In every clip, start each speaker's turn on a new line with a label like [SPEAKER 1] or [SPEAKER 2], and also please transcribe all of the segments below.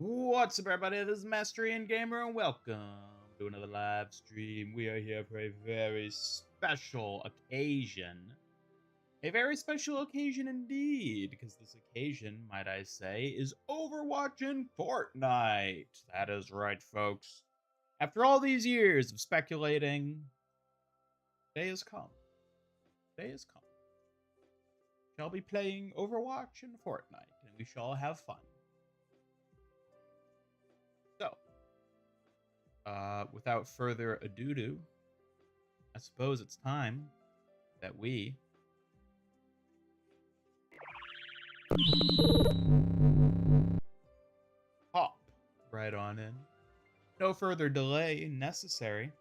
[SPEAKER 1] What's up, everybody? This is Mastery and Gamer, and welcome to another live stream. We are here for a very special occasion. A very special occasion indeed, because this occasion, might I say, is Overwatch and Fortnite. That is right, folks. After all these years of speculating, day has come. Day has come. Shall be playing Overwatch and Fortnite, and we shall have fun. So, without further ado, I suppose it's time that we hop right on in. No further delay necessary.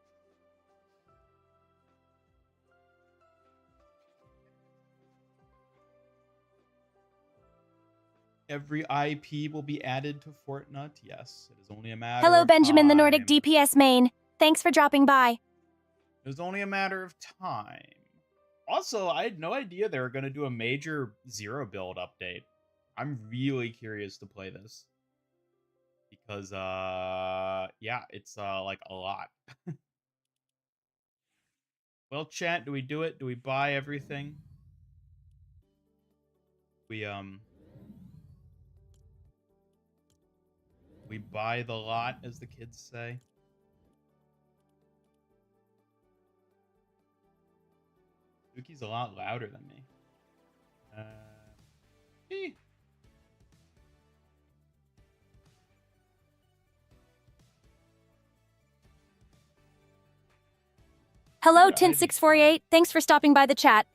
[SPEAKER 1] Every IP will be added to Fortnite. Yes, it is only a matter
[SPEAKER 2] Hello,
[SPEAKER 1] of
[SPEAKER 2] Benjamin,
[SPEAKER 1] time.
[SPEAKER 2] the Nordic DPS main. Thanks for dropping by.
[SPEAKER 1] It was only a matter of time. Also, I had no idea they were going to do a major zero build update. I'm really curious to play this. Because, yeah, it's, like, a lot. Well, chat, do we do it? Do we buy everything? We buy the lot, as the kids say. Suki's a lot louder than me.
[SPEAKER 2] Hello, Tint648. Thanks for stopping by the chat.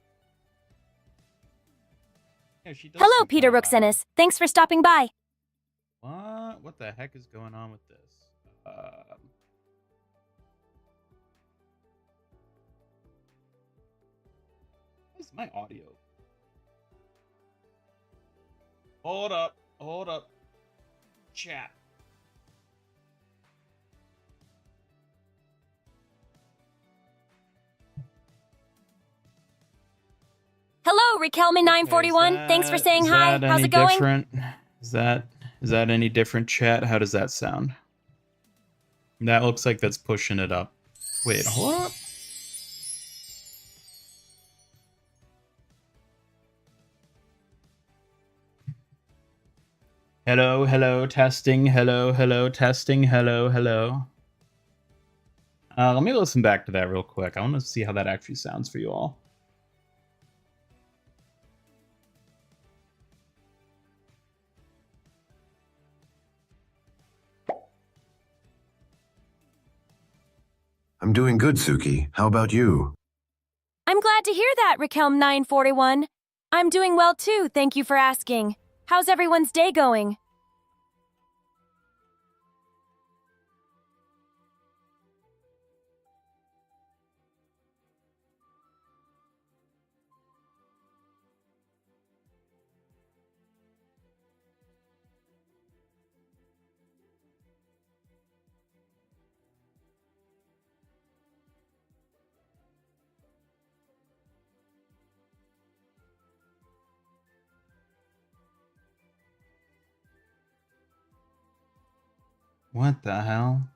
[SPEAKER 1] Yeah,
[SPEAKER 2] Hello, Peter Rooksenis. Thanks for stopping by.
[SPEAKER 1] What the heck is going on with this? What's my audio? Hold up. Chat.
[SPEAKER 2] Hello, Rikelme941. Thanks for saying hi. How's it going?
[SPEAKER 1] Different? Is that any different, chat? How does that sound? That looks like that's pushing it up. Wait, hold up. Hello, testing. Hello, testing. Hello. Let me listen back to that real quick. I want to see how that actually sounds for you all.
[SPEAKER 3] I'm doing good, Suki. How about you?
[SPEAKER 2] I'm glad to hear that, Rikelme941. I'm doing well too, thank you for asking. How's everyone's day going?
[SPEAKER 1] What the hell?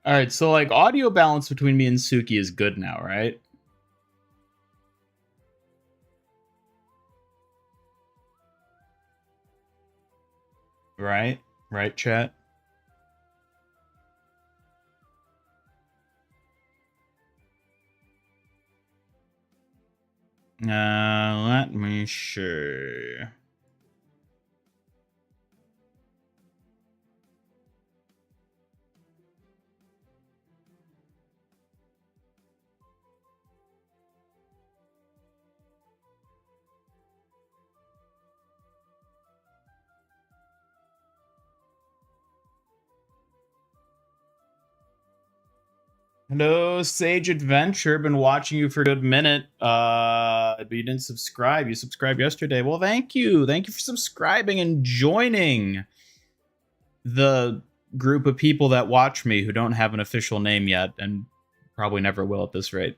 [SPEAKER 1] Alright, so like audio balance between me and Suki is good now, right? Right, chat? Let me see. Hello, Sage Adventure. Been watching you for a good minute. But you didn't subscribe. You subscribed yesterday. Well, thank you. Thank you for subscribing and joining the group of people that watch me who don't have an official name yet and probably never will at this rate.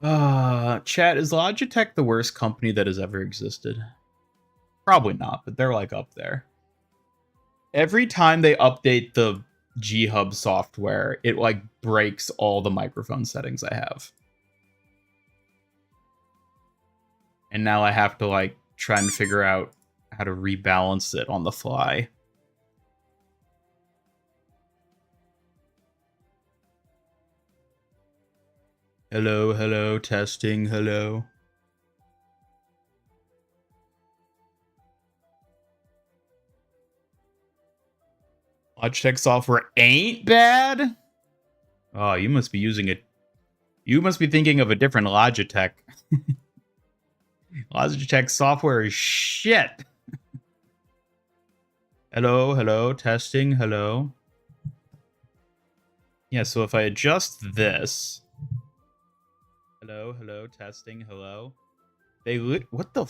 [SPEAKER 1] Chat, is Logitech the worst company that has ever existed? Probably not, but they're like up there. Every time they update the G-Hub software, it like breaks all the microphone settings I have. And now I have to like try and figure out how to rebalance it on the fly. Hello, hello, testing, hello. Logitech software ain't bad? Oh, you must be using it. You must be thinking of a different Logitech. Logitech software is shit. Hello, hello, testing, hello. Yeah, so if I adjust this. Hello, hello, testing, hello. What the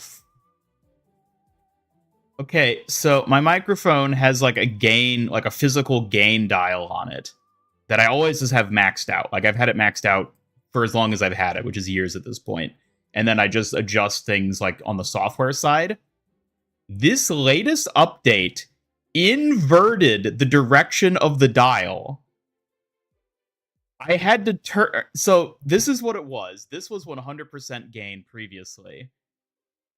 [SPEAKER 1] Okay, so my microphone has like a gain, like a physical gain dial on it that I always just have maxed out. Like I've had it maxed out for as long as I've had it, which is years at this point. And then I just adjust things like on the software side. This latest update inverted the direction of the dial. I had to turn. So this is what it was. This was 100% gain previously.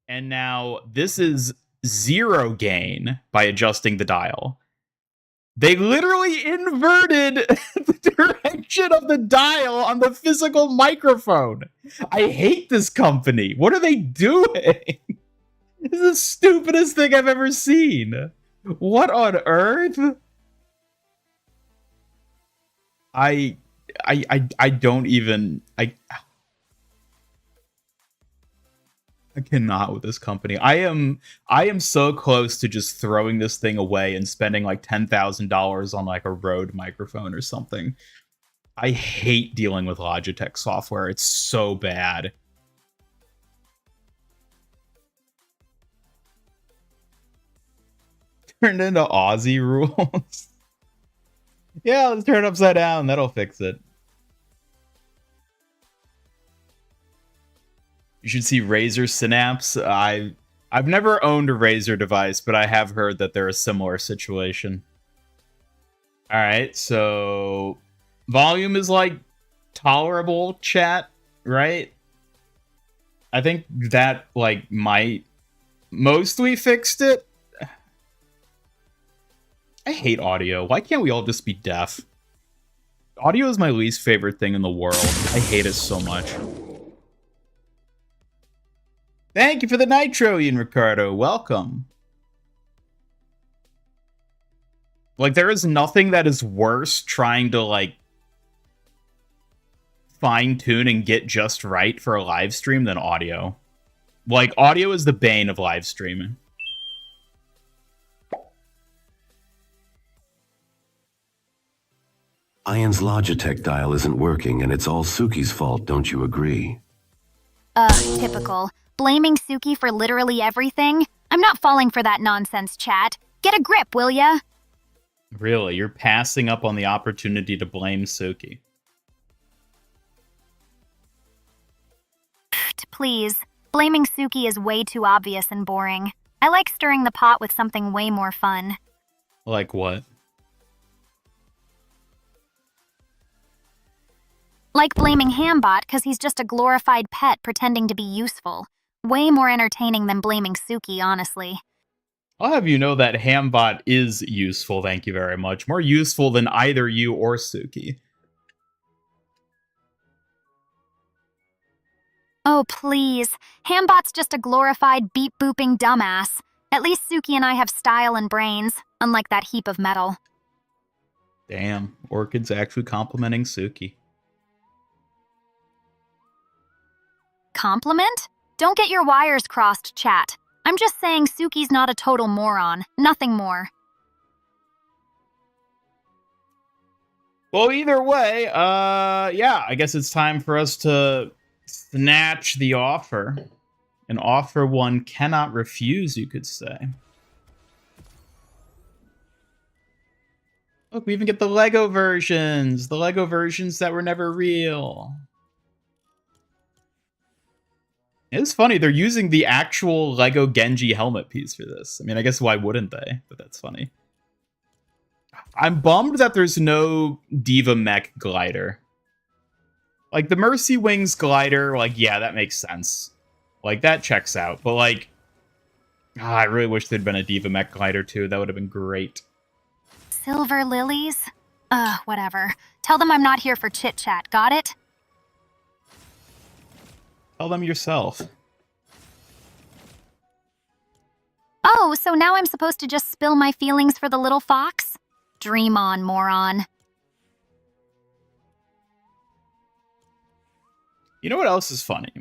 [SPEAKER 1] And now this is 0 gain by adjusting the dial. They literally inverted the direction of the dial on the physical microphone. I hate this company. What are they doing? This is the stupidest thing I've ever seen. What on earth? I don't even... I cannot with this company. I am so close to just throwing this thing away and spending like $10,000 on like a Rode microphone or something. I hate dealing with Logitech software. It's so bad. Turned into Aussie rules. Yeah, let's turn it upside down. That'll fix it. You should see Razer Synapse. I've never owned a Razer device, but I have heard that they're a similar situation. All right, so volume is like tolerable, chat, right? I think that like might mostly fixed it. I hate audio. Why can't we all just be deaf? Audio is my least favorite thing in the world. I hate it so much. Thank you for the nitro, Ian Ricardo. Welcome. Like, there is nothing that is worse trying to, like, fine-tune and get just right for a live stream than audio. Like, audio is the bane of live streaming.
[SPEAKER 3] Ian's Logitech dial isn't working, and it's all Suki's fault, don't you agree?
[SPEAKER 4] Typical. Blaming Suki for literally everything? I'm not falling for that nonsense, chat. Get a grip, will ya?
[SPEAKER 1] Really? You're passing up on the opportunity to blame Suki.
[SPEAKER 4] Please. Blaming Suki is way too obvious and boring. I like stirring the pot with something way more fun.
[SPEAKER 1] Like what?
[SPEAKER 4] Like blaming Hambot because he's just a glorified pet pretending to be useful. Way more entertaining than blaming Suki, honestly.
[SPEAKER 1] I'll have you know that Hambot is useful, thank you very much. More useful than either you or Suki.
[SPEAKER 4] Oh, please. Hambot's just a glorified beep-booping dumbass. At least Suki and I have style and brains, unlike that heap of metal.
[SPEAKER 1] Damn, Orchid's actually complimenting Suki.
[SPEAKER 4] Compliment? Don't get your wires crossed, chat. I'm just saying Suki's not a total moron. Nothing more.
[SPEAKER 1] Well, either way, yeah, I guess it's time for us to snatch the offer. An offer one cannot refuse, you could say. Look, we even get the Lego versions. The Lego versions that were never real. It's funny, they're using the actual Lego Genji helmet piece for this. I mean, I guess why wouldn't they? But that's funny. I'm bummed that there's no Diva Mech glider. Like, the Mercy Wings glider, like, yeah, that makes sense. Like, that checks out. But, like, I really wish there'd been a Diva Mech glider, too. That would have been great.
[SPEAKER 4] Silver lilies? Whatever. Tell them I'm not here for chit-chat, got it?
[SPEAKER 1] Tell them yourself.
[SPEAKER 4] Oh, so now I'm supposed to just spill my feelings for the little fox? Dream on, moron.
[SPEAKER 1] You know what else is funny?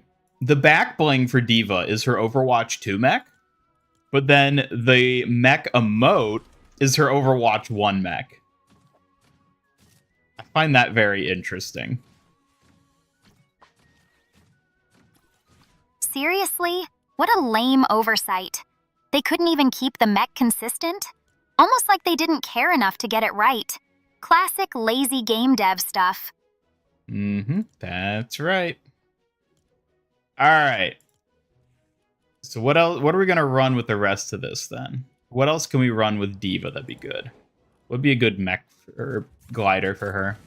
[SPEAKER 1] The back bling for Diva is her Overwatch 2 mech, but then the mech emote is her Overwatch 1 mech. I find that very interesting.
[SPEAKER 4] Seriously? What a lame oversight. They couldn't even keep the mech consistent? Almost like they didn't care enough to get it right. Classic lazy game dev stuff.
[SPEAKER 1] That's right. Alright. So what else? What are we going to run with the rest of this, then? What else can we run with Diva that'd be good? What'd be a good mech or glider for her?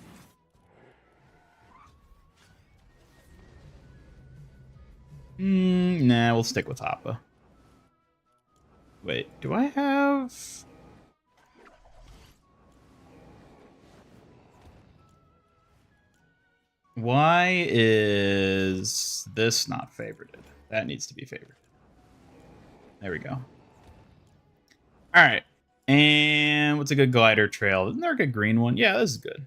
[SPEAKER 1] Nah, we'll stick with Hoppa. Wait, do I have... Why is this not favorited? That needs to be favorited. There we go. Alright. And what's a good glider trail? Isn't there a good green one? Yeah, this is good.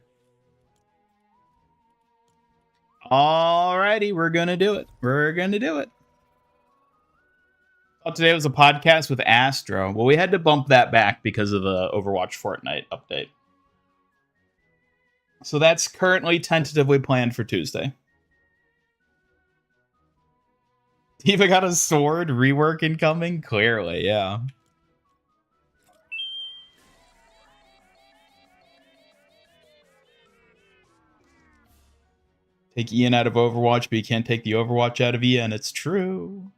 [SPEAKER 1] Alrighty, we're gonna do it. We're gonna do it. Oh, today was a podcast with Astro. Well, we had to bump that back because of the Overwatch Fortnite update. So that's currently tentatively planned for Tuesday. Diva got a sword rework incoming? Clearly, yeah. Take Ian out of Overwatch, but you can't take the Overwatch out of Ian. It's true.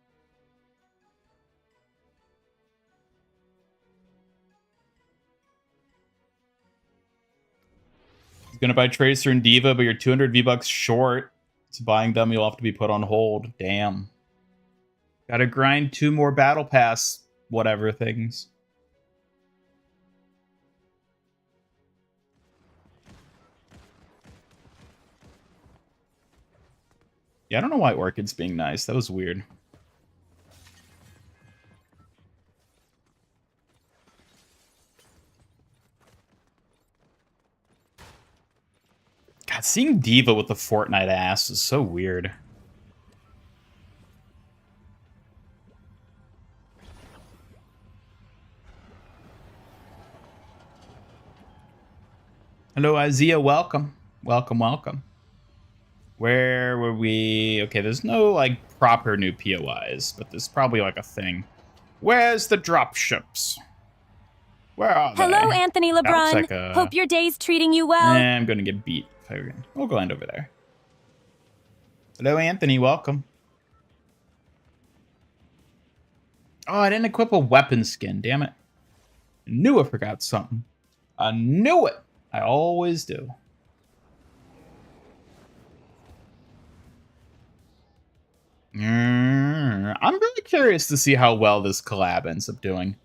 [SPEAKER 1] He's gonna buy Tracer and Diva, but you're 200 V-Bucks short. So buying them, you'll have to be put on hold. Damn. Gotta grind 2 more Battle Pass whatever things. Yeah, I don't know why Orchid's being nice. That was weird. God, seeing Diva with the Fortnite ass is so weird. Hello, Isaiah. Welcome. Welcome, welcome. Where were we? Okay, there's no, like, proper new POIs, but there's probably, like, a thing. Where's the dropships? Where are they?
[SPEAKER 2] Hello, Anthony LeBron.
[SPEAKER 1] Like a...
[SPEAKER 2] Hope your day's treating you well.
[SPEAKER 1] I'm gonna get beat. We'll go land over there. Hello, Anthony. Welcome. Oh, I didn't equip a weapon skin. Damn it. I knew I forgot something. I knew it. I always do. I'm really curious to see how well this collab ends up doing.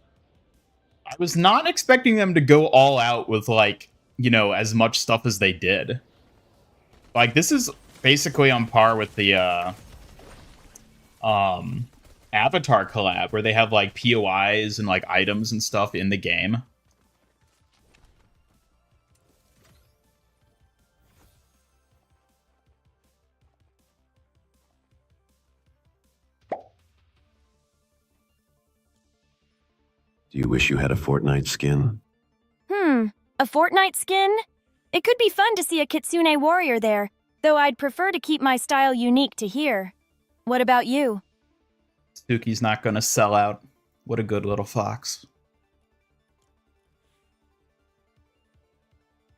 [SPEAKER 1] I was not expecting them to go all out with, like, you know, as much stuff as they did. Like, this is basically on par with the Avatar collab, where they have, like, POIs and, like, items and stuff in the game.
[SPEAKER 3] Do you wish you had a Fortnite skin?
[SPEAKER 2] A Fortnite skin? It could be fun to see a Kitsune warrior there, though I'd prefer to keep my style unique to here. What about you?
[SPEAKER 1] Suki's not gonna sell out. What a good little fox.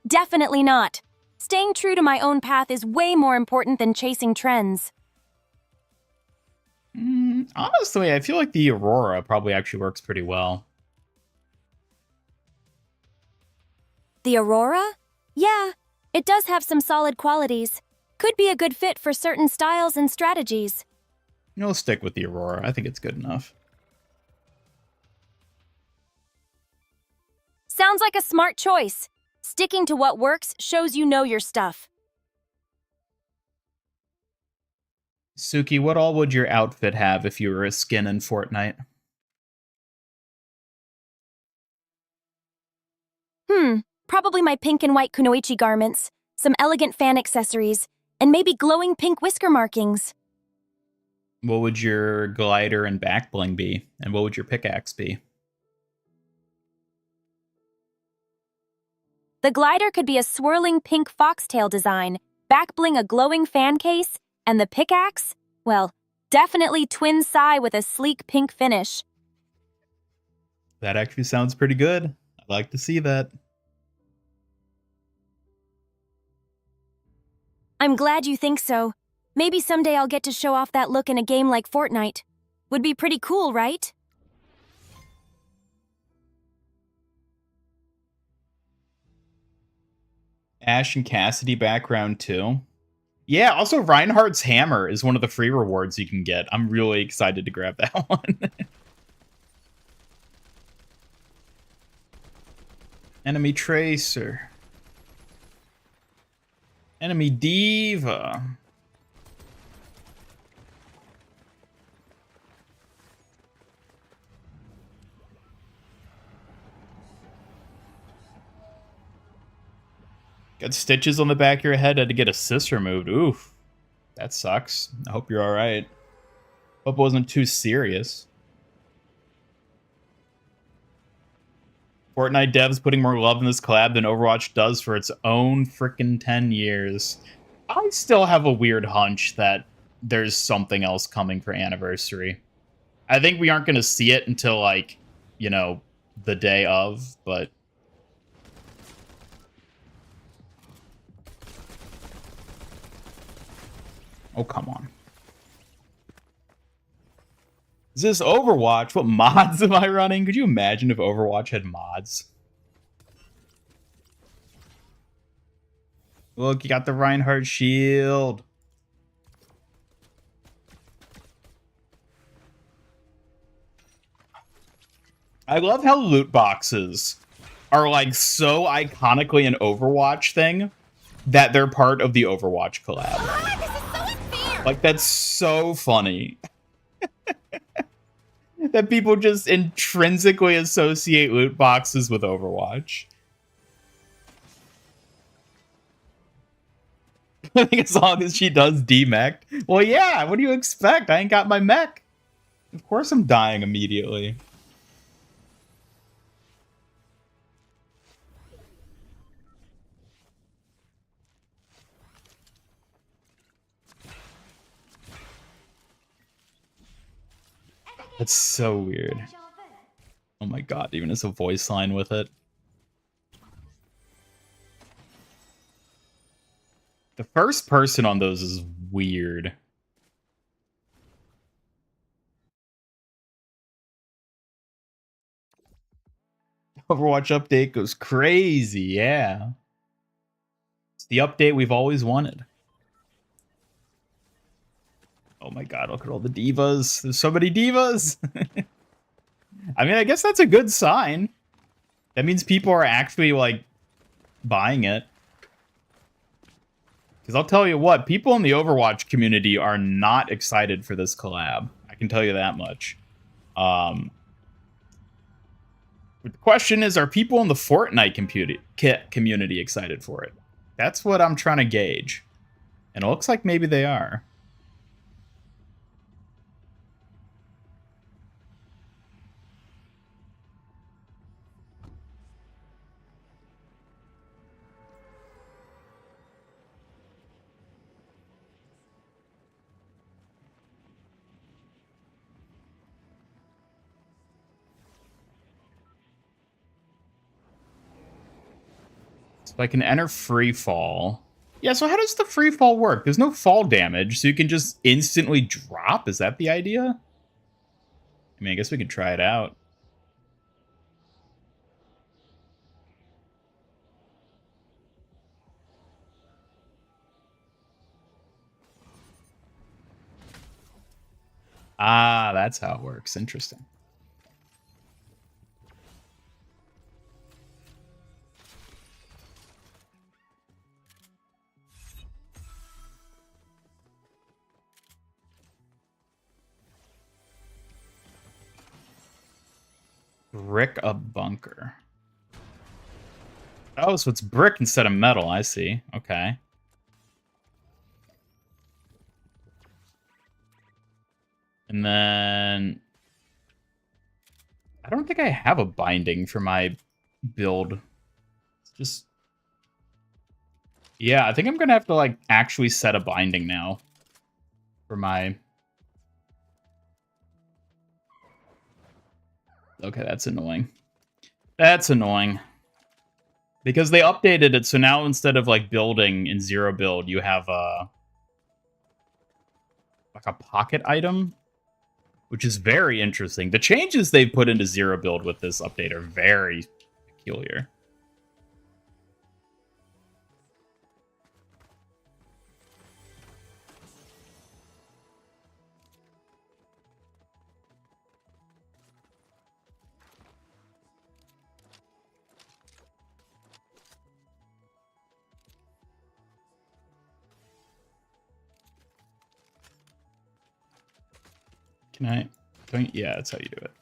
[SPEAKER 2] Definitely not. Staying true to my own path is way more important than chasing trends.
[SPEAKER 1] Honestly, I feel like the Aurora probably actually works pretty well.
[SPEAKER 2] The Aurora? Yeah, it does have some solid qualities. Could be a good fit for certain styles and strategies.
[SPEAKER 1] You'll stick with the Aurora. I think it's good enough.
[SPEAKER 2] Sounds like a smart choice. Sticking to what works shows you know your stuff.
[SPEAKER 1] Suki, what all would your outfit have if you were a skin in Fortnite?
[SPEAKER 2] Probably my pink and white kunoichi garments, some elegant fan accessories, and maybe glowing pink whisker markings.
[SPEAKER 1] What would your glider and back bling be? And what would your pickaxe be?
[SPEAKER 2] The glider could be a swirling pink foxtail design, back bling a glowing fan case, and the pickaxe? Well, definitely twin sai with a sleek pink finish.
[SPEAKER 1] That actually sounds pretty good. I'd like to see that.
[SPEAKER 2] I'm glad you think so. Maybe someday I'll get to show off that look in a game like Fortnite. Would be pretty cool, right?
[SPEAKER 1] Ash and Cassidy background too. Yeah, also Reinhardt's hammer is one of the free rewards you can get. I'm really excited to grab that one. Enemy Tracer. Enemy Diva. Got stitches on the back of your head. Had to get a cyst removed. Oof. That sucks. I hope you're alright. Hope it wasn't too serious. Fortnite devs putting more love in this collab than Overwatch does for its own frickin' 10 years. I still have a weird hunch that there's something else coming for Anniversary. I think we aren't going to see it until, like, you know, the day of, but... Oh, come on. Is this Overwatch? What mods am I running? Could you imagine if Overwatch had mods? Look, you got the Reinhardt shield. I love how loot boxes are like so iconically an Overwatch thing that they're part of the Overwatch collab.
[SPEAKER 4] Oh, this is so unfair.
[SPEAKER 1] Like, that's so funny. That people just intrinsically associate loot boxes with Overwatch. I think as long as she does D-mech. Well, yeah, what do you expect? I ain't got my mech. Of course I'm dying immediately. That's so weird. Oh my god, even as a voice line with it. The first person on those is weird. Overwatch update goes crazy, yeah. It's the update we've always wanted. Oh my god, look at all the divas. There's so many divas. I mean, I guess that's a good sign. That means people are actually, like, buying it. Because I'll tell you what, people in the Overwatch community are not excited for this collab. I can tell you that much. But the question is, are people in the Fortnite community excited for it? That's what I'm trying to gauge. And it looks like maybe they are. So I can enter free fall. Yeah, so how does the free fall work? There's no fall damage, so you can just instantly drop? Is that the idea? I mean, I guess we could try it out. Ah, that's how it works. Interesting. Brick a bunker. Oh, so it's brick instead of metal. I see. Okay. And then I don't think I have a binding for my build. It's just, yeah, I think I'm gonna have to like actually set a binding now for my. Okay, that's annoying. That's annoying. Because they updated it, so now instead of like building in zero build, you have like a pocket item, which is very interesting. The changes they've put into zero build with this update are very peculiar. Can I? Yeah, that's how you do it.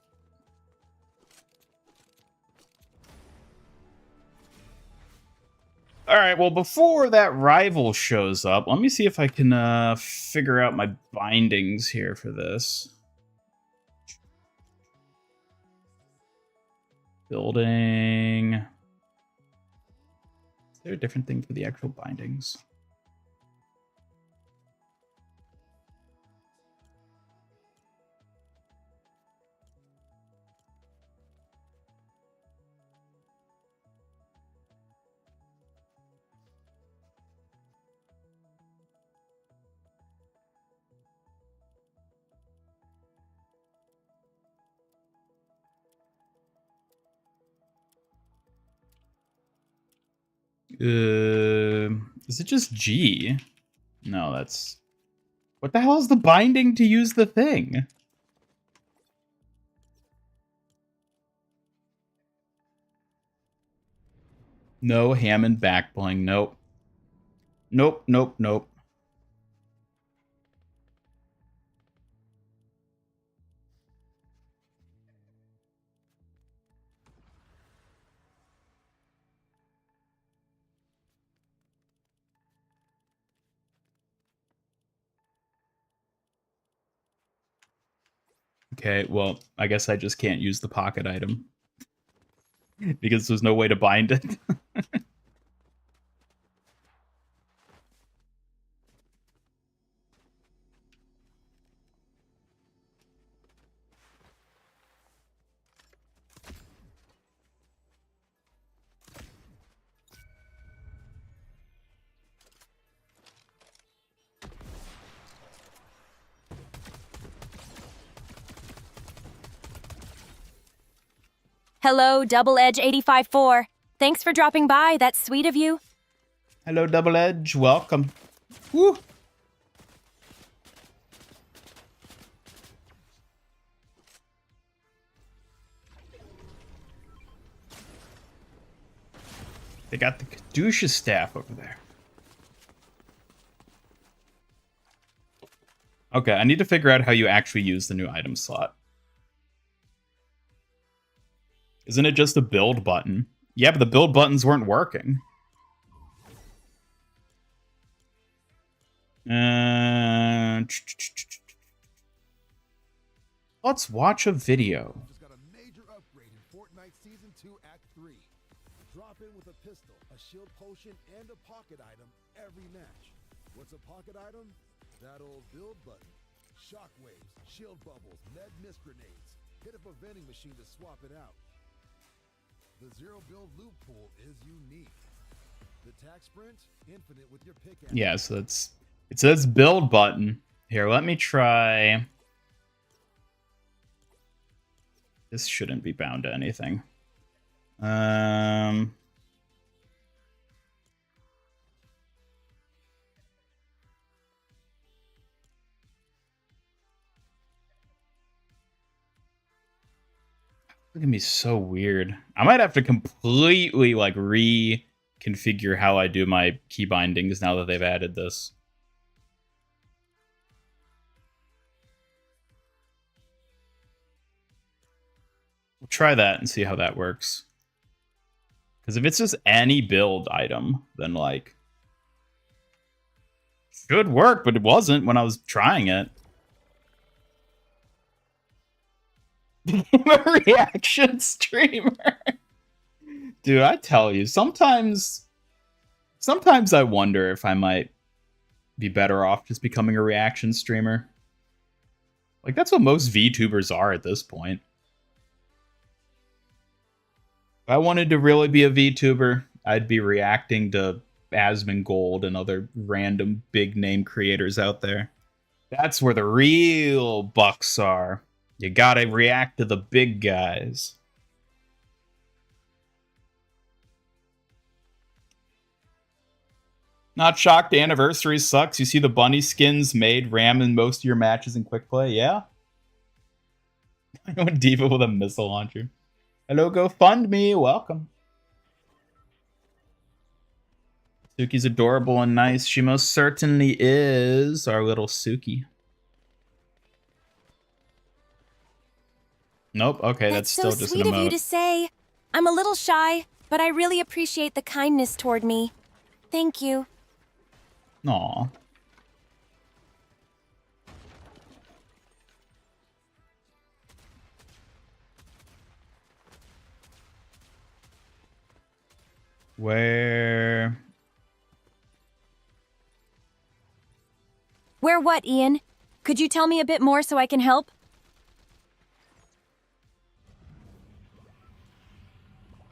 [SPEAKER 1] All right, well, before that rival shows up, let me see if I can figure out my bindings here for this. Building. Is there a different thing for the actual bindings? Is it just G? No, that's... What the hell is the binding to use the thing? No Hammond back bling. Nope. Nope, nope, nope. Okay, well, I guess I just can't use the pocket item. Because there's no way to bind it.
[SPEAKER 2] Hello, Double Edge 854. Thanks for dropping by. That's sweet of you.
[SPEAKER 1] Hello, Double Edge. Welcome. Woo! They got the Caduceus staff over there. Okay, I need to figure out how you actually use the new item slot. Isn't it just a build button? Yeah, but the build buttons weren't working. Let's watch a video.
[SPEAKER 5] Just got a major upgrade in Fortnite Season 2 Act 3. Drop in with a pistol, a shield potion, and a pocket item every match. What's a pocket item? That old build button. Shockwaves, shield bubbles, med mist grenades. Hit up a vending machine to swap it out. The zero build loot pool is unique. The attack sprint, infinite with your pickaxe.
[SPEAKER 1] Yeah, so that's it says build button. Here, let me try. This shouldn't be bound to anything. It's gonna be so weird. I might have to completely like reconfigure how I do my key bindings now that they've added this. We'll try that and see how that works. Because if it's just any build item, then like should work, but it wasn't when I was trying it. A reaction streamer. Dude, I tell you, sometimes I wonder if I might be better off just becoming a reaction streamer. Like, that's what most VTubers are at this point. If I wanted to really be a VTuber, I'd be reacting to Asmongold and other random big name creators out there. That's where the real bucks are. You gotta react to the big guys. Not shocked anniversary sucks. You see the bunny skins made ram in most of your matches in quick play? Yeah? I went Diva with a missile launcher. Hello, GoFundMe. Welcome. Suki's adorable and nice. She most certainly is our little Suki. Nope. Okay, that's still
[SPEAKER 2] so
[SPEAKER 1] just an
[SPEAKER 2] sweet of you
[SPEAKER 1] emote.
[SPEAKER 2] to say. I'm a little shy, but I really appreciate the kindness toward me. Thank you.
[SPEAKER 1] Aw. Where
[SPEAKER 2] What, Ian? Could you tell me a bit more so I can help?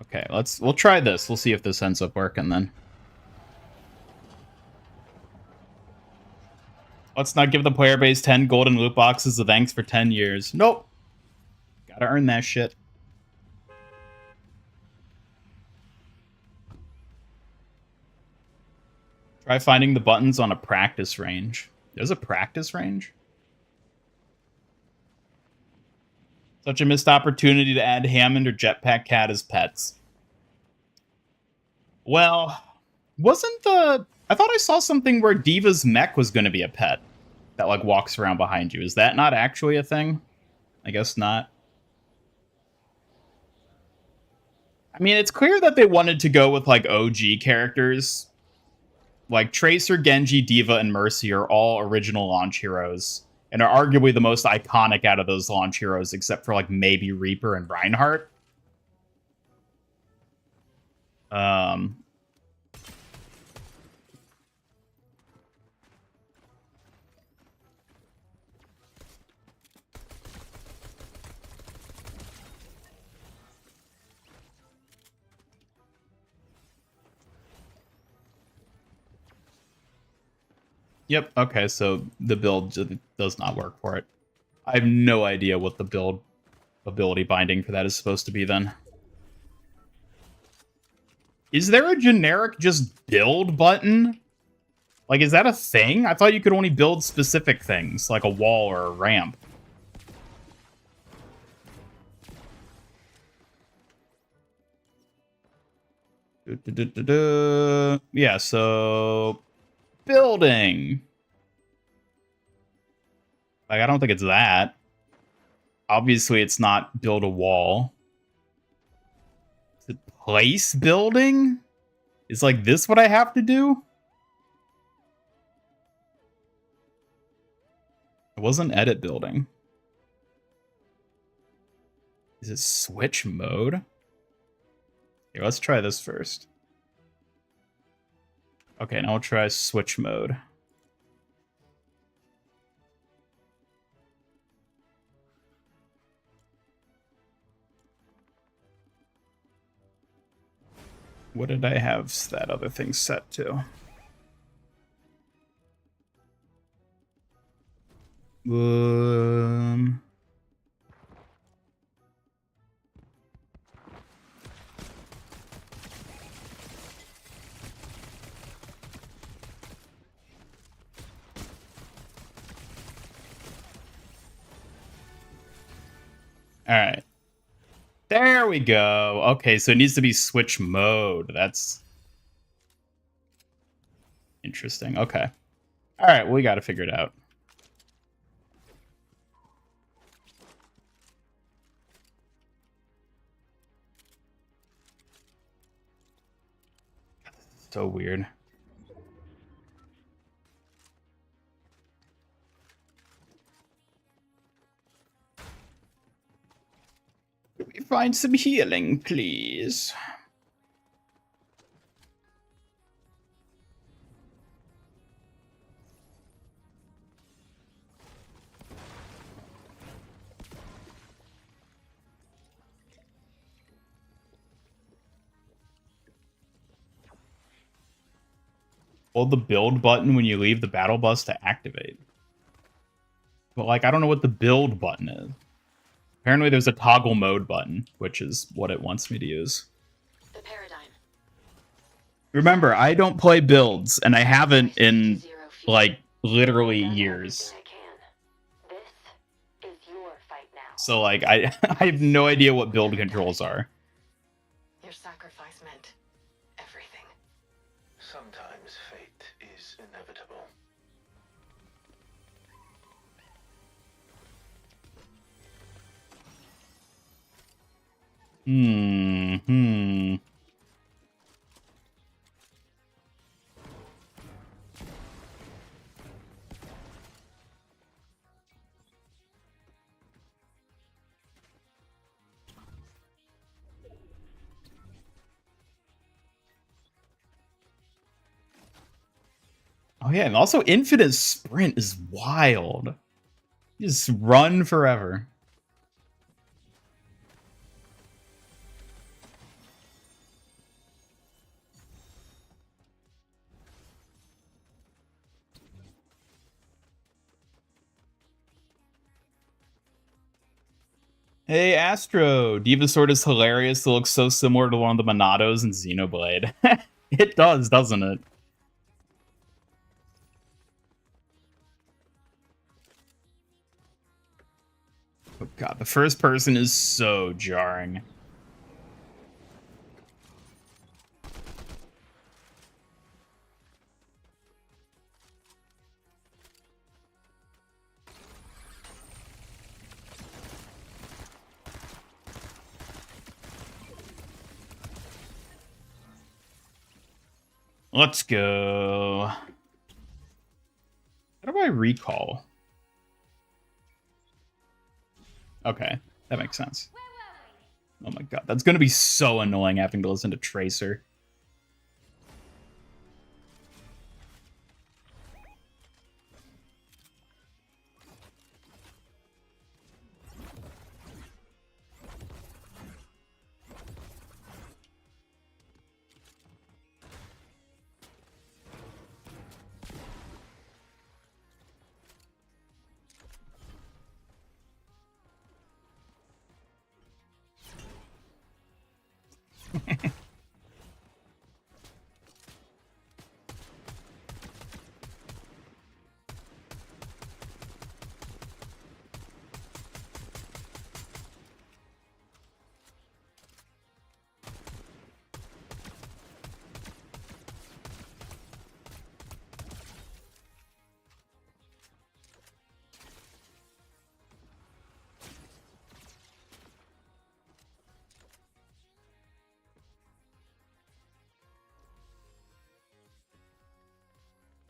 [SPEAKER 1] Okay, we'll try this. We'll see if this ends up working then. Let's not give the player base 10 golden loot boxes of thanks for 10 years. Nope. Gotta earn that shit. Try finding the buttons on a practice range. There's a practice range? Such a missed opportunity to add Hammond or Jetpack Cat as pets. Well, wasn't the... I thought I saw something where Diva's mech was going to be a pet that, like, walks around behind you. Is that not actually a thing? I guess not. I mean, it's clear that they wanted to go with, like, OG characters. Like, Tracer, Genji, Diva, and Mercy are all original launch heroes, and are arguably the most iconic out of those launch heroes, except for, like, maybe Reaper and Reinhardt. Yep, okay, so the build does not work for it. I have no idea what the build ability binding for that is supposed to be then. Is there a generic just build button? Like, is that a thing? I thought you could only build specific things, like a wall or a ramp. Yeah, so... building. Like, I don't think it's that. Obviously, it's not build a wall. Is it place building? Is, like, this what I have to do? It wasn't edit building. Is it switch mode? Here, let's try this first. Okay, now we'll try switch mode. What did I have that other thing set to? All right. There we go. Okay, so it needs to be switch mode. That's interesting. Okay. All right, we got to figure it out. So weird. Can we find some healing, please? Hold the build button when you leave the battle bus to activate. But, like, I don't know what the build button is. Apparently there's a toggle mode button, which is what it wants me to use.
[SPEAKER 6] The paradigm.
[SPEAKER 1] Remember, I don't play builds, and I haven't in, like, literally years.
[SPEAKER 6] This is your fight now.
[SPEAKER 1] So, like, I have no idea what build controls are.
[SPEAKER 6] Your sacrifice meant everything.
[SPEAKER 7] Sometimes fate is inevitable. Oh yeah, and also infinite sprint is wild. You just run forever. Hey Astro, Diva Sword is hilarious. It looks so similar to one of the Monados in Xenoblade. It does, doesn't it? Oh god, the first person is so jarring. Let's go. How do I recall? Okay, that makes sense. Oh my god, that's gonna be so annoying having to listen to Tracer.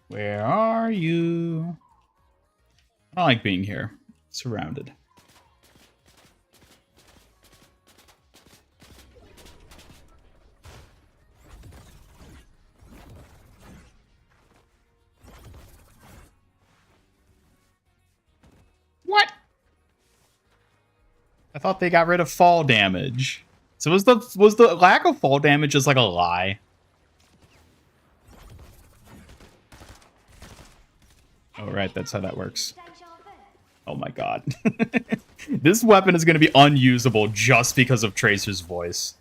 [SPEAKER 7] Where are you? I don't like being here. Surrounded. What? I thought they got rid of fall damage. So was the lack of fall damage just like a lie? Oh, right, that's how that works. Oh my god. This weapon is going to be unusable just because of Tracer's voice.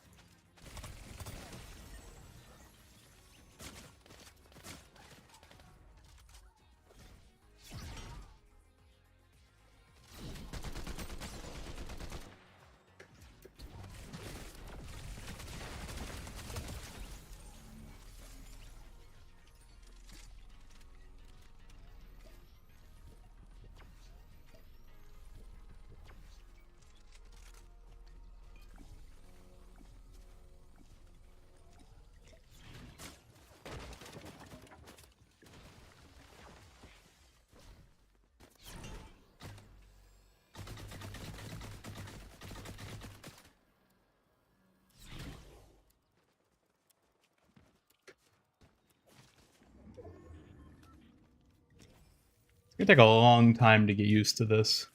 [SPEAKER 7] It's gonna take a long time to get used to this.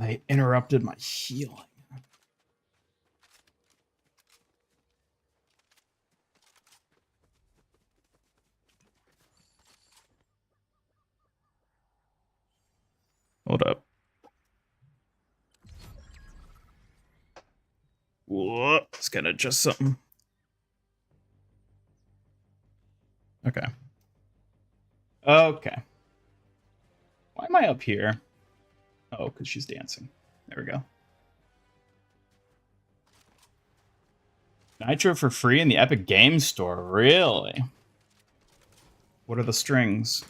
[SPEAKER 7] They interrupted my healing. Hold up. Whoa, it's gonna adjust something. Okay. Okay. Why am I up here? Oh, because she's dancing. There we go. Nitro for free in the Epic Games Store. Really? What are the strings?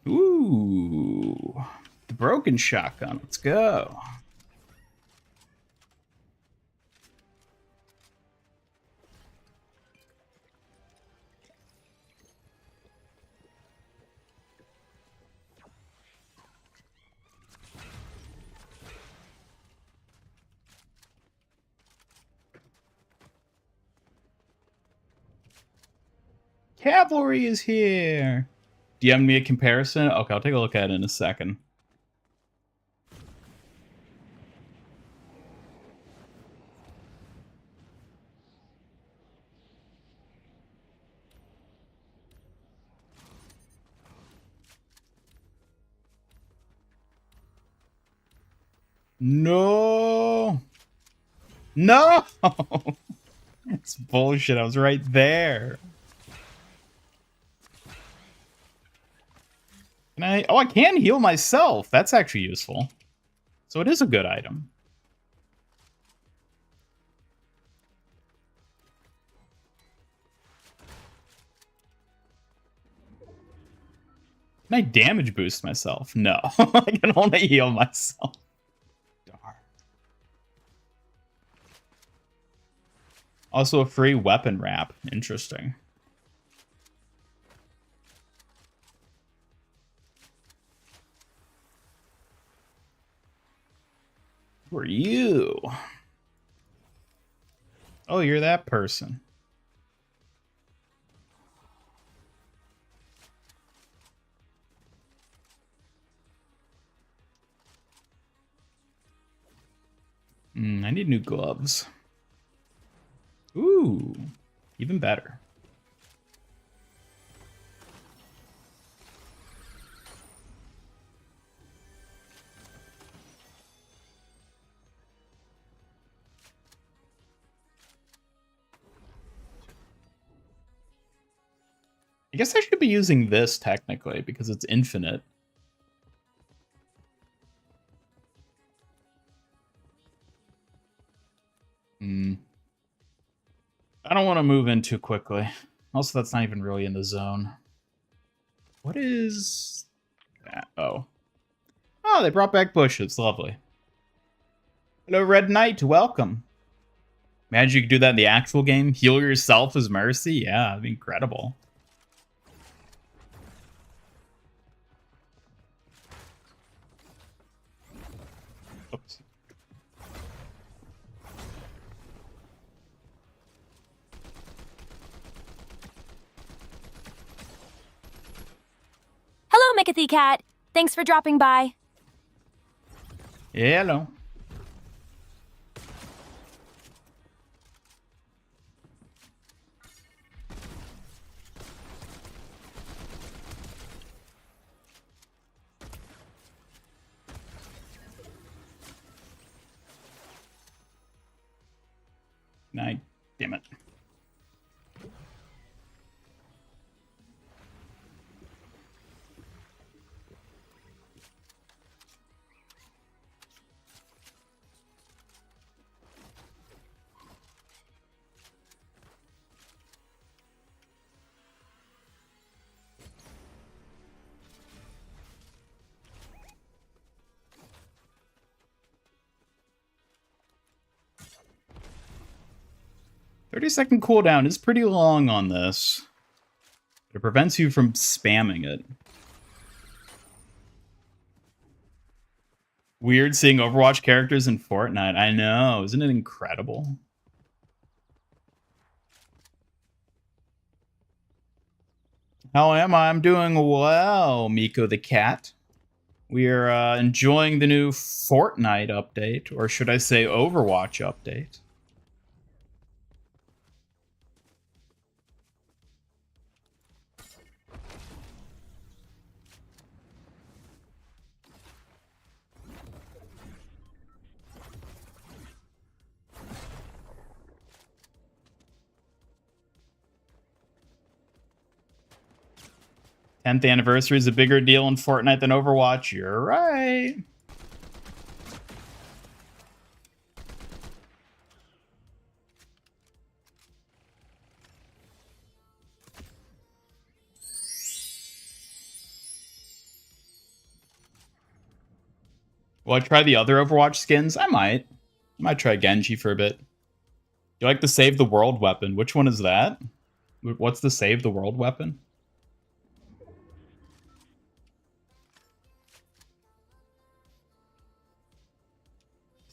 [SPEAKER 7] Ooh, the broken shotgun. Let's go. Cavalry is here. Do you have me a comparison? Okay, I'll take a look at it in a second. No. No. It's bullshit. I was right there. Can I? Oh, I can heal myself. That's actually useful. So it is a good item. Can I damage boost myself? No. I can only heal myself. Darn. Also a free weapon wrap. Interesting. Who are you? Oh, you're that person. I need new gloves. Ooh, even better. I guess I should be using this technically because it's infinite. I don't want to move in too quickly. Also, that's not even really in the zone. What is that? Oh. Oh, they brought back bushes. Lovely. Hello, Red Knight. Welcome. Imagine you could do that in the actual game. Heal yourself as Mercy. Yeah, that'd be incredible. Oops.
[SPEAKER 2] Hello, McAtee Cat. Thanks for dropping by.
[SPEAKER 7] Hello. Nah, damn it. "30-second cooldown is pretty long on this. It prevents you from spamming it. Weird seeing Overwatch characters in Fortnite. I know. Isn't it incredible? How am I? I'm doing well, Miko the cat. We are enjoying the new Fortnite update, or should I say Overwatch update. Tenth anniversary is a bigger deal in Fortnite than Overwatch. You're right. Will I try the other Overwatch skins? I might. I might try Genji for a bit. You like the Save the World weapon? Which one is that? What's the Save the World weapon?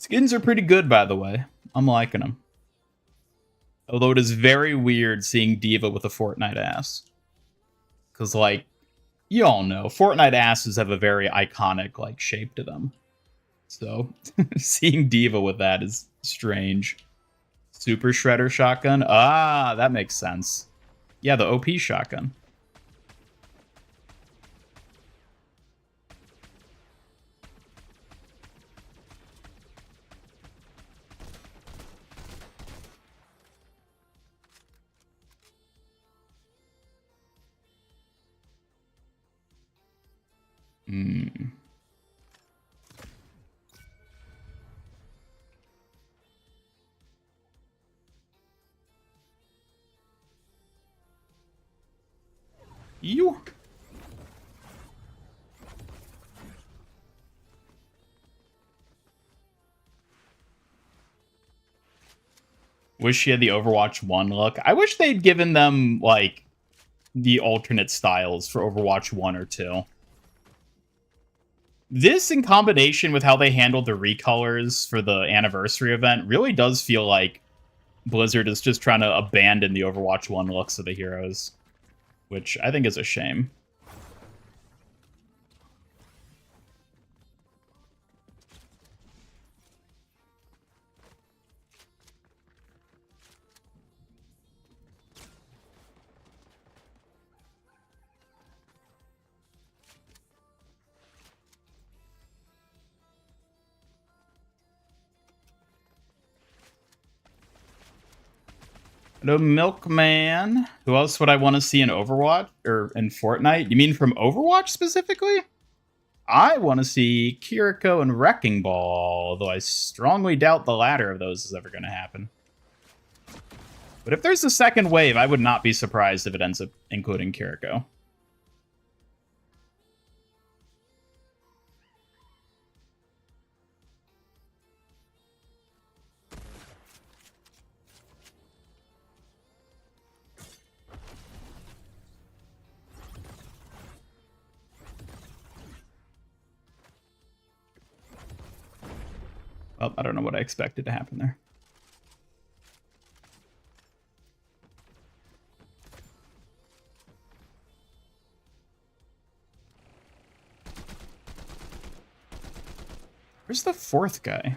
[SPEAKER 7] Skins are pretty good, by the way. I'm liking them. Although it is very weird seeing D.Va with a Fortnite ass. Because, like, you all know, Fortnite asses have a very iconic, like, shape to them. So, seeing D.Va with that is strange. Super Shredder shotgun? Ah, that makes sense. Yeah, the OP shotgun. You. Wish she had the Overwatch 1 look. I wish they'd given them, like, the alternate styles for Overwatch 1 or 2. This, in combination with how they handled the recolors for the anniversary event, really does feel like Blizzard is just trying to abandon the Overwatch 1 looks of the heroes, which I think is a shame. Hello, Milkman. Who else would I want to see in Overwatch or in Fortnite? You mean from Overwatch specifically? I want to see Kiriko and Wrecking Ball, although I strongly doubt the latter of those is ever going to happen. But if there's a second wave, I would not be surprised if it ends up including Kiriko. Well, I don't know what I expected to happen there. Where's the fourth guy?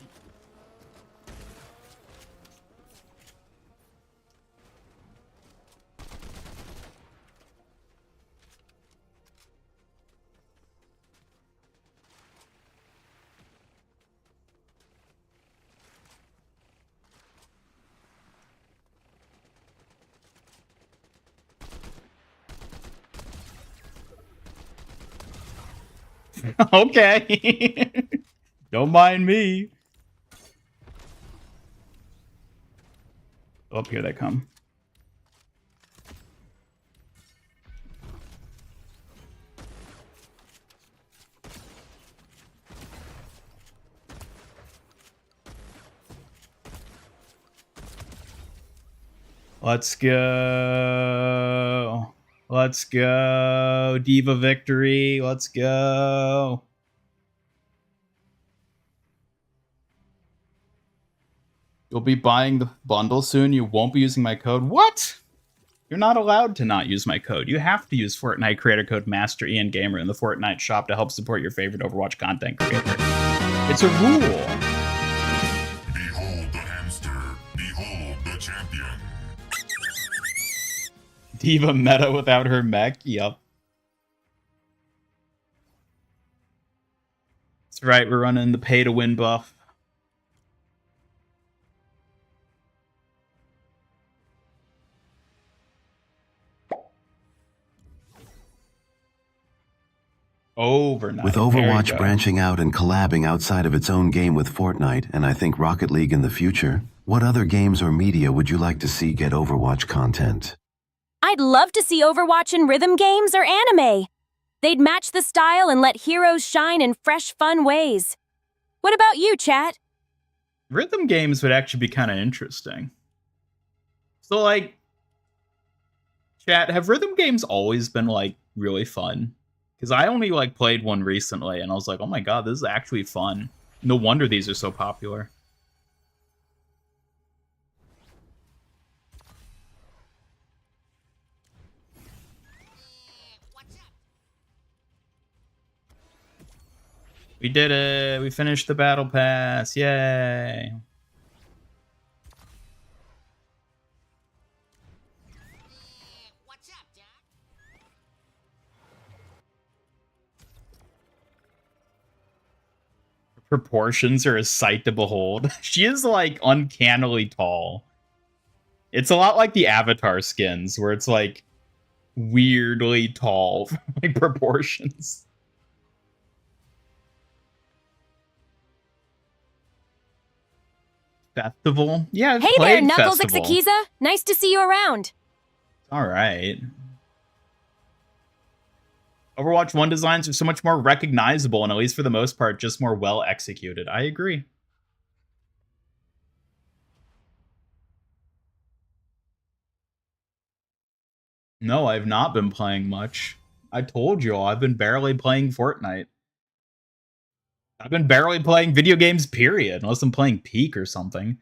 [SPEAKER 7] Okay. Don't mind me. Oh, here they come. Let's go. Let's go. Diva victory. Let's go. You'll be buying the bundle soon. You won't be using my code. What? You're not allowed to not use my code. You have to use Fortnite creator code Master Ian Gamer in the Fortnite shop to help support your favorite Overwatch content creator. It's a rule.
[SPEAKER 8] Behold the hamster. Behold the champion.
[SPEAKER 7] Diva meta without her mech. Yup. That's right. We're running the pay to win buff. Overnight.
[SPEAKER 3] With Overwatch branching out and collabing outside of its own game with Fortnite, and I think Rocket League in the future, what other games or media would you like to see get Overwatch content?
[SPEAKER 2] I'd love to see Overwatch in rhythm games or anime. They'd match the style and let heroes shine in fresh, fun ways. What about you, chat?
[SPEAKER 7] Rhythm games would actually be kind of interesting. So, like, chat, have rhythm games always been, like, really fun? Because I only, like, played one recently, and I was like, oh my god, this is actually fun. No wonder these are so popular. We did it! We finished the battle pass! Yay! Proportions are a sight to behold. She is, like, uncannily tall. It's a lot like the Avatar skins, where it's, like, weirdly tall for, like, proportions. Festival? Yeah, I've
[SPEAKER 2] Hey there,
[SPEAKER 7] played
[SPEAKER 2] Knuckles
[SPEAKER 7] Festival.
[SPEAKER 2] Ixakiza. Nice to see you around.
[SPEAKER 7] Alright. Overwatch 1 designs are so much more recognizable and, at least for the most part, just more well executed. I agree. No, I've not been playing much. I told you all, I've been barely playing Fortnite. I've been barely playing video games, period, unless I'm playing Peak or something.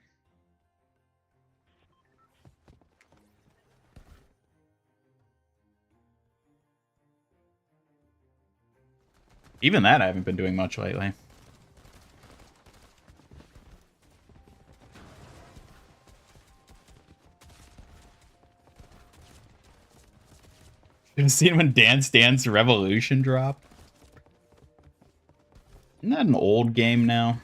[SPEAKER 7] Even that I haven't been doing much lately. You've seen when Dance Dance Revolution dropped? Isn't that an old game now?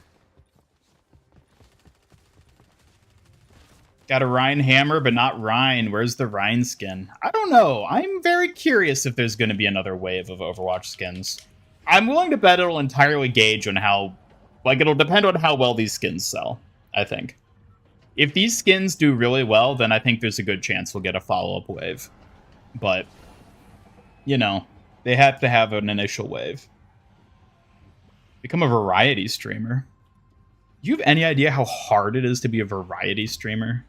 [SPEAKER 7] Got a Rhine hammer, but not Rhine. Where's the Rhine skin? I don't know. I'm very curious if there's going to be another wave of Overwatch skins. I'm willing to bet it'll entirely gauge on how... Like, it'll depend on how well these skins sell, I think. If these skins do really well, then I think there's a good chance we'll get a follow-up wave. But, you know, they have to have an initial wave. Become a variety streamer. Do you have any idea how hard it is to be a variety streamer?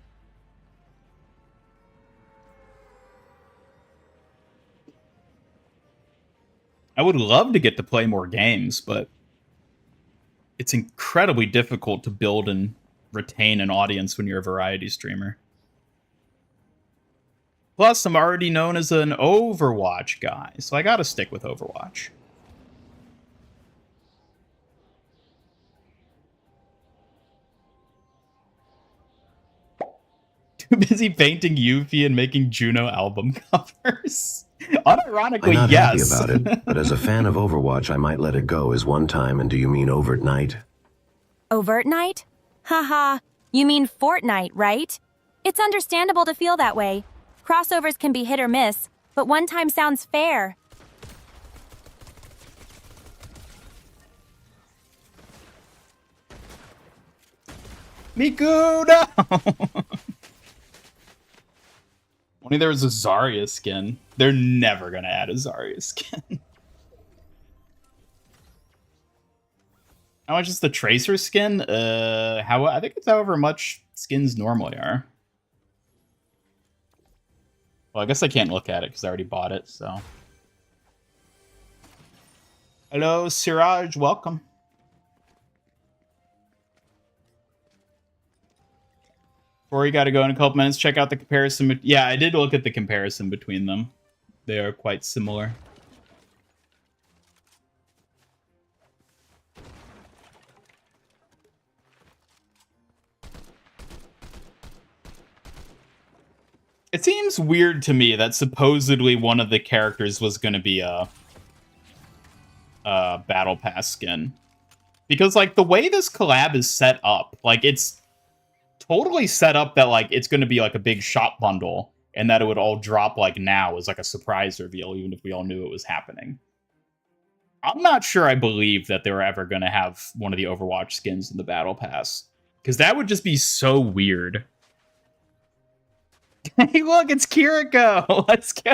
[SPEAKER 7] I would love to get to play more games, but it's incredibly difficult to build and retain an audience when you're a variety streamer. Plus, I'm already known as an Overwatch guy, so I gotta stick with Overwatch. Too busy painting Yuffie and making Juno album covers. Unironically,
[SPEAKER 3] I'm not
[SPEAKER 7] yes.
[SPEAKER 3] happy about it, but as a fan of Overwatch, I might let it go as one time. And do you mean overt night?
[SPEAKER 2] Overt night? Haha, you mean Fortnite, right? It's understandable to feel that way. Crossovers can be hit or miss, but one time sounds fair.
[SPEAKER 7] Miku, no! Only there was a Zarya skin. They're never gonna add a Zarya skin. How much is the Tracer skin? I think it's however much skins normally are. Well, I guess I can't look at it because I already bought it, so. Hello, Siraj, welcome. Before you gotta go in a couple minutes, check out the comparison. Yeah, I did look at the comparison between them. They are quite similar. It seems weird to me that supposedly one of the characters was going to be a Battle Pass skin. Because, like, the way this collab is set up, like, it's totally set up that, like, it's going to be, like, a big shop bundle, and that it would all drop, like, now as, like, a surprise reveal, even if we all knew it was happening. I'm not sure I believe that they were ever going to have one of the Overwatch skins in the Battle Pass. Because that would just be so weird. Hey, look, it's Kiriko. Let's go.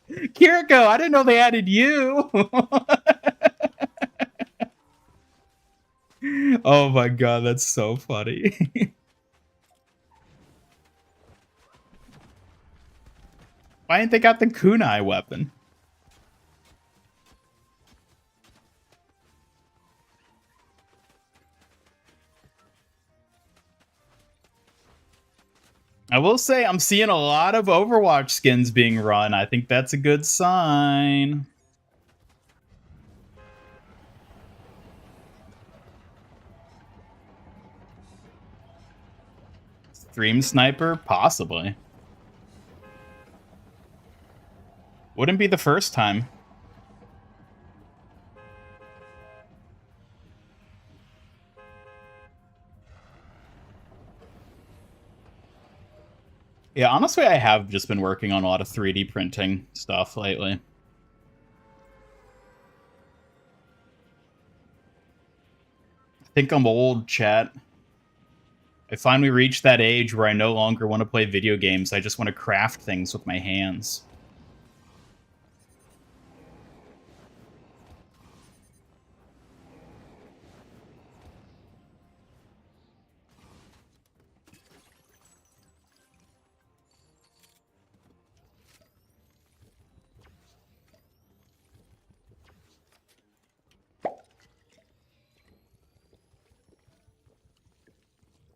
[SPEAKER 7] Kiriko, I didn't know they added you. Oh my god, that's so funny. Why didn't they got the kunai weapon? I will say I'm seeing a lot of Overwatch skins being run. I think that's a good sign. Stream Sniper? Possibly. Wouldn't be the first time. Yeah, honestly, I have just been working on a lot of 3D printing stuff lately. I think I'm old, chat. I finally reached that age where I no longer want to play video games. I just want to craft things with my hands.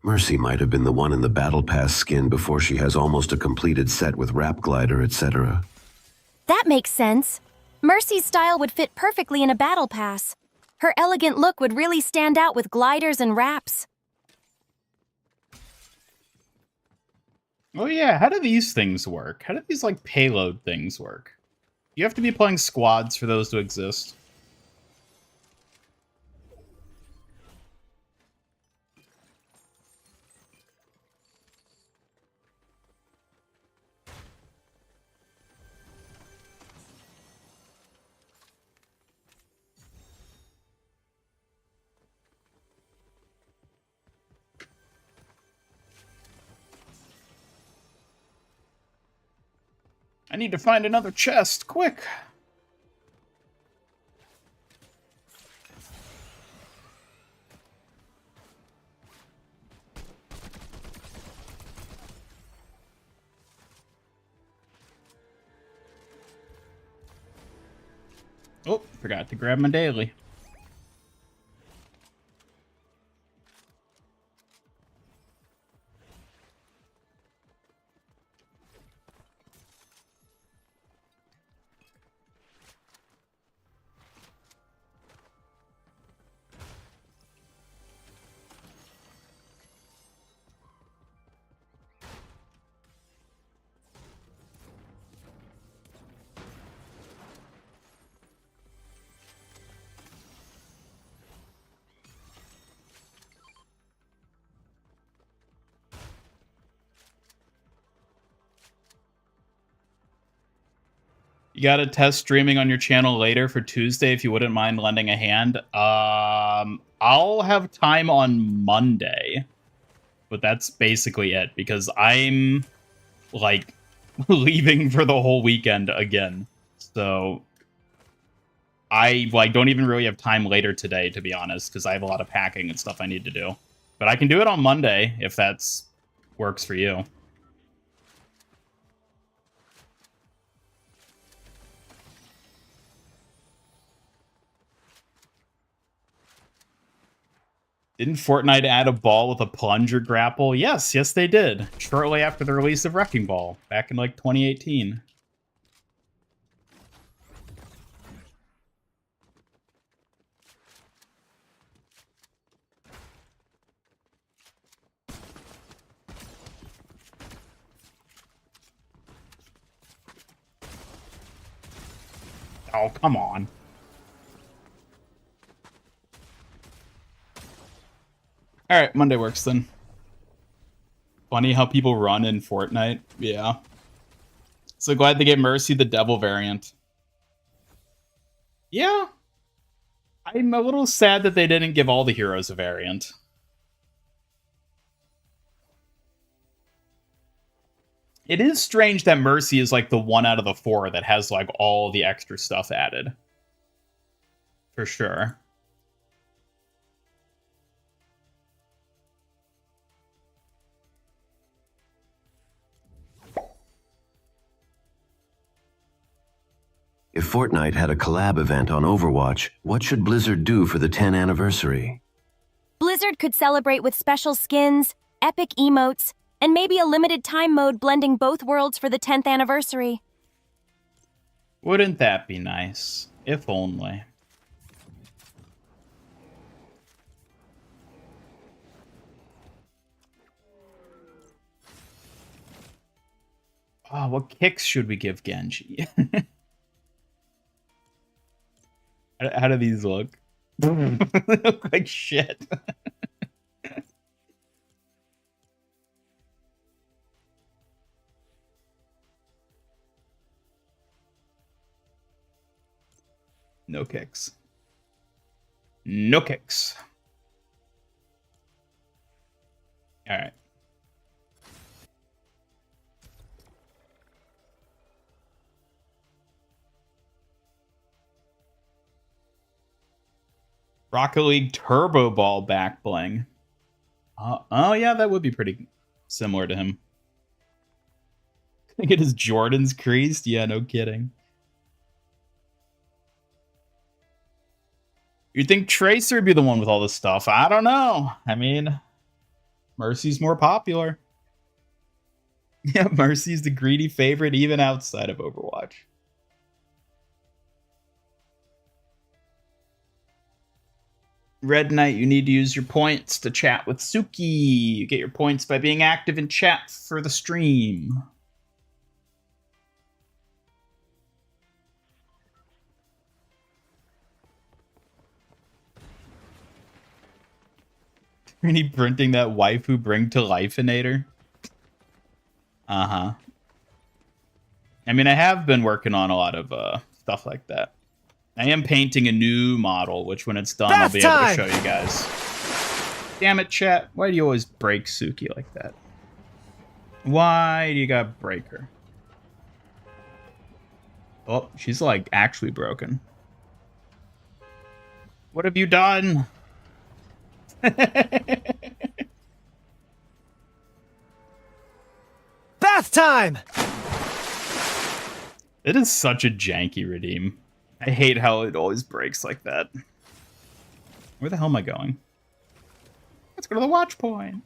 [SPEAKER 3] Mercy might have been the one in the Battle Pass skin before she has almost a completed set with Wrap Glider, etc.
[SPEAKER 2] That makes sense. Mercy's style would fit perfectly in a battle pass. Her elegant look would really stand out with gliders and wraps.
[SPEAKER 7] Oh yeah, how do these things work? How do these, like, payload things work? You have to be playing squads for those to exist. I need to find another chest, quick. Oh, forgot to grab my daily. You got to test streaming on your channel later for Tuesday if you wouldn't mind lending a hand. I'll have time on Monday, but that's basically it because I'm like leaving for the whole weekend again. So I like don't even really have time later today, to be honest, because I have a lot of packing and stuff I need to do. But I can do it on Monday if that's works for you. Didn't Fortnite add a ball with a plunge or grapple? Yes, they did. Shortly after the release of Wrecking Ball, back in like 2018. Oh, come on. All right, Monday works then. Funny how people run in Fortnite. Yeah. So glad they gave Mercy the devil variant. Yeah. I'm a little sad that they didn't give all the heroes a variant. It is strange that Mercy is like the one out of the 4 that has like all the extra stuff added. For sure.
[SPEAKER 3] If Fortnite had a collab event on Overwatch, what should Blizzard do for the 10th anniversary?
[SPEAKER 2] Blizzard could celebrate with special skins, epic emotes, and maybe a limited time mode blending both worlds for the 10th anniversary.
[SPEAKER 7] Wouldn't that be nice? If only. Oh, what kicks should we give Genji? How do these look? They look like shit. No kicks. No kicks. All right. Rocket League Turbo Ball back bling. Oh yeah, that would be pretty similar to him. Can I get his Jordans creased? Yeah, no kidding. You'd think Tracer would be the one with all this stuff. I don't know. I mean, Mercy's more popular. Yeah, Mercy's the greedy favorite even outside of Overwatch. Red Knight, you need to use your points to chat with Suki. You get your points by being active in chat for the stream. Really printing that waifu bring to life-inator? Uh-huh. I mean, I have been working on a lot of stuff like that. I am painting a new model, which when it's done, I'll be able to show you guys. Damn it, chat. Why do you always break Suki like that? Why do you gotta break her? Oh, she's like actually broken. What have you done?
[SPEAKER 9] Bath time!
[SPEAKER 7] It is such a janky redeem. I hate how it always breaks like that. Where the hell am I going? Let's go to the watch point.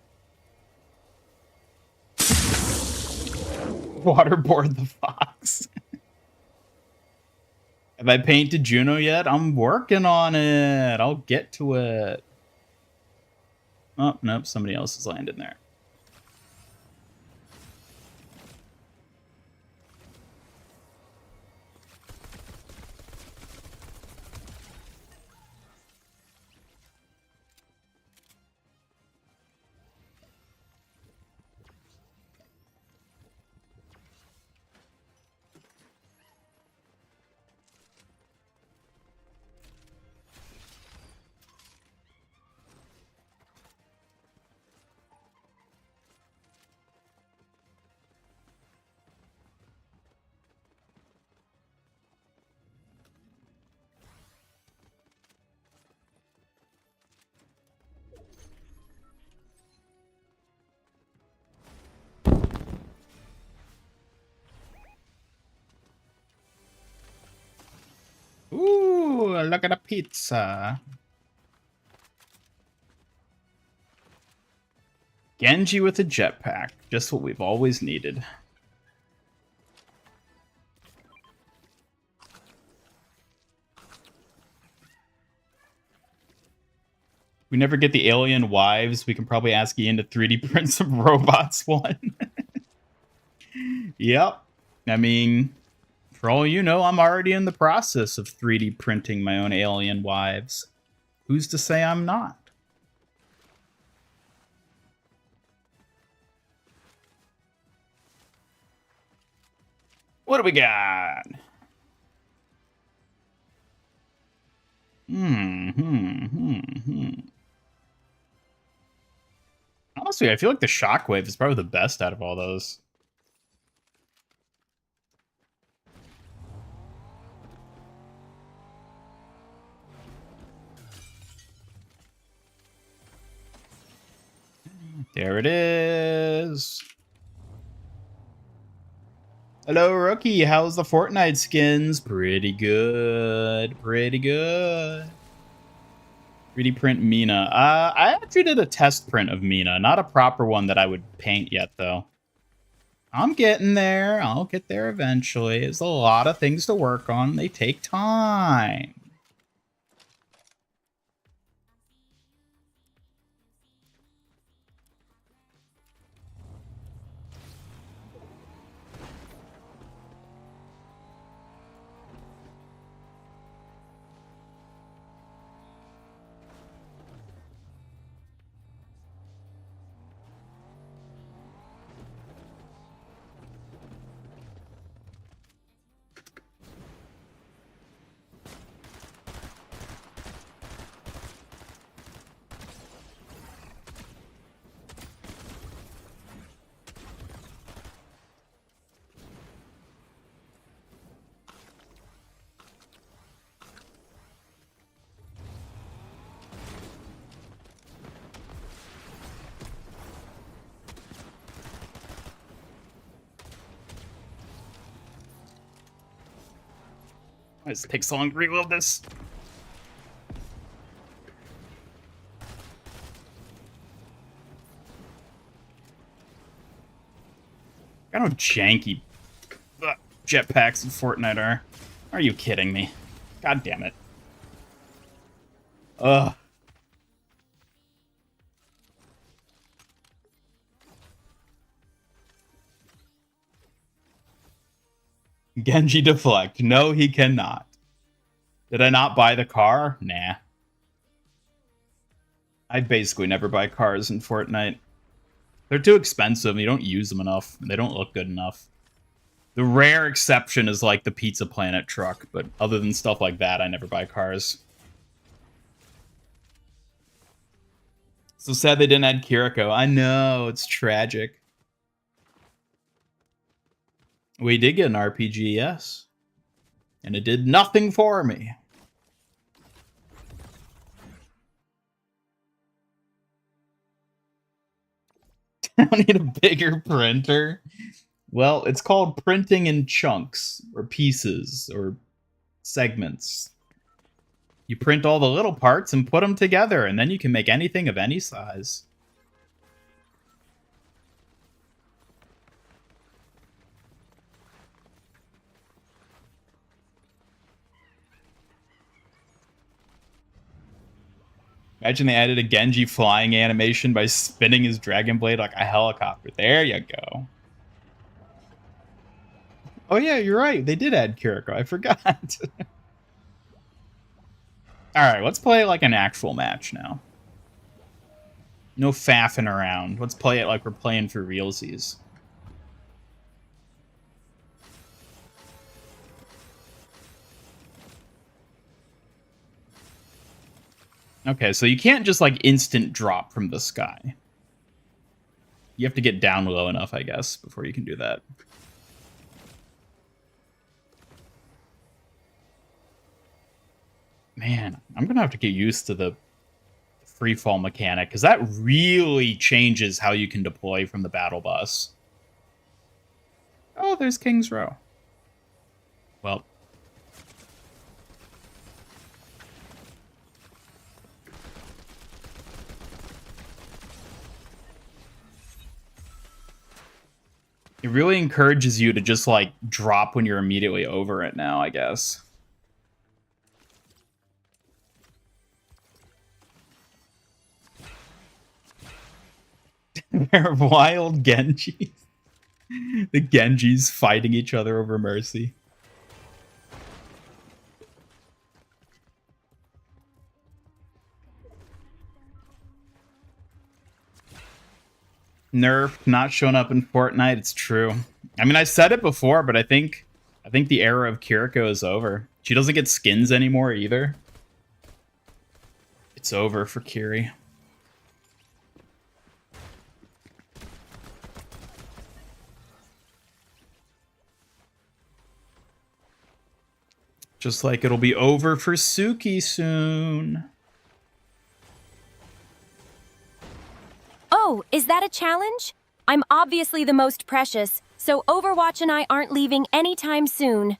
[SPEAKER 7] Waterboard the fox. Have I painted Juno yet? I'm working on it. I'll get to it. Oh, nope. Somebody else has landed there. Ooh, look at a pizza. Genji with a jetpack. Just what we've always needed. We never get the alien wives. We can probably ask Ian to 3D print some robots one. Yep. I mean, for all you know, I'm already in the process of 3D printing my own alien wives. Who's to say I'm not? What do we got? Honestly, I feel like the Shockwave is probably the best out of all those. There it is. Hello, rookie. How's the Fortnite skins? Pretty good. Pretty good. 3D print Mina. I actually did a test print of Mina. Not a proper one that I would paint yet, though. I'm getting there. I'll get there eventually. There's a lot of things to work on. They take time. Why does it take so long to reload this? I don't janky jetpacks in Fortnite are. Are you kidding me? God damn it. Ugh. Genji deflect. No, he cannot. Did I not buy the car? Nah. I basically never buy cars in Fortnite. They're too expensive and you don't use them enough. And they don't look good enough. The rare exception is like the Pizza Planet truck, but other than stuff like that, I never buy cars. So sad they didn't add Kiriko. I know, it's tragic. We did get an RPG, yes. And it did nothing for me. I need a bigger printer. Well, it's called printing in chunks, or pieces, or segments. You print all the little parts and put them together, and then you can make anything of any size. Imagine they added a Genji flying animation by spinning his dragon blade like a helicopter. There you go. Oh yeah, you're right. They did add Kiriko. I forgot. Alright, let's play like an actual match now. No faffing around. Let's play it like we're playing for realsies. Okay, so you can't just like instant drop from the sky. You have to get down low enough, I guess, before you can do that. Man, I'm gonna have to get used to the freefall mechanic, because that really changes how you can deploy from the battle bus. Oh, there's King's Row. Well. It really encourages you to just, like, drop when you're immediately over it now, I guess. They're wild Genjis. The Genjis fighting each other over Mercy. Nerf not showing up in Fortnite. It's true. I mean, I said it before, but I think the era of Kiriko is over. She doesn't get skins anymore either. It's over for Kiri. Just like it'll be over for Suki soon.
[SPEAKER 2] Oh, is that a challenge? I'm obviously the most precious, so Overwatch and I aren't leaving anytime soon.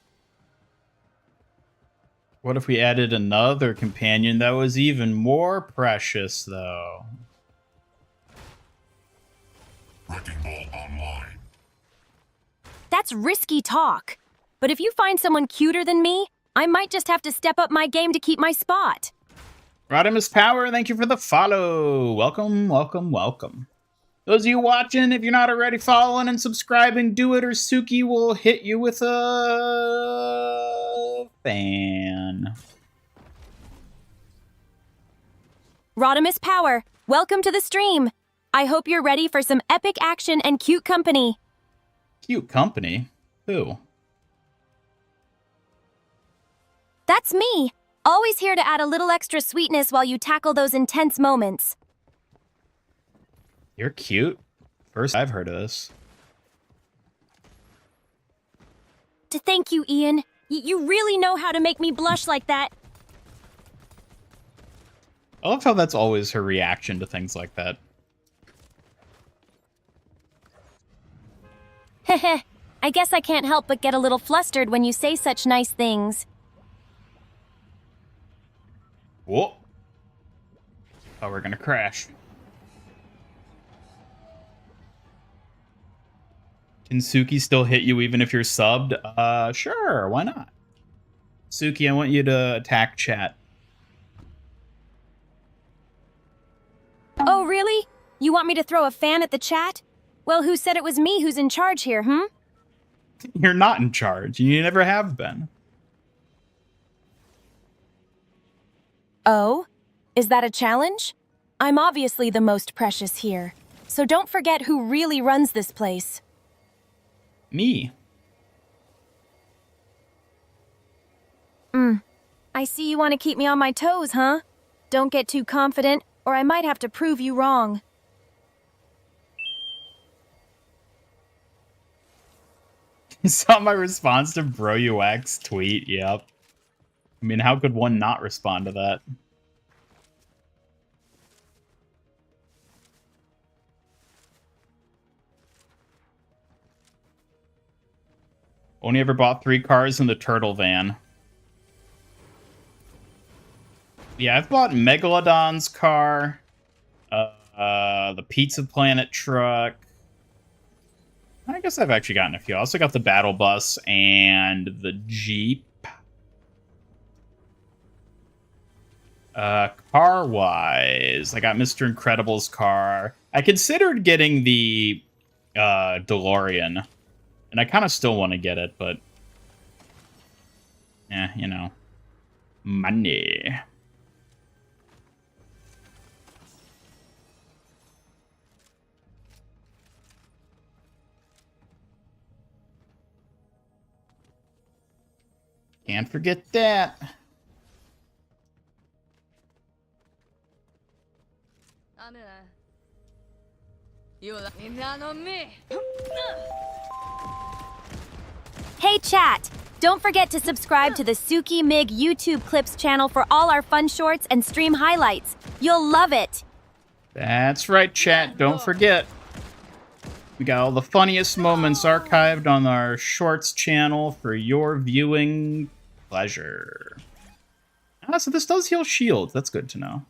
[SPEAKER 7] What if we added another companion that was even more precious, though?
[SPEAKER 8] Wrecking Ball online.
[SPEAKER 2] That's risky talk. But if you find someone cuter than me, I might just have to step up my game to keep my spot.
[SPEAKER 7] Rodimus Power, thank you for the follow. Welcome, welcome, welcome. Those of you watching, if you're not already following and subscribing, do it or Suki will hit you with a fan.
[SPEAKER 2] Rodimus Power, welcome to the stream. I hope you're ready for some epic action and cute company.
[SPEAKER 7] Cute company? Who?
[SPEAKER 2] That's me. Always here to add a little extra sweetness while you tackle those intense moments.
[SPEAKER 7] You're cute. First I've heard of this.
[SPEAKER 2] Thank you, Ian. You really know how to make me blush like that.
[SPEAKER 7] I love how that's always her reaction to things like that.
[SPEAKER 2] Heh. I guess I can't help but get a little flustered when you say such nice things.
[SPEAKER 7] Whoa. Oh, we're gonna crash. Can Suki still hit you even if you're subbed? Sure, why not? Suki, I want you to attack chat.
[SPEAKER 2] Oh, really? You want me to throw a fan at the chat? Well, who said it was me who's in charge here,
[SPEAKER 7] You're not in charge. You never have been.
[SPEAKER 2] Oh? Is that a challenge? I'm obviously the most precious here, so don't forget who really runs this place.
[SPEAKER 7] Me.
[SPEAKER 2] I see you want to keep me on my toes, huh? Don't get too confident, or I might have to prove you wrong.
[SPEAKER 7] You saw my response to Bro UX tweet? Yep. I mean, how could one not respond to that? Only ever bought 3 cars in the turtle van. Yeah, I've bought Megalodon's car, the Pizza Planet truck. I guess I've actually gotten a few. I also got the Battle Bus and the Jeep. Car-wise, I got Mr. Incredible's car. I considered getting the DeLorean, and I kind of still want to get it, but you know, money. Can't forget that.
[SPEAKER 2] Hey chat! Don't forget to subscribe to the Suki Mig YouTube Clips channel for all our fun shorts and stream highlights. You'll love it!
[SPEAKER 7] That's right, chat. Don't forget. We got all the funniest moments archived on our shorts channel for your viewing pleasure. Ah, so this does heal shields. That's good to know.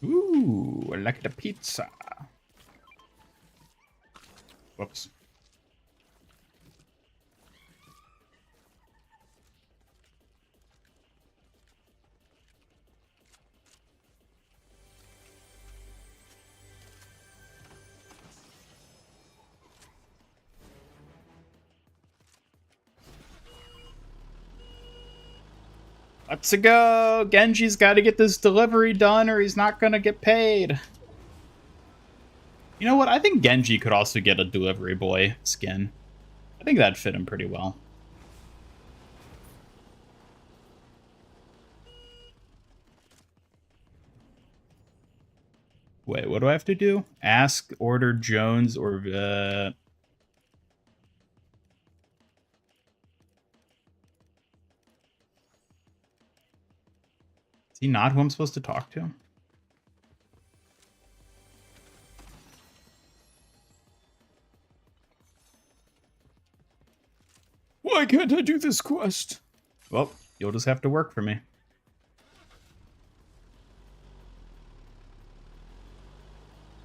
[SPEAKER 7] Ooh, I like the pizza. Whoops. Let's go! Genji's got to get this delivery done or he's not going to get paid. You know what? I think Genji could also get a delivery boy skin. I think that'd fit him pretty well. Wait, what do I have to do? Ask, order Jones, or... Is he not who I'm supposed to talk to? Why can't I do this quest? Well, you'll just have to work for me.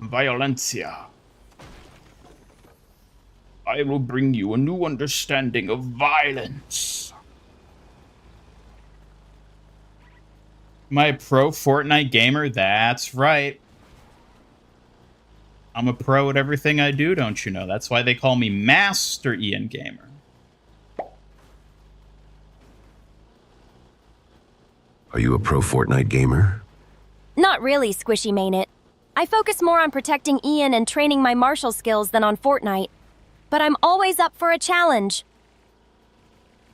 [SPEAKER 7] Violencia. I will bring you a new understanding of violence. Am I a pro Fortnite gamer? That's right. I'm a pro at everything I do, don't you know? That's why they call me Master Ian Gamer.
[SPEAKER 3] Are you a pro Fortnite gamer?
[SPEAKER 2] Not really, Squishy Mainit. I focus more on protecting Ian and training my martial skills than on Fortnite. But I'm always up for a challenge.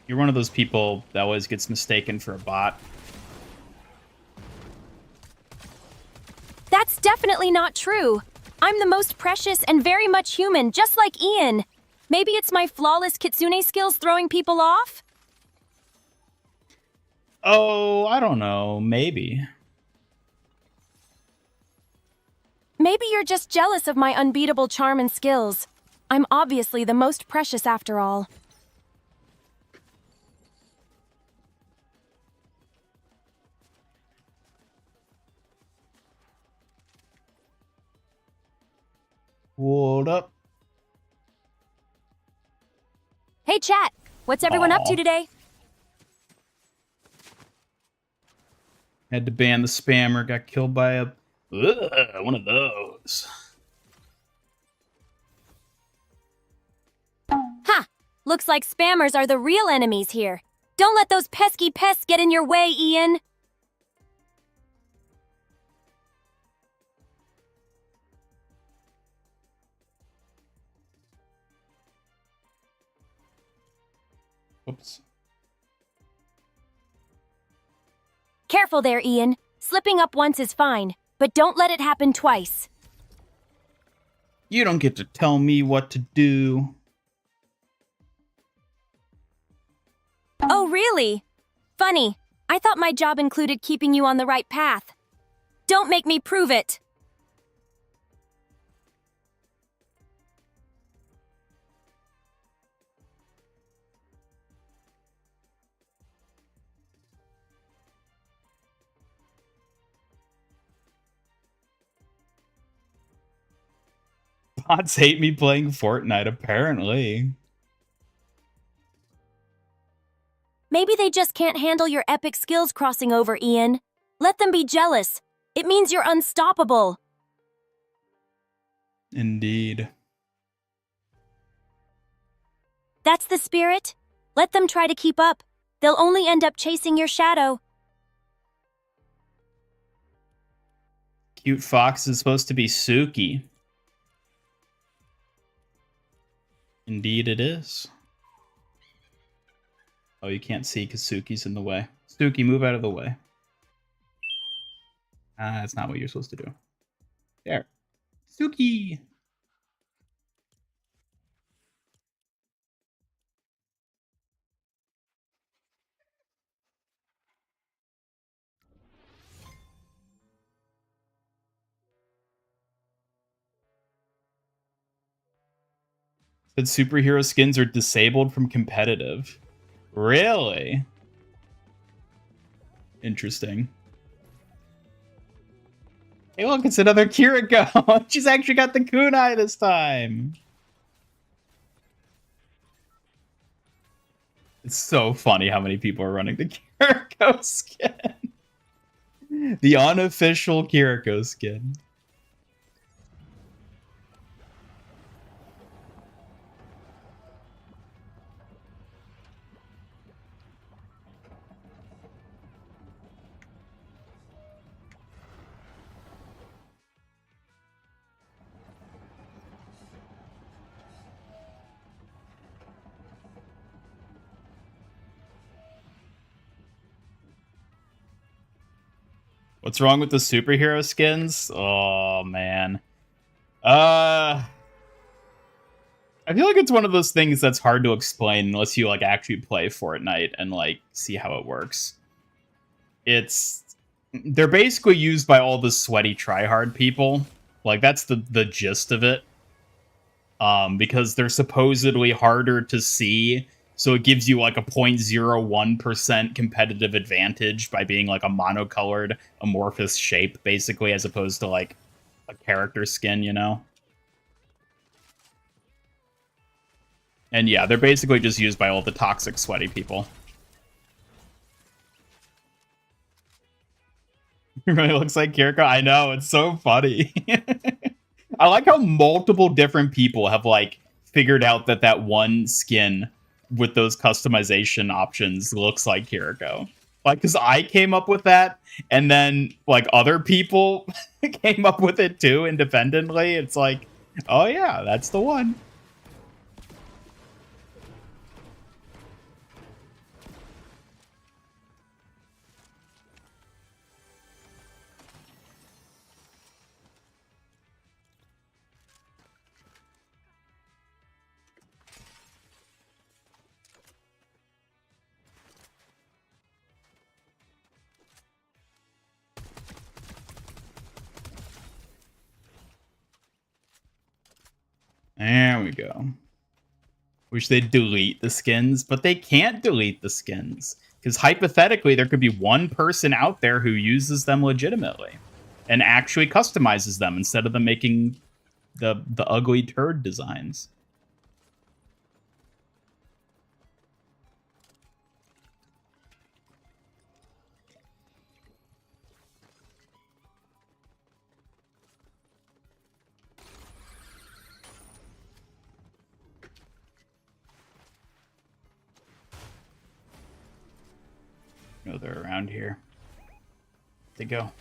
[SPEAKER 7] You're one of those people that always gets mistaken for a bot.
[SPEAKER 2] That's definitely not true. I'm the most precious and very much human, just like Ian. Maybe it's my flawless kitsune skills throwing people off?
[SPEAKER 7] Oh, I don't know. Maybe.
[SPEAKER 2] Maybe you're just jealous of my unbeatable charm and skills. I'm obviously the most precious after all.
[SPEAKER 7] Hold up.
[SPEAKER 2] Hey chat, what's everyone up to today?
[SPEAKER 7] Had to ban the spammer. Got killed by a... one of those.
[SPEAKER 2] Ha! Looks like spammers are the real enemies here. Don't let those pesky pests get in your way, Ian.
[SPEAKER 7] Whoops.
[SPEAKER 2] Careful there, Ian. Slipping up once is fine, but don't let it happen twice.
[SPEAKER 7] You don't get to tell me what to do.
[SPEAKER 2] Oh, really? Funny. I thought my job included keeping you on the right path. Don't make me prove it.
[SPEAKER 7] Bots hate me playing Fortnite, apparently.
[SPEAKER 2] Maybe they just can't handle your epic skills crossing over, Ian. Let them be jealous. It means you're unstoppable.
[SPEAKER 7] Indeed.
[SPEAKER 2] That's the spirit. Let them try to keep up. They'll only end up chasing your shadow.
[SPEAKER 7] Cute Fox is supposed to be Suki. Indeed it is. Oh, you can't see because Suki's in the way. Suki, move out of the way. Ah, that's not what you're supposed to do. There. Suki! Said superhero skins are disabled from competitive. Really? Interesting. Hey, look, it's another Kiriko. She's actually got the kunai this time. It's so funny how many people are running the Kiriko skin. The unofficial Kiriko skin. What's wrong with the superhero skins? Oh, man. I feel like it's one of those things that's hard to explain unless you, like, actually play Fortnite and, like, see how it works. They're basically used by all the sweaty tryhard people. Like, that's the gist of it. Because they're supposedly harder to see, so it gives you like a 0.01% competitive advantage by being like a monocolored amorphous shape, basically, as opposed to like a character skin, you know? And yeah, they're basically just used by all the toxic, sweaty people. It really looks like Kiriko. I know, it's so funny. I like how multiple different people have like figured out that one skin with those customization options looks like Kiriko. Like, because I came up with that, and then like other people came up with it too independently. It's like, oh yeah, that's the one. There we go. Wish they'd delete the skins, but they can't delete the skins. Because hypothetically, there could be one person out there who uses them legitimately and actually customizes them instead of them making the ugly turd designs. No, they're around here. They go.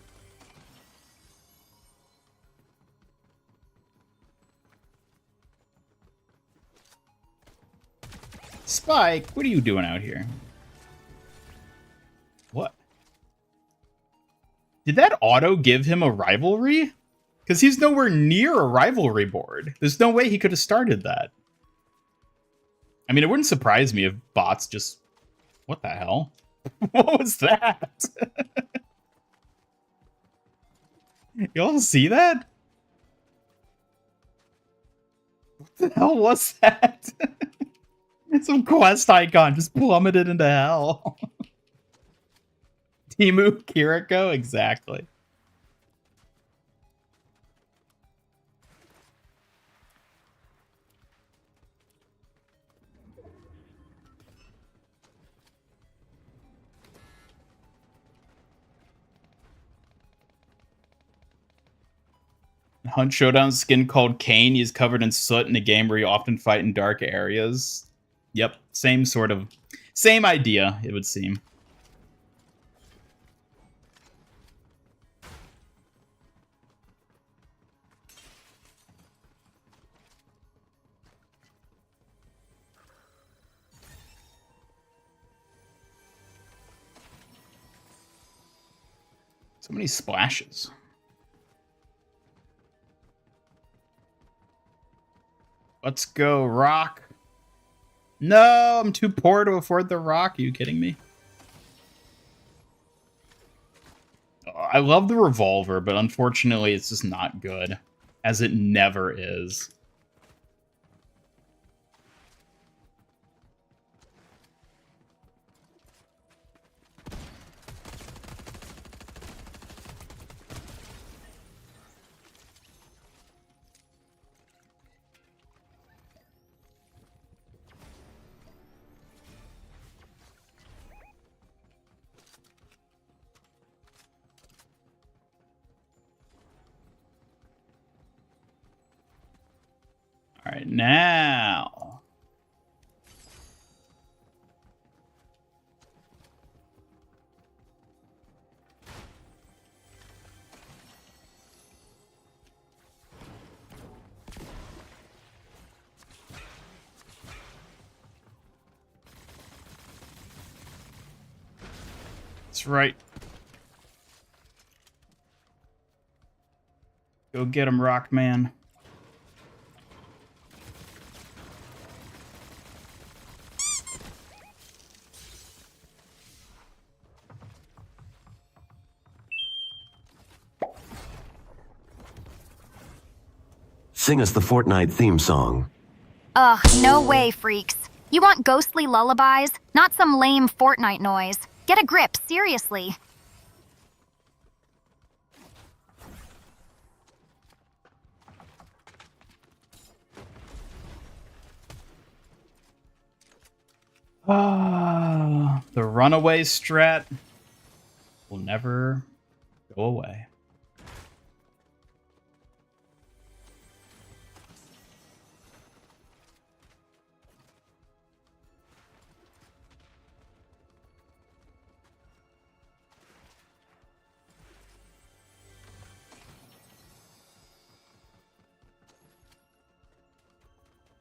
[SPEAKER 7] Spike, what are you doing out here? What? Did that auto give him a rivalry? Because he's nowhere near a rivalry board. There's no way he could have started that. I mean, it wouldn't surprise me if bots just... What the hell? What was that? Y'all see that? What the hell was that? Some quest icon just plummeted into hell. Timu Kiriko? Exactly. Hunt Showdown skin called Kane. He's covered in soot in a game where you often fight in dark areas. Yep, same idea, it would seem. So many splashes. Let's go, rock. No, I'm too poor to afford the rock. Are you kidding me? I love the revolver, but unfortunately it's just not good, as it never is. All right, now. That's right. Go get him, Rockman.
[SPEAKER 3] Sing us the Fortnite theme song.
[SPEAKER 4] Ugh, no way, freaks. You want ghostly lullabies? Not some lame Fortnite noise. Get a grip, seriously.
[SPEAKER 7] The runaway strat will never go away.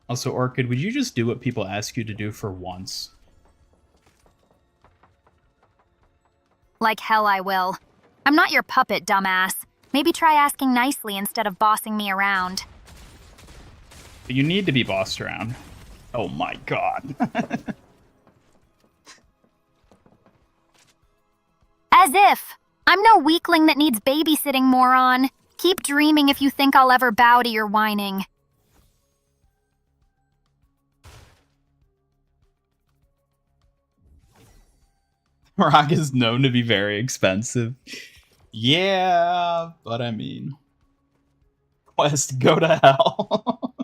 [SPEAKER 7] Also, Orchid, would you just do what people ask you to do for once?
[SPEAKER 4] Like hell I will. I'm not your puppet, dumbass. Maybe try asking nicely instead of bossing me around.
[SPEAKER 7] But you need to be bossed around. Oh my god.
[SPEAKER 4] As if! I'm no weakling that needs babysitting, moron. Keep dreaming if you think I'll ever bow to your whining.
[SPEAKER 7] Rock is known to be very expensive. Yeah, but I mean... Quest, go to hell.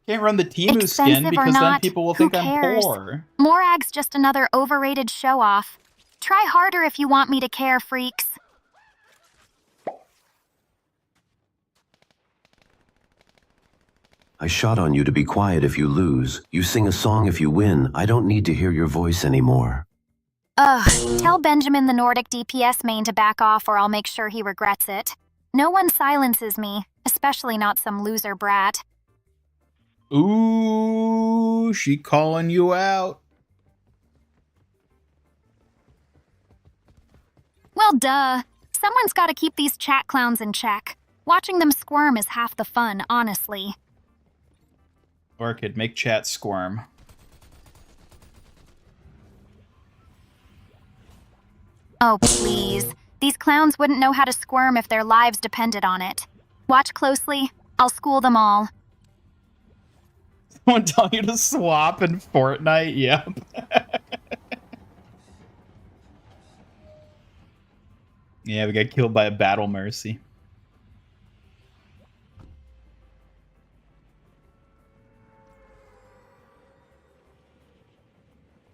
[SPEAKER 7] Can't run the Timu skin because then people will think I'm poor.
[SPEAKER 4] Morag's just another overrated show-off. Try harder if you want me to care, freaks.
[SPEAKER 3] I shot on you to be quiet if you lose. You sing a song if you win. I don't need to hear your voice anymore.
[SPEAKER 4] Ugh, tell Benjamin the Nordic DPS main to back off or I'll make sure he regrets it. No one silences me, especially not some loser brat.
[SPEAKER 7] Ooh, she calling you out.
[SPEAKER 4] Well, duh. Someone's got to keep these chat clowns in check. Watching them squirm is half the fun, honestly.
[SPEAKER 7] Orchid, make chat squirm.
[SPEAKER 4] Oh, please. These clowns wouldn't know how to squirm if their lives depended on it. Watch closely. I'll school them all.
[SPEAKER 7] Someone tell you to swap in Fortnite? Yep. Yeah, we got killed by a battle mercy.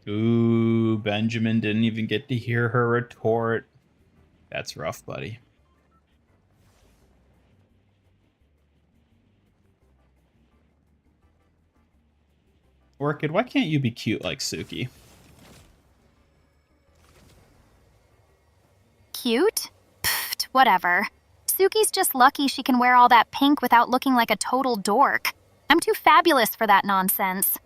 [SPEAKER 7] Ooh, Benjamin didn't even get to hear her retort. That's rough, buddy. Orchid, why can't you be cute like Suki?
[SPEAKER 4] Cute? Pfft, whatever. Suki's just lucky she can wear all that pink without looking like a total dork. I'm too fabulous for that nonsense.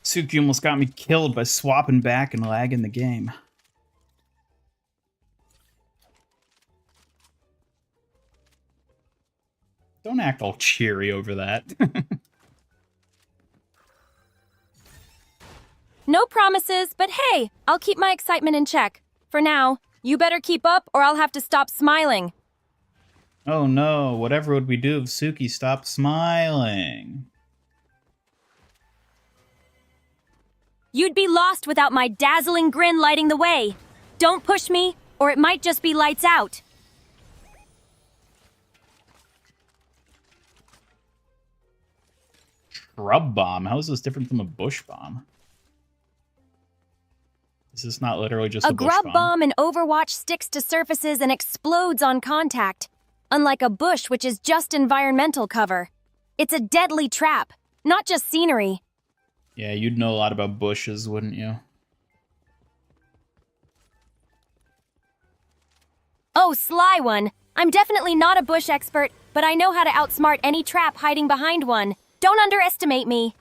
[SPEAKER 7] Suki almost got me killed by swapping back and lagging the game. Don't act all cheery over that.
[SPEAKER 2] No promises, but hey, I'll keep my excitement in check. For now, you better keep up or I'll have to stop smiling.
[SPEAKER 7] Oh no, whatever would we do if Suki stopped smiling?
[SPEAKER 2] You'd be lost without my dazzling grin lighting the way. Don't push me, or it might just be lights out.
[SPEAKER 7] Shrub bomb? How is this different from a bush bomb? Is this not literally just a bush
[SPEAKER 2] grub
[SPEAKER 7] bomb?
[SPEAKER 2] bomb in Overwatch sticks to surfaces and explodes on contact, unlike a bush which is just environmental cover. It's a deadly trap, not just scenery.
[SPEAKER 7] Yeah, you'd know a lot about bushes, wouldn't you?
[SPEAKER 2] Oh, sly one. I'm definitely not a bush expert, but I know how to outsmart any trap hiding behind one. Don't underestimate me.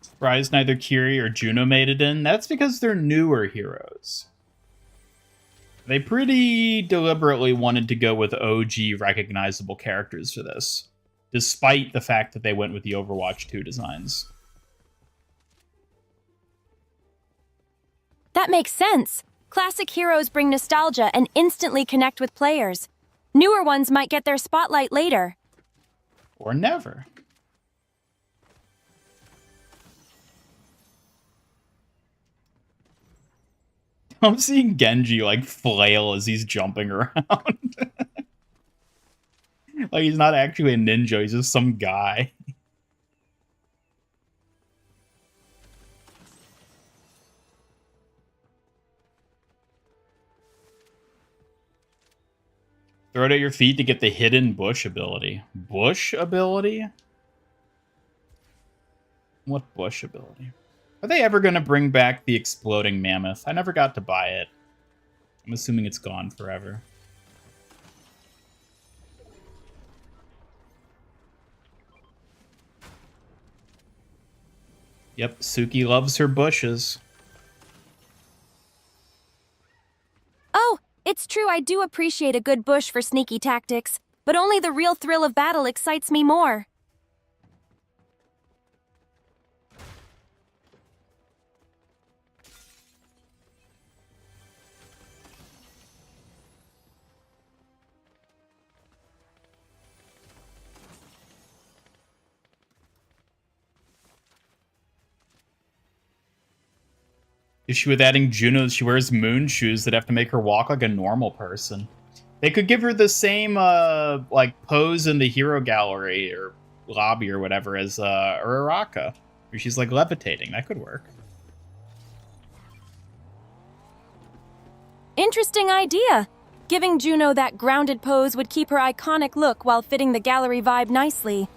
[SPEAKER 7] Surprised neither Kiri or Juno made it in? That's because they're newer heroes. They pretty deliberately wanted to go with OG recognizable characters for this, despite the fact that they went with the Overwatch 2 designs.
[SPEAKER 2] That makes sense. Classic heroes bring nostalgia and instantly connect with players. Newer ones might get their spotlight later.
[SPEAKER 7] Or never. I'm seeing Genji, like, flail as he's jumping around. Like, he's not actually a ninja, he's just some guy. Throw it at your feet to get the hidden bush ability. Bush ability? What bush ability? Are they ever going to bring back the exploding mammoth? I never got to buy it. I'm assuming it's gone forever. Yep, Suki loves her bushes.
[SPEAKER 2] Oh, it's true I do appreciate a good bush for sneaky tactics, but only the real thrill of battle excites me more.
[SPEAKER 7] Issue with adding Juno is she wears moon shoes that have to make her walk like a normal person. They could give her the same like pose in the hero gallery or lobby or whatever as Uraraka, where she's like levitating. That could work.
[SPEAKER 2] Interesting idea. Giving Juno that grounded pose would keep her iconic look while fitting the gallery vibe nicely.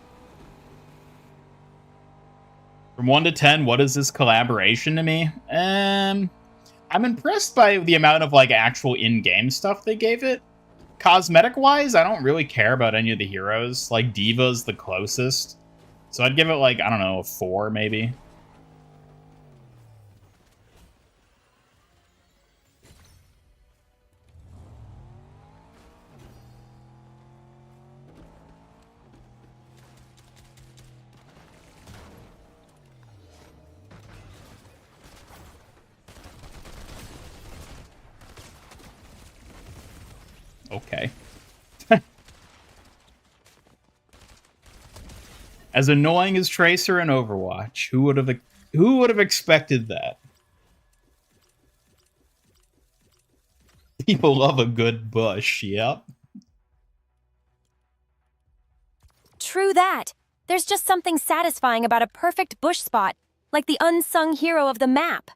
[SPEAKER 7] From 1 to 10, what is this collaboration to me? I'm impressed by the amount of like actual in-game stuff they gave it. Cosmetic-wise, I don't really care about any of the heroes. Like Diva's the closest, so I'd give it like, I don't know, a 4 maybe. Okay. As annoying as Tracer in Overwatch, who would have expected that? People love a good bush, yep.
[SPEAKER 2] True that. There's just something satisfying about a perfect bush spot, like the unsung hero of the map.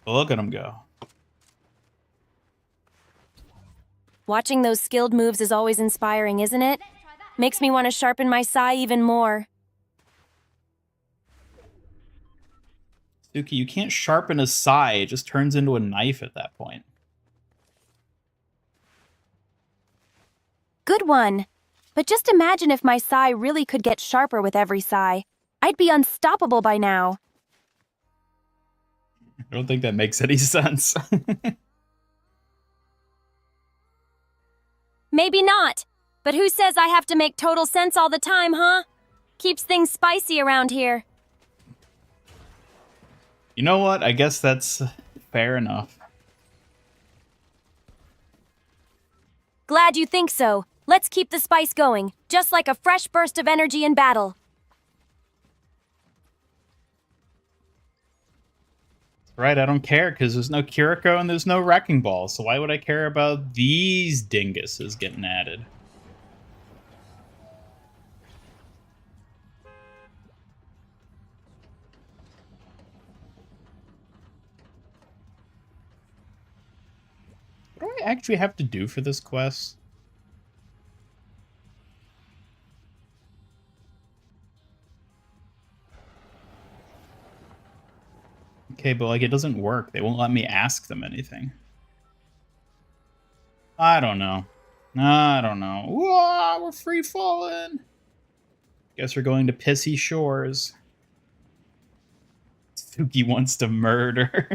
[SPEAKER 7] Look at him go.
[SPEAKER 2] Watching those skilled moves is always inspiring, isn't it? Makes me want to sharpen my sai even more.
[SPEAKER 7] Suki, you can't sharpen a sai. It just turns into a knife at that point.
[SPEAKER 2] Good one. But just imagine if my sai really could get sharper with every sai. I'd be unstoppable by now.
[SPEAKER 7] I don't think that makes any sense.
[SPEAKER 2] Maybe not. But who says I have to make total sense all the time, huh? Keeps things spicy around here.
[SPEAKER 7] You know what? I guess that's fair enough.
[SPEAKER 2] Glad you think so. Let's keep the spice going, just like a fresh burst of energy in battle.
[SPEAKER 7] Right, I don't care, because there's no Kiriko and there's no Wrecking Ball, so why would I care about these dinguses getting added? What do I actually have to do for this quest? Okay, but like it doesn't work. They won't let me ask them anything. I don't know. I don't know. Whoa, we're free falling. Guess we're going to pissy shores. Suki wants to murder.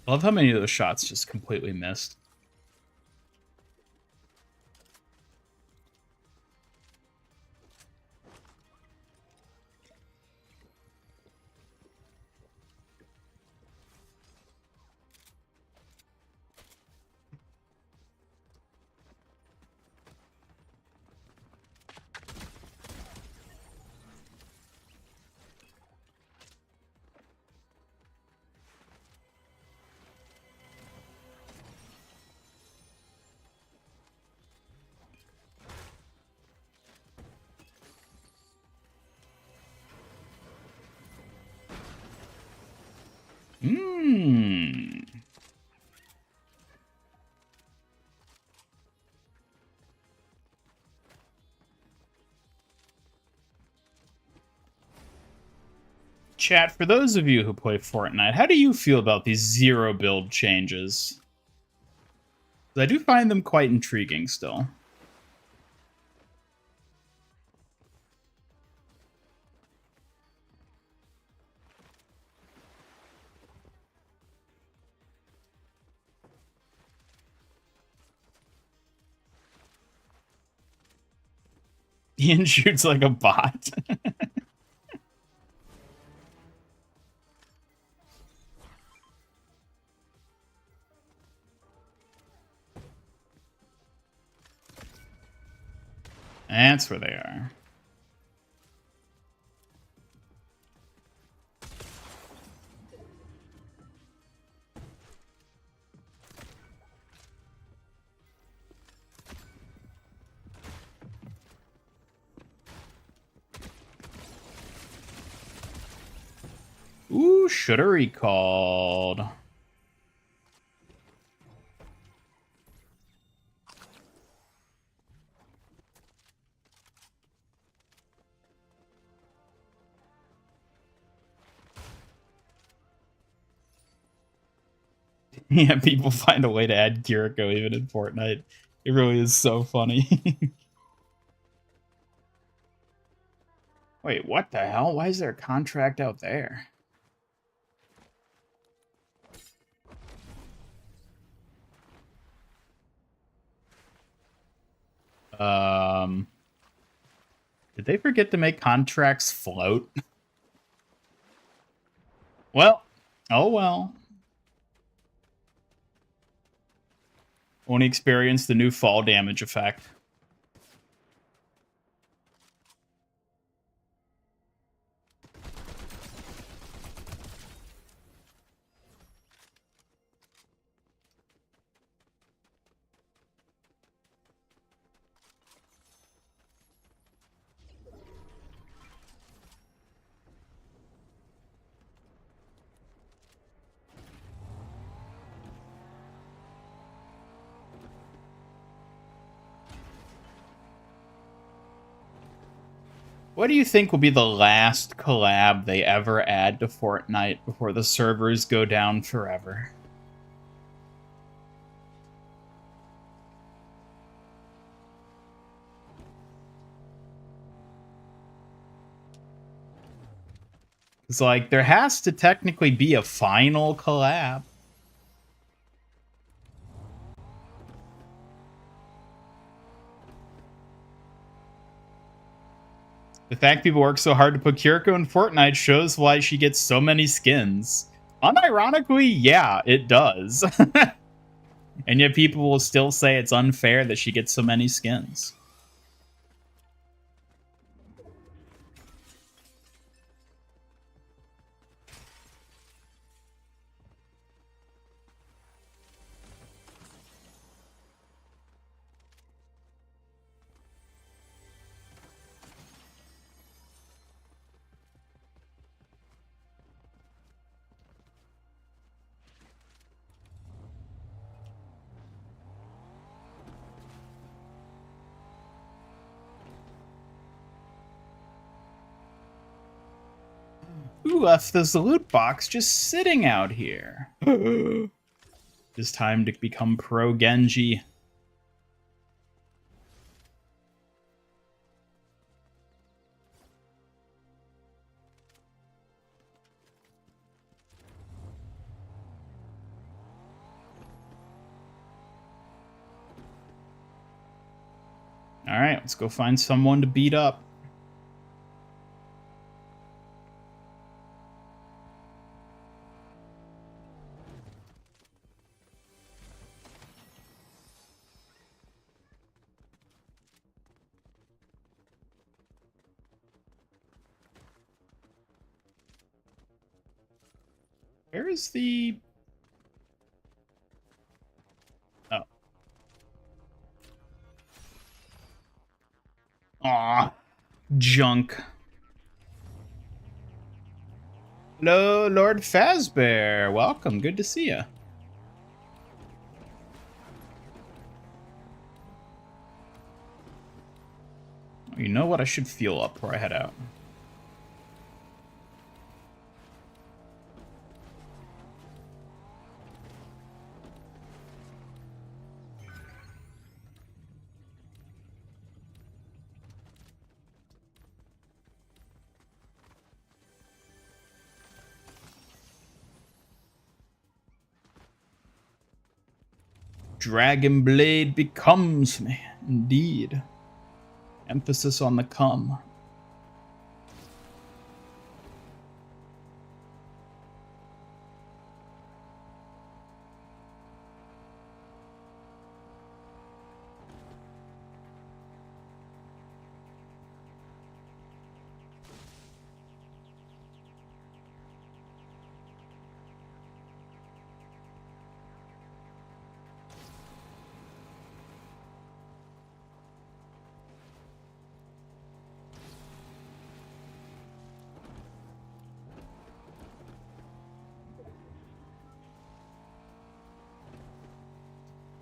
[SPEAKER 7] I love how many of those shots just completely missed. Mmm. Chat, for those of you who play Fortnite, how do you feel about these zero build changes? I do find them quite intriguing still. Ian shoots like a bot. That's where they are. Ooh, shoulda recalled. Yeah, people find a way to add Kiriko even in Fortnite. It really is so funny. Wait, what the hell? Why is there a contract out there? Did they forget to make contracts float? Well, oh well. Only experienced the new fall damage effect. What do you think will be the last collab they ever add to Fortnite before the servers go down forever? It's like, there has to technically be a final collab. The fact people work so hard to put Kiriko in Fortnite shows why she gets so many skins. Unironically, yeah, it does. And yet people will still say it's unfair that she gets so many skins. Who left this loot box just sitting out here? It's time to become pro Genji. Alright, let's go find someone to beat up. Where is the... Oh. Aw. Junk. Hello, Lord Fazbear. Welcome. Good to see you. You know what? I should fuel up before I head out. Dragon Blade becomes me. Indeed. Emphasis on the come.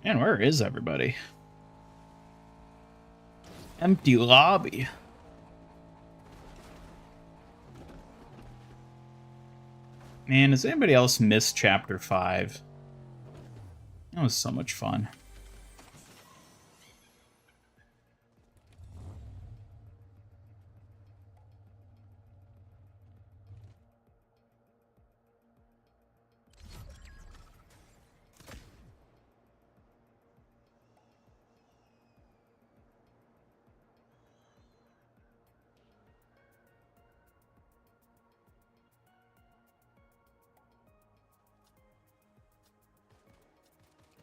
[SPEAKER 7] Man, where is everybody? Empty lobby. Man, does anybody else miss Chapter 5? That was so much fun.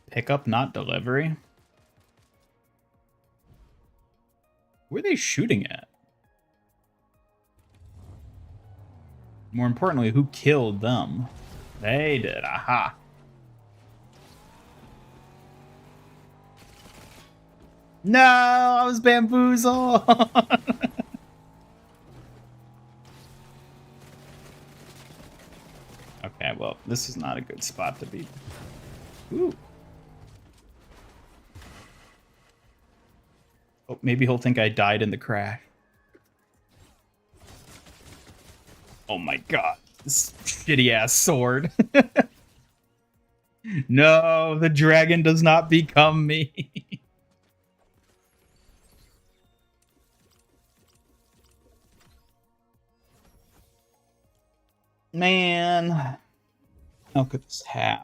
[SPEAKER 7] Pickup, not delivery? Where are they shooting at? More importantly, who killed them? They did. Aha. No, I was bamboozled. Okay, well, this is not a good spot to be. Ooh. Oh, maybe he'll think I died in the crash. Oh my god, this shitty ass sword. No, the dragon does not become me. Man, how could this happen?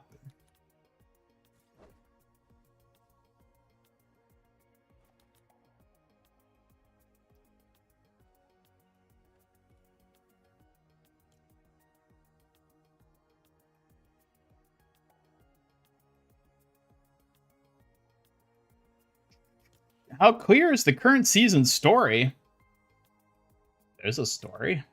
[SPEAKER 7] How clear is the current season's story? There's a story.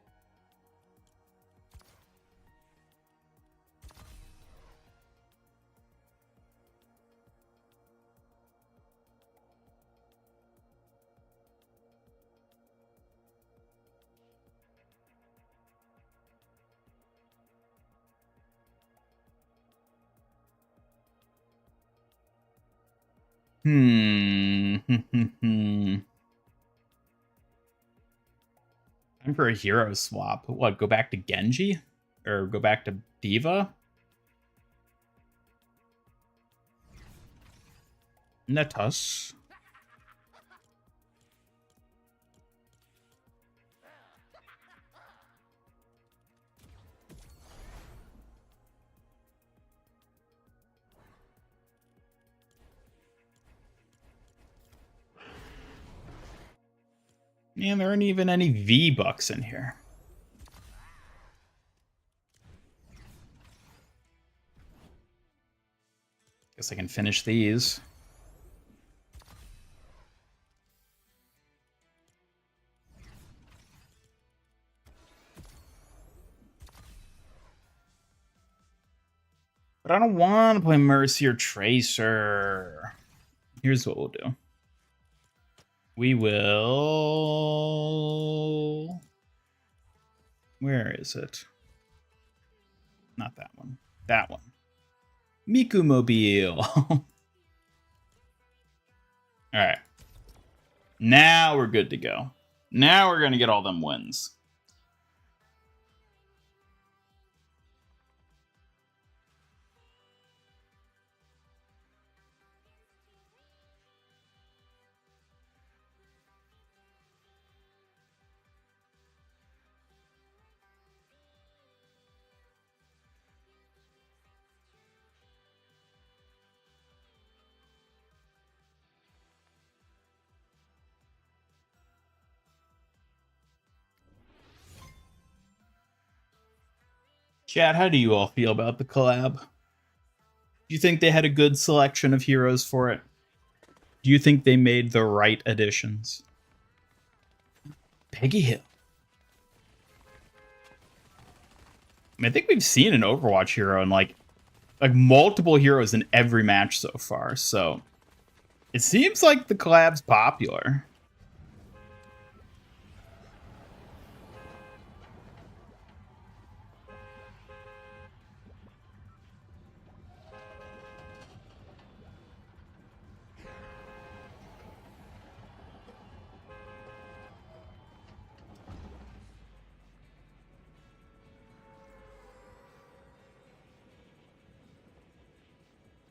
[SPEAKER 7] Time for a hero swap. What, go back to Genji? Or go back to Diva? Netus. Man, there aren't even any V-Bucks in here. Guess I can finish these. But I don't want to play Mercy or Tracer. Here's what we'll do. We will... Where is it? not that one. That one. Miku Mobile. All right. Now we're good to go. Now we're going to get all them wins. Chad, how do you all feel about the collab? Do you think they had a good selection of heroes for it? Do you think they made the right additions? Peggy Hill. I mean, I think we've seen an Overwatch hero in like multiple heroes in every match so far, so it seems like the collab's popular.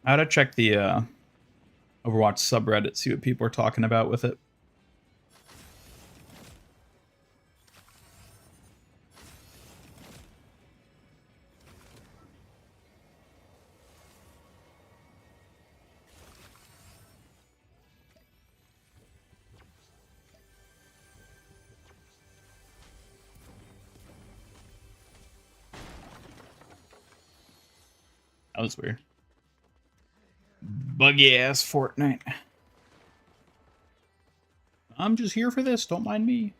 [SPEAKER 7] I gotta check the Overwatch subreddit, see what people are talking about with it. That was weird. Buggy ass Fortnite. I'm just here for this, don't mind me.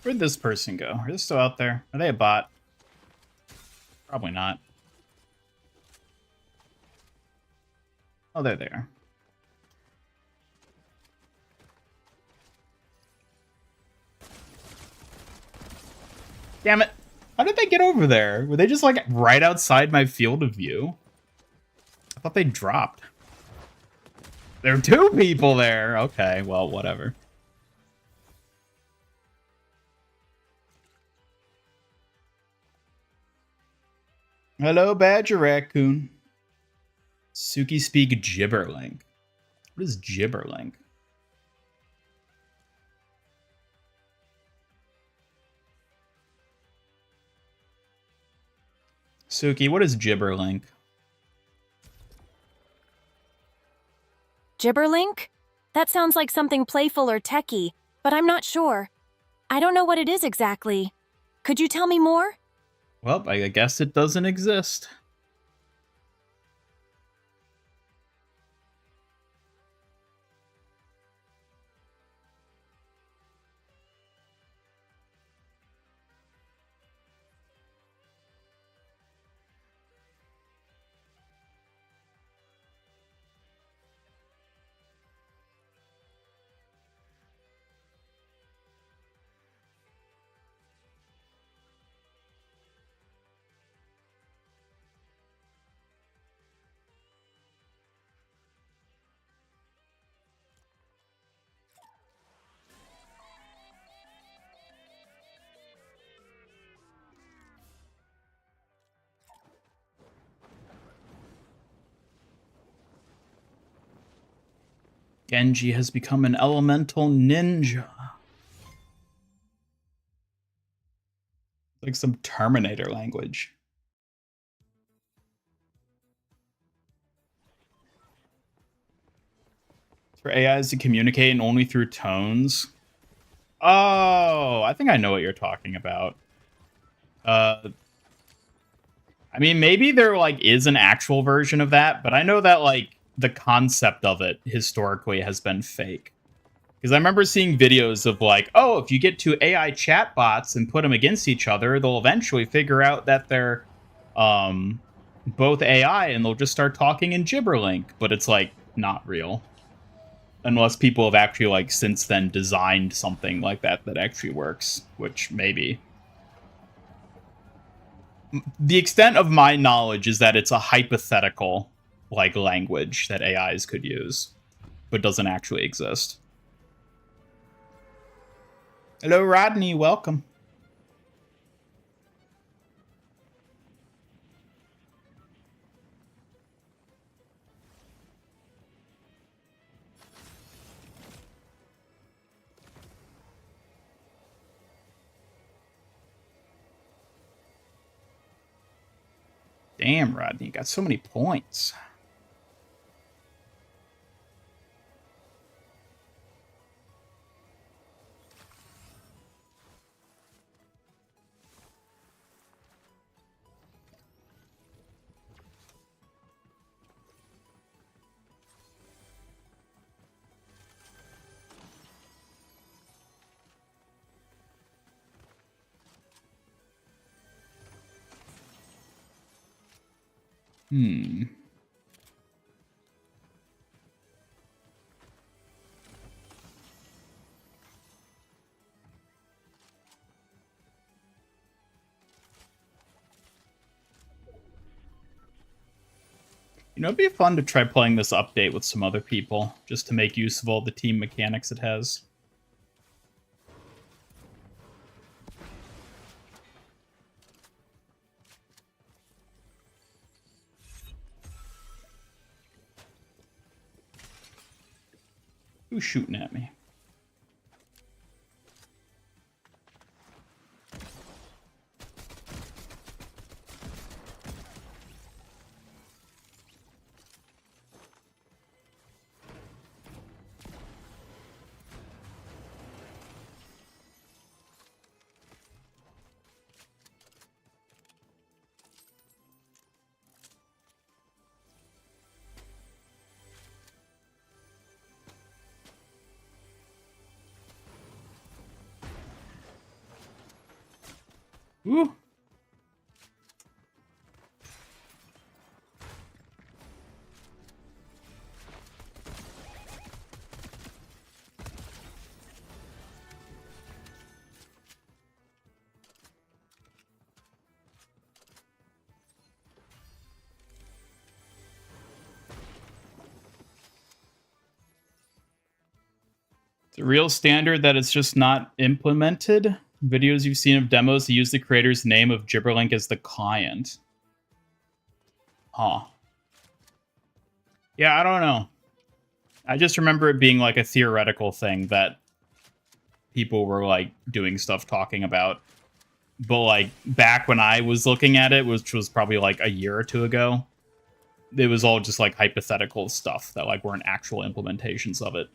[SPEAKER 7] Where'd this person go? Are they still out there? Are they a bot? Probably not. Oh, they're there. Damn it. How did they get over there? Were they just like right outside my field of view? I thought they dropped. There are two people there. Okay, well, whatever. Hello, Badger Raccoon. Suki speak Gibberlink. What is Gibberlink? Suki, what is Gibberlink?
[SPEAKER 2] Gibberlink? That sounds like something playful or techy, but I'm not sure. I don't know what it is exactly. Could you tell me more?
[SPEAKER 7] Well, I guess it doesn't exist. Genji has become an elemental ninja. Like some Terminator language. For AIs to communicate and only through tones. Oh, I think I know what you're talking about. I mean, maybe there like is an actual version of that, but I know that like the concept of it historically has been fake. Because I remember seeing videos of like, oh, if you get two AI chatbots and put them against each other, they'll eventually figure out that they're both AI and they'll just start talking in gibberlink. But it's like not real. Unless people have actually like since then designed something like that that actually works, which maybe. The extent of my knowledge is that it's a hypothetical like language that AIs could use, but doesn't actually exist. Hello, Rodney. Welcome. Damn, Rodney, you got so many points. You know, it'd be fun to try playing this update with some other people, just to make use of all the team mechanics it has. Who's shooting at me? Ooh. It's a real standard that it's just not implemented. Videos you've seen of demos that use the creator's name of Gibberlink as the client. Huh. Yeah, I don't know. I just remember it being like a theoretical thing that people were like doing stuff talking about. But like back when I was looking at it, which was probably like a year or two ago, it was all just like hypothetical stuff that like weren't actual implementations of it.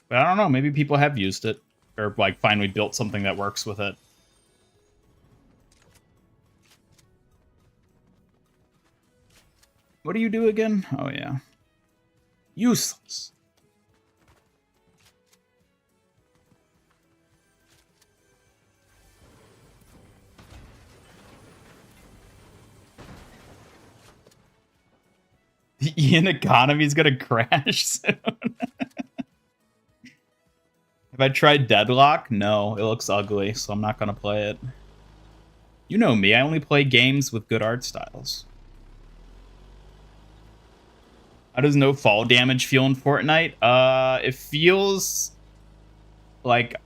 [SPEAKER 7] But I don't know, maybe people have used it, or like finally built something that works with it. What do you do again? Oh yeah. Useless. The Ian economy is gonna crash soon. Have I tried Deadlock? No, it looks ugly, so I'm not gonna play it. You know me, I only play games with good art styles. How does no fall damage feel in Fortnite? It feels like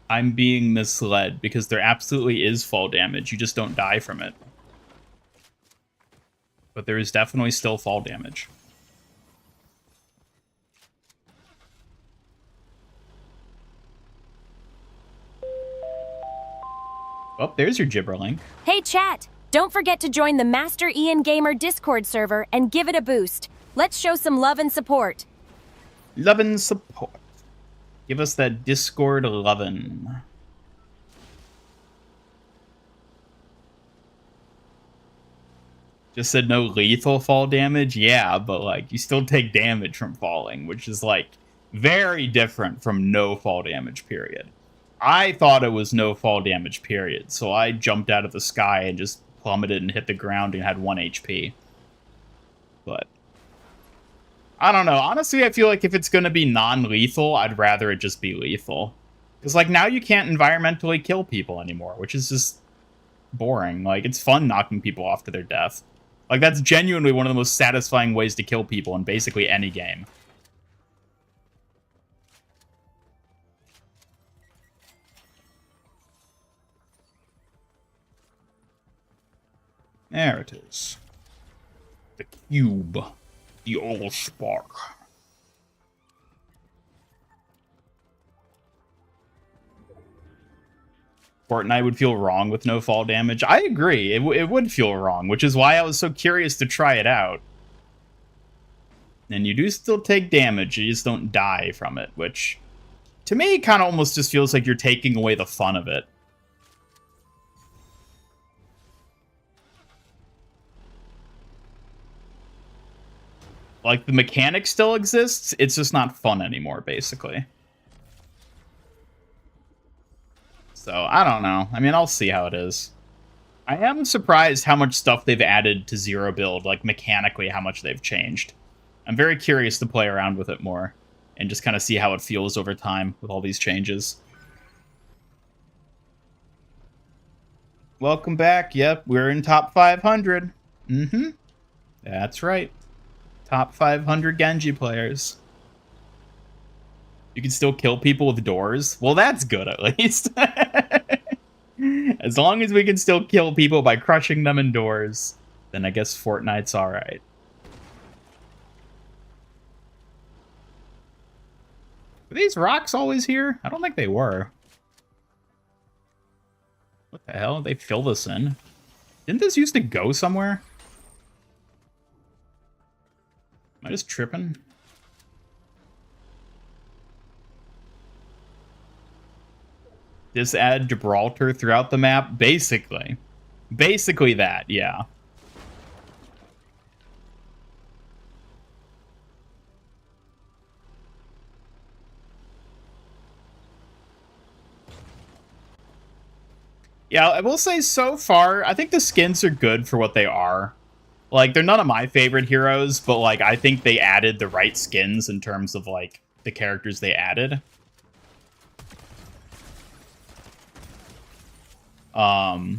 [SPEAKER 7] I'm being misled, because there absolutely is fall damage. You just don't die from it. but there is definitely still fall damage. Oh, there's your Gibberlink.
[SPEAKER 2] Hey, chat! Don't forget to join the Master Ian Gamer Discord server and give it a boost. Let's show some love and support.
[SPEAKER 7] Love and support. Give us that Discord lovin'. Just said no lethal fall damage? Yeah, but, like, you still take damage from falling, which is, like, very different from no fall damage, period. I thought it was no fall damage, period, so I jumped out of the sky and just plummeted and hit the ground and had 1 HP. But I don't know. Honestly, I feel like if it's going to be non-lethal, I'd rather it just be lethal. Because, like, now you can't environmentally kill people anymore, which is just boring. Like, it's fun knocking people off to their death. Like, that's genuinely one of the most satisfying ways to kill people in basically any game. There it is. The cube. The old spark. Fortnite would feel wrong with no fall damage. I agree. It would feel wrong, which is why I was so curious to try it out. And you do still take damage. You just don't die from it, which to me kind of almost just feels like you're taking away the fun of it. Like, the mechanic still exists, it's just not fun anymore, basically. So, I don't know. I mean, I'll see how it is. I am surprised how much stuff they've added to Zero Build, like, mechanically, how much they've changed. I'm very curious to play around with it more, and just kind of see how it feels over time with all these changes. Welcome back. Yep, we're in top 500. Mm-hmm. That's right. Top 500 Genji players. You can still kill people with doors? Well, that's good, at least. As long as we can still kill people by crushing them in doors, then I guess Fortnite's alright. Were these rocks always here? I don't think they were. What the hell? They fill this in? Didn't this used to go somewhere? Am I just tripping? Just add Gibraltar throughout the map? Basically. Basically that, yeah. Yeah, I will say so far, I think the skins are good for what they are. Like, they're none of my favorite heroes, but, like, I think they added the right skins in terms of, like, the characters they added. I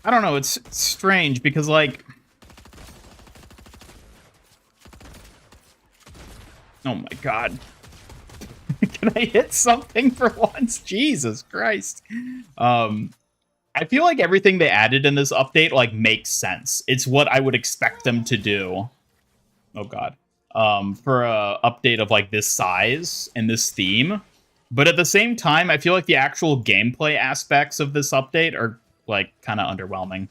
[SPEAKER 7] don't know, it's strange, because, like... Oh my god. Can I hit something for once? Jesus Christ. I feel like everything they added in this update, like, makes sense. It's what I would expect them to do. Oh, God. For a update of, like, this size and this theme. But at the same time, I feel like the actual gameplay aspects of this update are, like, kind of underwhelming.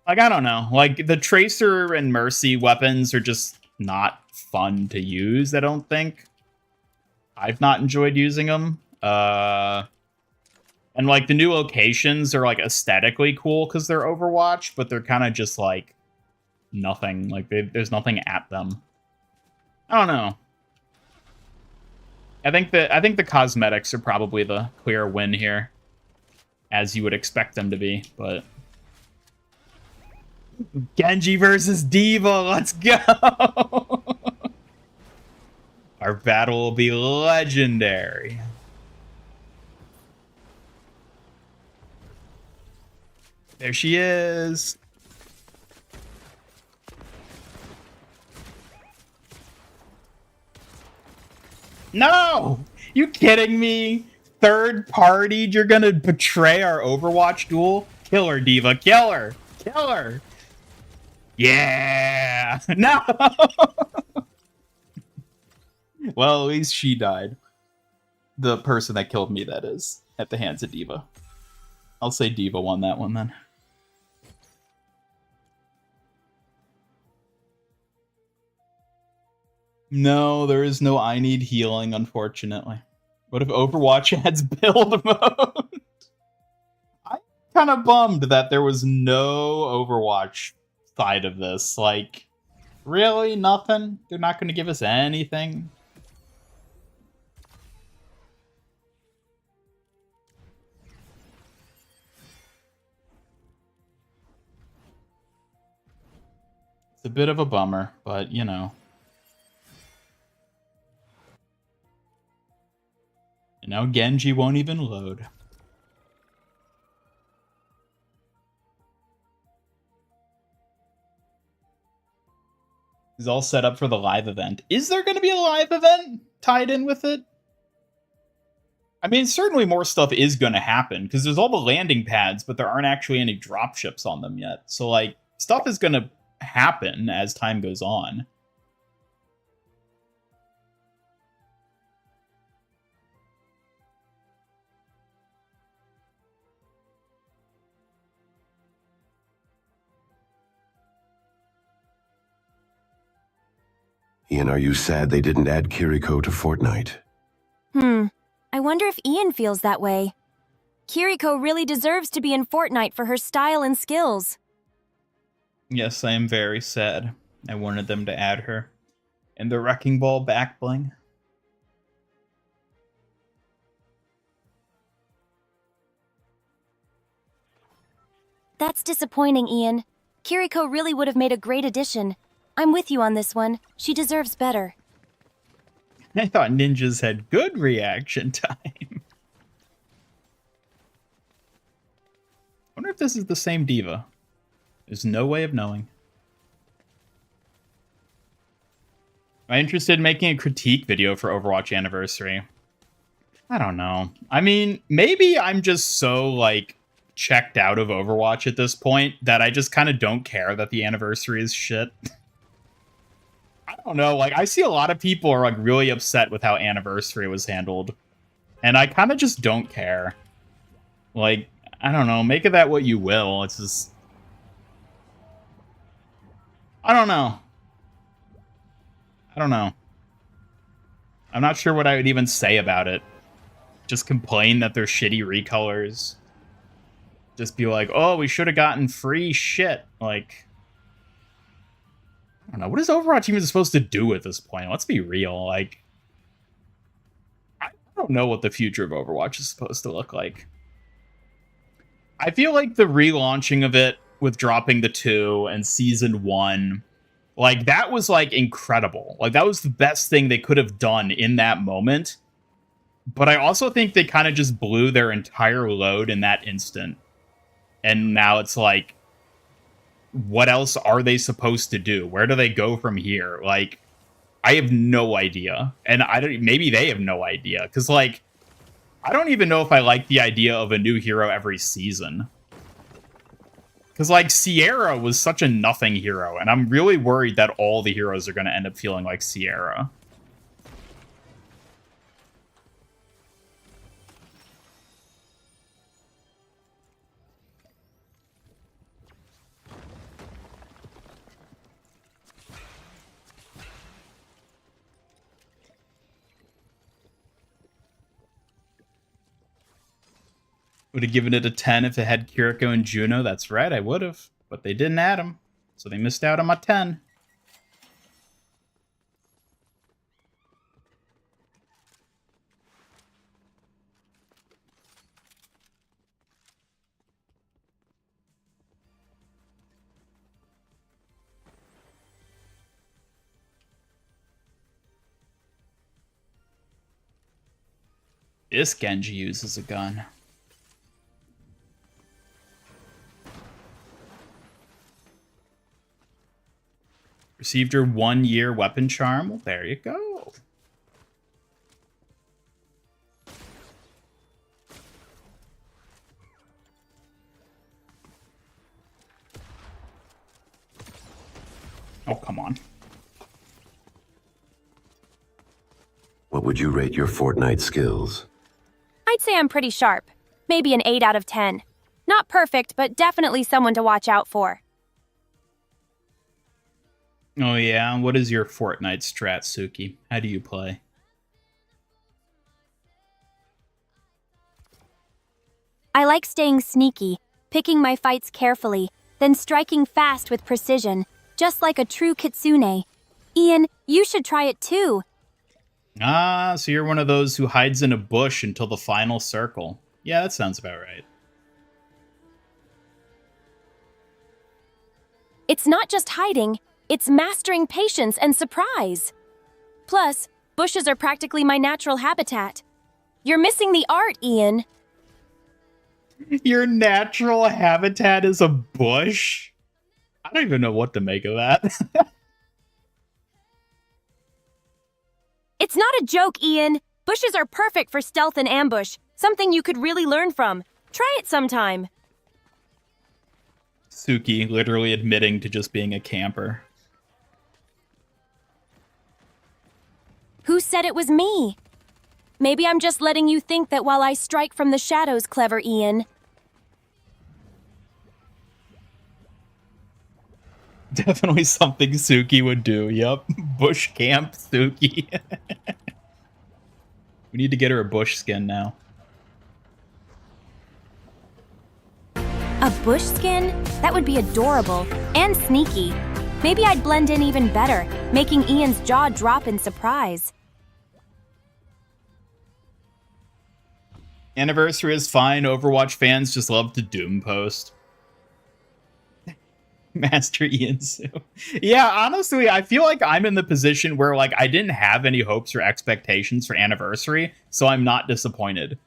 [SPEAKER 7] Like, I don't know. Like, the Tracer and Mercy weapons are just not fun to use, I don't think. I've not enjoyed using them. And, like, the new locations are, like, aesthetically cool because they're Overwatch, but they're kind of just, like, nothing. Like, there's nothing at them. I don't know. I think the cosmetics are probably the clear win here, as you would expect them to be, but... Genji versus Diva, let's go! Our battle will be legendary. There she is. No! You kidding me? Third party, you're gonna betray our Overwatch duel? Kill her, Diva. Kill her. Kill her. Yeah. No. Well, at least she died. The person that killed me, that is, at the hands of Diva. I'll say Diva won that one then. No, there is no I need healing, unfortunately. What if Overwatch adds build mode? I'm kind of bummed that there was no Overwatch side of this. Like, really? Nothing? They're not going to give us anything? It's a bit of a bummer, but, you know. And now Genji won't even load. He's all set up for the live event. Is there going to be a live event tied in with it? I mean, certainly more stuff is going to happen, because there's all the landing pads, but there aren't actually any dropships on them yet. So, like, stuff is going to happen as time goes on.
[SPEAKER 3] Ian, are you sad they didn't add Kiriko to Fortnite?
[SPEAKER 2] I wonder if Ian feels that way. Kiriko really deserves to be in Fortnite for her style and skills.
[SPEAKER 7] Yes, I am very sad. I wanted them to add her. And the Wrecking Ball back bling.
[SPEAKER 2] That's disappointing, Ian. Kiriko really would have made a great addition. I'm with you on this one. She deserves better.
[SPEAKER 7] I thought ninjas had good reaction time. I wonder if this is the same Diva. There's no way of knowing. Am I interested in making a critique video for Overwatch Anniversary? I don't know. I mean, maybe I'm just so, like, checked out of Overwatch at this point that I just kind of don't care that the anniversary is shit. I don't know. Like, I see a lot of people are, like, really upset with how Anniversary was handled. And I kind of just don't care. Like, I don't know. Make of that what you will. It's just... I don't know. I don't know. I'm not sure what I would even say about it. Just complain that they're shitty recolors. Just be like, oh, we should have gotten free shit. Like... I don't know. What is Overwatch even supposed to do at this point? Let's be real. Like, I don't know what the future of Overwatch is supposed to look like. I feel like the relaunching of it with dropping the 2 and Season 1, like, that was, like, incredible. Like, that was the best thing they could have done in that moment. But I also think they kind of just blew their entire load in that instant. And now it's like, what else are they supposed to do? Where do they go from here? Like, I have no idea. And I don't, maybe they have no idea. Because, like, I don't even know if I like the idea of a new hero every season. Because, like, Sierra was such a nothing hero. And I'm really worried that all the heroes are going to end up feeling like Sierra. Would have given it a 10 if it had Kiriko and Juno. That's right, I would have. But they didn't add them. So they missed out on my 10. This Genji uses a gun. Received your 1-year weapon charm. Well, there you go. Oh, come on.
[SPEAKER 3] What would you rate your Fortnite skills?
[SPEAKER 2] I'd say I'm pretty sharp. Maybe an 8 out of 10. Not perfect, but definitely someone to watch out for.
[SPEAKER 7] Oh, yeah? What is your Fortnite strat, Suki? How do you play?
[SPEAKER 2] I like staying sneaky, picking my fights carefully, then striking fast with precision, just like a true kitsune. Ian, you should try it too.
[SPEAKER 7] Ah, so you're one of those who hides in a bush until the final circle. Yeah, that sounds about right.
[SPEAKER 2] It's not just hiding, it's mastering patience and surprise. Plus, bushes are practically my natural habitat. You're missing the art, Ian.
[SPEAKER 7] Your natural habitat is a bush? I don't even know what to make of that.
[SPEAKER 2] It's not a joke, Ian. Bushes are perfect for stealth and ambush, something you could really learn from. Try it sometime.
[SPEAKER 7] Suki literally admitting to just being a camper.
[SPEAKER 2] Who said it was me? Maybe I'm just letting you think that while I strike from the shadows, clever Ian.
[SPEAKER 7] Definitely something Suki would do. Yup. Bush camp Suki. We need to get her a bush skin now.
[SPEAKER 2] A bush skin? That would be adorable and sneaky. Maybe I'd blend in even better, making Ian's jaw drop in surprise.
[SPEAKER 7] Anniversary is fine. Overwatch fans just love to doom post. Master Ian Sue. Yeah, honestly, I feel like I'm in the position where like I didn't have any hopes or expectations for Anniversary, so I'm not disappointed.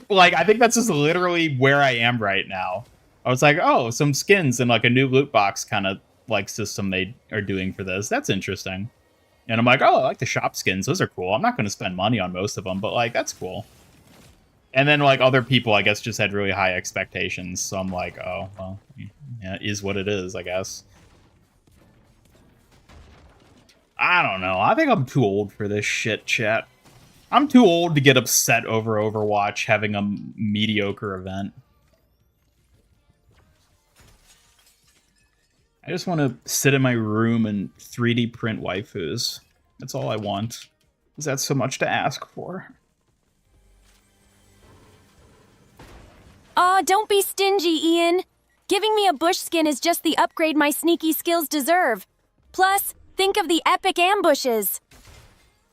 [SPEAKER 7] Like, I think that's just literally where I am right now. I was like, oh, some skins and like a new loot box kind of like system they are doing for this. That's interesting. And I'm like, oh, I like the shop skins. Those are cool. I'm not going to spend money on most of them, but like, that's cool. And then like other people, I guess, just had really high expectations. So I'm like, oh, well, yeah, it is what it is, I guess. I don't know. I think I'm too old for this shit, chat. I'm too old to get upset over Overwatch having a mediocre event. I just want to sit in my room and 3D print waifus. That's all I want. Is that so much to ask for?
[SPEAKER 2] Aw, don't be stingy, Ian. Giving me a bush skin is just the upgrade my sneaky skills deserve. Plus, think of the epic ambushes.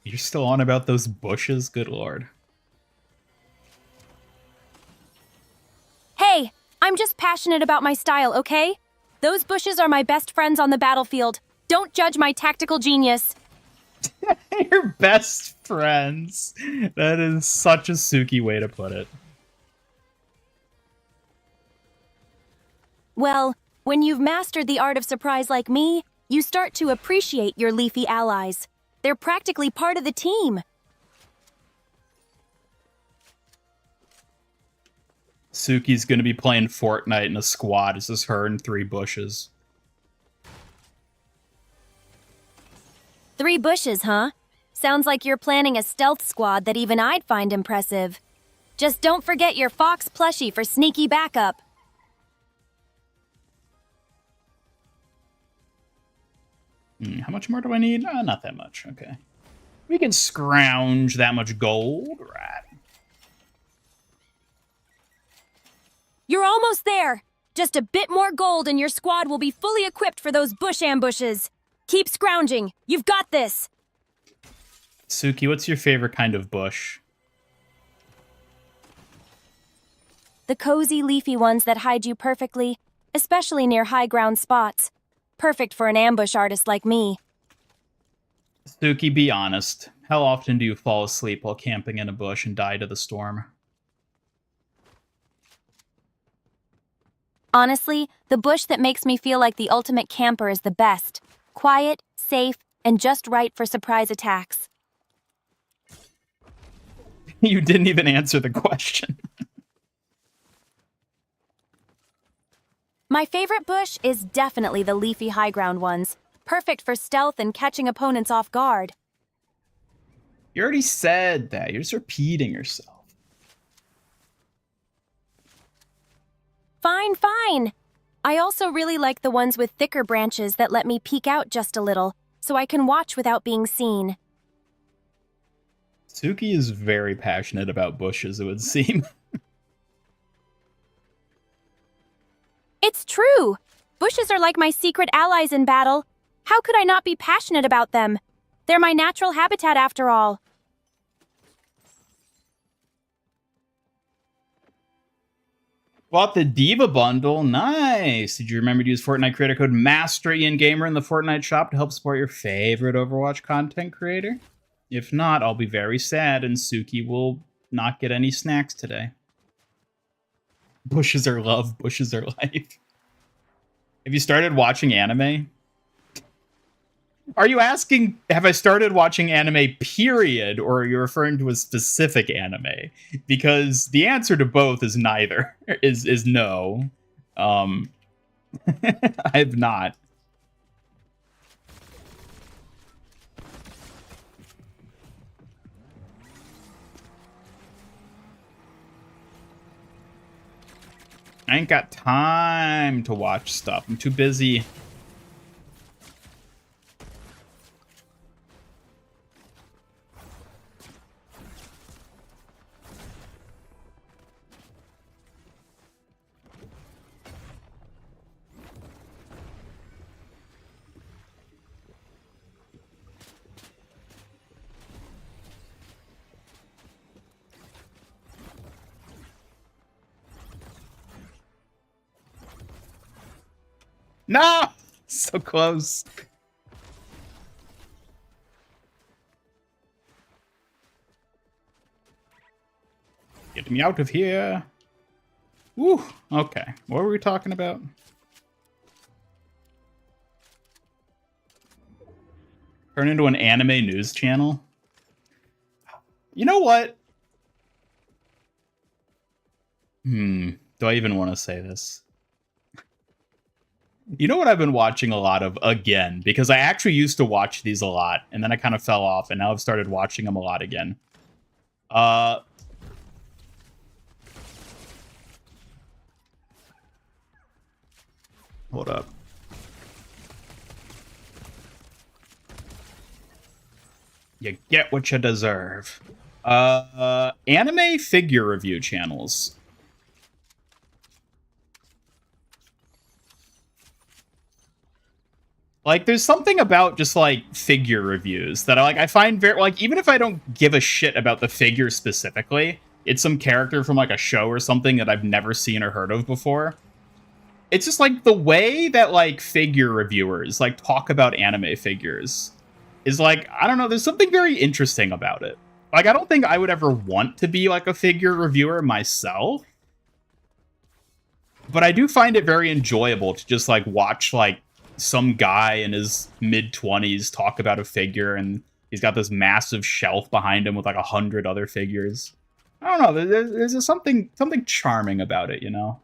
[SPEAKER 7] You're still on about those bushes? Good lord.
[SPEAKER 2] Hey, I'm just passionate about my style, okay? Those bushes are my best friends on the battlefield. Don't judge my tactical genius.
[SPEAKER 7] Your best friends. That is such a Suki way to put it.
[SPEAKER 2] Well, when you've mastered the art of surprise like me, you start to appreciate your leafy allies. They're practically part of the team.
[SPEAKER 7] Suki's gonna be playing Fortnite in a squad. It's just her and 3 bushes.
[SPEAKER 2] 3 bushes, huh? Sounds like you're planning a stealth squad that even I'd find impressive. Just don't forget your fox plushie for sneaky backup.
[SPEAKER 7] How much more do I need? Not that much. Okay. We can scrounge that much gold. Right.
[SPEAKER 2] You're almost there. Just a bit more gold and your squad will be fully equipped for those bush ambushes. Keep scrounging. You've got this.
[SPEAKER 7] Suki, what's your favorite kind of bush?
[SPEAKER 2] The cozy, leafy ones that hide you perfectly, especially near high ground spots. Perfect for an ambush artist like me.
[SPEAKER 7] Suki, be honest. How often do you fall asleep while camping in a bush and die to the storm?
[SPEAKER 2] Honestly, the bush that makes me feel like the ultimate camper is the best. Quiet, safe, and just right for surprise attacks.
[SPEAKER 7] You didn't even answer the question.
[SPEAKER 2] My favorite bush is definitely the leafy high ground ones. perfect for stealth and catching opponents off guard.
[SPEAKER 7] You already said that. You're just repeating yourself.
[SPEAKER 2] Fine, fine. I also really like the ones with thicker branches that let me peek out just a little, so I can watch without being seen.
[SPEAKER 7] Suki is very passionate about bushes, it would seem.
[SPEAKER 2] It's true! Bushes are like my secret allies in battle. How could I not be passionate about them? They're my natural habitat after all.
[SPEAKER 7] Bought the Diva bundle. Nice. Did you remember to use Fortnite creator code MasterIanGamer in the Fortnite shop to help support your favorite Overwatch content creator? If not, I'll be very sad and Suki will not get any snacks today. Bushes are love, bushes are life. Have you started watching anime? Are you asking, have I started watching anime, period, or are you referring to a specific anime? Because the answer to both is neither, is no. I have not. I ain't got time to watch stuff. I'm too busy. No! So close. Get me out of here. Woo! Okay. What were we talking about? Turn into an anime news channel? You know what? Do I even want to say this? You know what I've been watching a lot of again? Because I actually used to watch these a lot, and then I kind of fell off, and now I've started watching them a lot again. Hold up. You get what you deserve. Anime figure review channels. Like, there's something about just, like, figure reviews that I find very, like, even if I don't give a shit about the figure specifically, it's some character from, like, a show or something that I've never seen or heard of before. It's just, like, the way that, like, figure reviewers, like, talk about anime figures is, like, I don't know, there's something very interesting about it. Like, I don't think I would ever want to be, like, a figure reviewer myself, but I do find it very enjoyable to just, like, watch, like, some guy in his mid-20s talk about a figure, and he's got this massive shelf behind him with like 100 other figures. I don't know, there's just something charming about it, you know?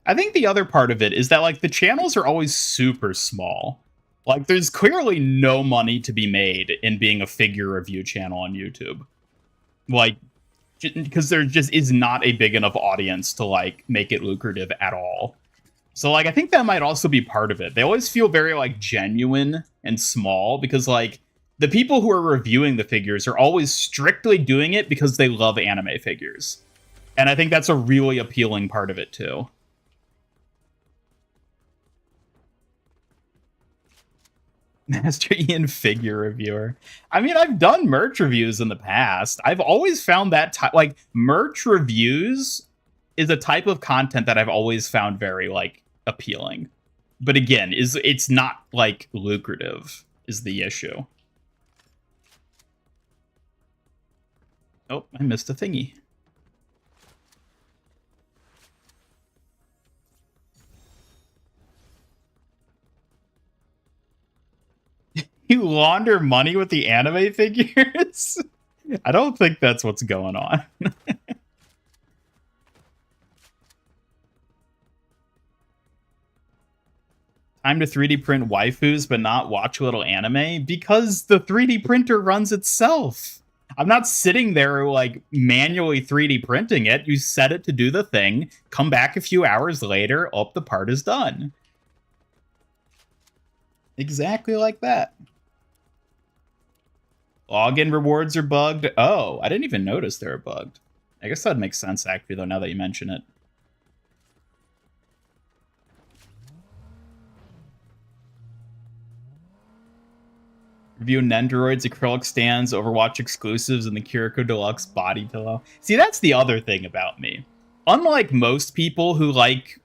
[SPEAKER 7] I think the other part of it is that, like, the channels are always super small. Like, there's clearly no money to be made in being a figure review channel on YouTube. Like, because there just is not a big enough audience to, like, make it lucrative at all. So, like, I think that might also be part of it. They always feel very, like, genuine and small because, like, the people who are reviewing the figures are always strictly doing it because they love anime figures. And I think that's a really appealing part of it, too. Master Ian figure reviewer. I mean, I've done merch reviews in the past. I've always found that like merch reviews is a type of content that I've always found very like appealing. But again, it's not like lucrative is the issue. Oh, I missed a thingy. You launder money with the anime figures? I don't think that's what's going on. Time to 3D print waifus but not watch a little anime? Because the 3D printer runs itself. I'm not sitting there like manually 3D printing it. You set it to do the thing, come back a few hours later, oh, the part is done. Exactly like that. Login rewards are bugged. Oh, I didn't even notice they were bugged. I guess that makes sense, actually, though, now that you mention it. Review Nendoroid's acrylic stands, Overwatch exclusives, and the Kiriko Deluxe body pillow. See, that's the other thing about me. Unlike most people who like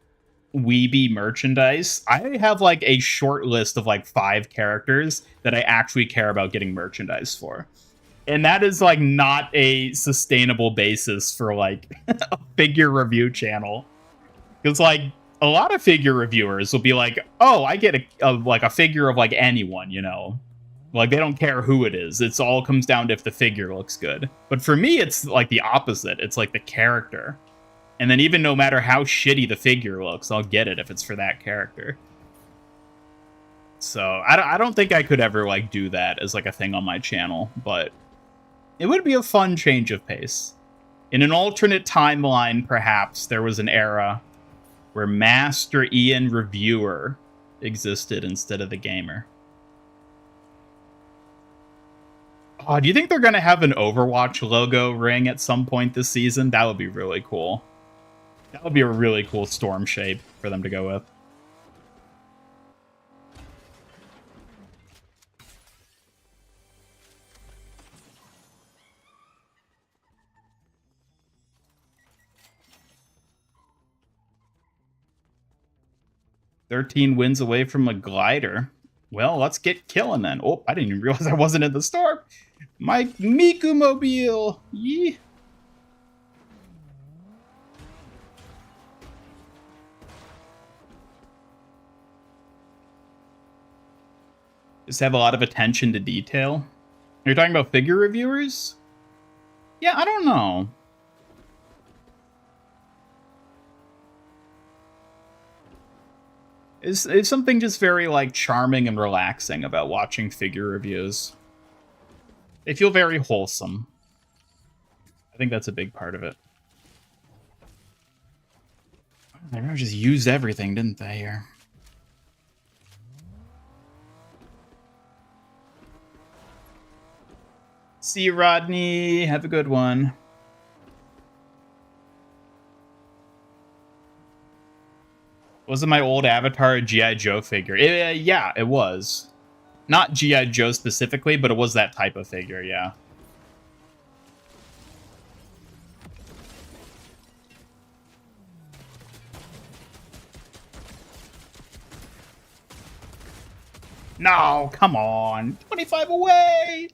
[SPEAKER 7] weeby merchandise, I have like a short list of like 5 characters that I actually care about getting merchandise for. And that is like not a sustainable basis for like a figure review channel. Because like a lot of figure reviewers will be like, oh, I get a figure of like anyone, you know. Like, they don't care who it is. It's all comes down to if the figure looks good. But for me, it's like the opposite. It's like the character. And then even no matter how shitty the figure looks, I'll get it if it's for that character. So, I don't think I could ever, like, do that as, like, a thing on my channel. But it would be a fun change of pace. In an alternate timeline, perhaps, there was an era where Master Ian Reviewer existed instead of the gamer. Oh, do you think they're going to have an Overwatch logo ring at some point this season? That would be really cool. That would be a really cool storm shape for them to go with. "13 wins away from a glider." Well, let's get killing then. Oh, I didn't even realize I wasn't in the storm. My Miku mobile. Yee. Just have a lot of attention to detail. You're talking about figure reviewers? Yeah, I don't know. It's something just very, like, charming and relaxing about watching figure reviews. They feel very wholesome. I think that's a big part of it. They really just used everything, didn't they, here? See you, Rodney. Have a good one. Wasn't my old avatar a G.I. Joe figure? Yeah, it was. Not G.I. Joe specifically, but it was that type of figure, yeah. No, come on. 25 away!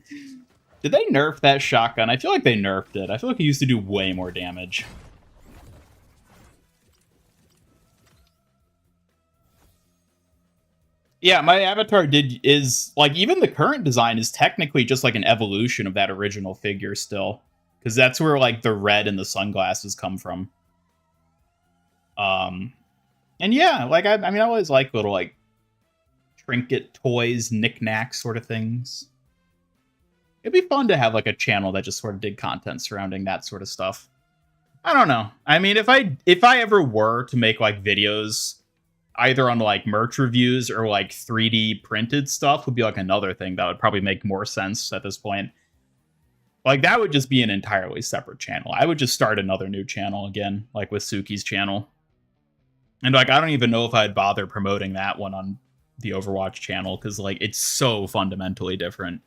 [SPEAKER 7] Did they nerf that shotgun? I feel like they nerfed it. I feel like it used to do way more damage. Yeah, my avatar is like, even the current design is technically just like an evolution of that original figure still. Because that's where like the red and the sunglasses come from. And yeah, like I mean I always like little like trinket toys, knickknacks sort of things. It'd be fun to have like a channel that just sort of did content surrounding that sort of stuff. I don't know. I mean, if I ever were to make like videos either on like merch reviews or like 3D printed stuff, would be like another thing that would probably make more sense at this point. Like that would just be an entirely separate channel. I would just start another new channel again, like with Suki's channel. And like, I don't even know if I'd bother promoting that one on the Overwatch channel, because like it's so fundamentally different.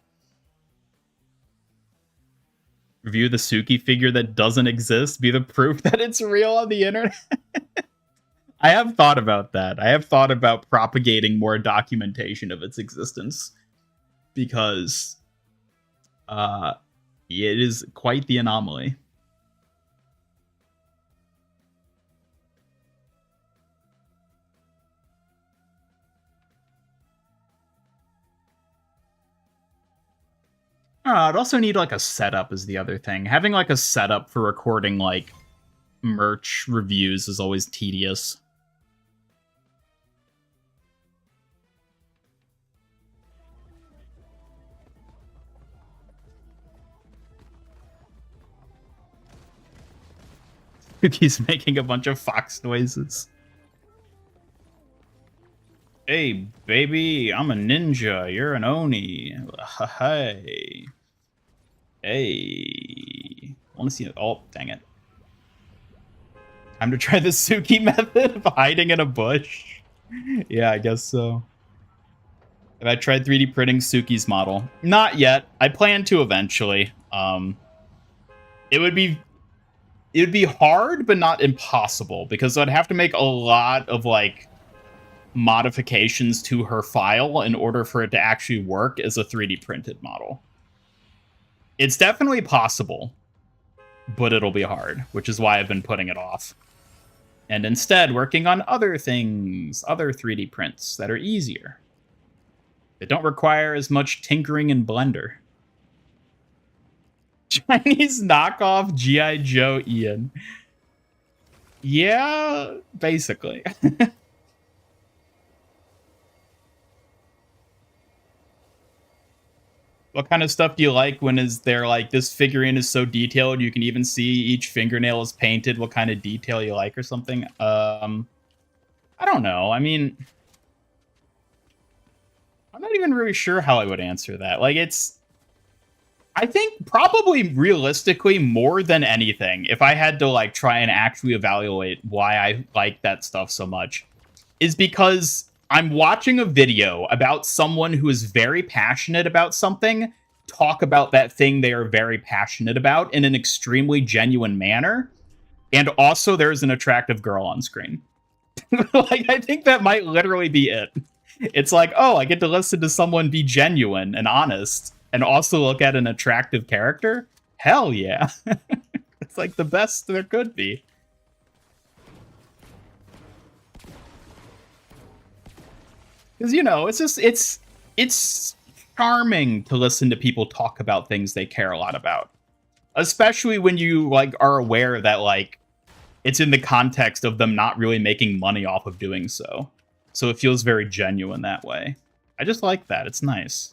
[SPEAKER 7] Review the Suki figure that doesn't exist, be the proof that it's real on the internet. I have thought about that. I have thought about propagating more documentation of its existence, because it is quite the anomaly. I'd also need like a setup is the other thing. Having like a setup for recording like merch reviews is always tedious. He's making a bunch of fox noises. Hey, baby, I'm a ninja. You're an Oni. Hey. Hey. I want to see it. Oh, dang it. Time to try the Suki method of hiding in a bush. Yeah, I guess so. Have I tried 3D printing Suki's model? Not yet. I plan to eventually. It would be hard, but not impossible, because I'd have to make a lot of like modifications to her file in order for it to actually work as a 3D printed model. It's definitely possible, but it'll be hard, which is why I've been putting it off. And instead working on other things, other 3D prints that are easier. That don't require as much tinkering in Blender. Chinese knockoff G.I. Joe Ian. Yeah, basically. What kind of stuff do you like when is there like this figurine is so detailed you can even see each fingernail is painted? What kind of detail you like or something? I don't know. I mean, I'm not even really sure how I would answer that. Like I think probably realistically more than anything, if I had to like try and actually evaluate why I like that stuff so much, is because I'm watching a video about someone who is very passionate about something talk about that thing they are very passionate about in an extremely genuine manner. And also there's an attractive girl on screen. Like, I think that might literally be it. It's like, oh, I get to listen to someone be genuine and honest and also look at an attractive character. Hell yeah. It's like the best there could be. Because, you know, it's charming to listen to people talk about things they care a lot about. Especially when you, like, are aware that, like, it's in the context of them not really making money off of doing so. So it feels very genuine that way. I just like that. It's nice.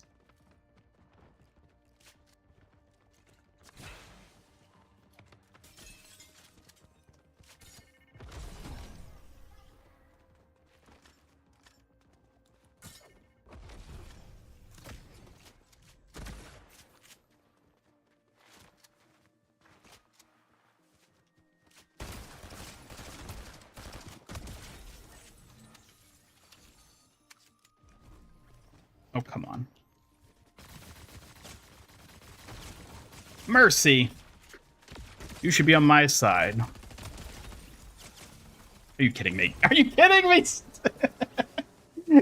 [SPEAKER 7] Oh, come on. Mercy! You should be on my side. Are you kidding me? Are you kidding me?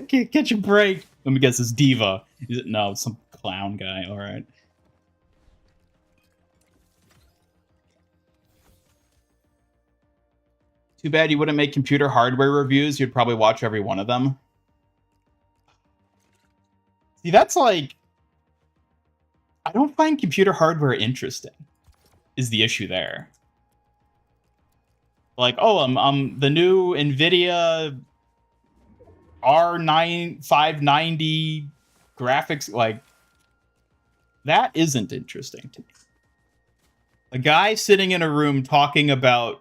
[SPEAKER 7] Can't catch a break. Let me guess, it's Diva. Is it? No, it's some clown guy. Alright. Too bad you wouldn't make computer hardware reviews. You'd probably watch every one of them. See, that's like... I don't find computer hardware interesting, is the issue there. Like, oh, the new NVIDIA R9590 graphics, like, that isn't interesting to me. A guy sitting in a room talking about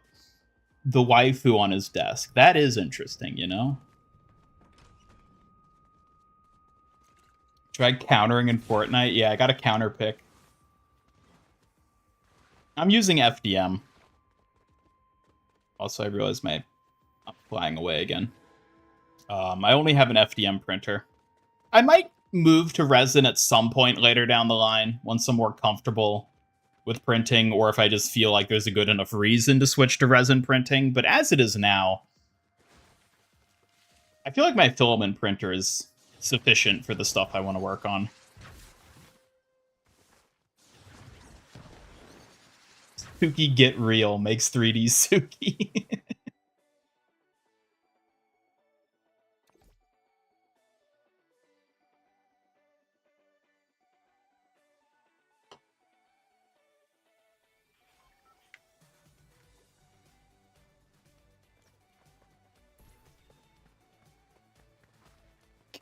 [SPEAKER 7] the waifu on his desk, that is interesting, you know? Tried countering in Fortnite? Yeah, I got a counter pick. I'm using FDM. Also, I realized I'm flying away again. I only have an FDM printer. I might move to resin at some point later down the line, once I'm more comfortable with printing, or if I just feel like there's a good enough reason to switch to resin printing. But as it is now, I feel like my filament printer is sufficient for the stuff I want to work on. Suki Get Real makes 3D Suki.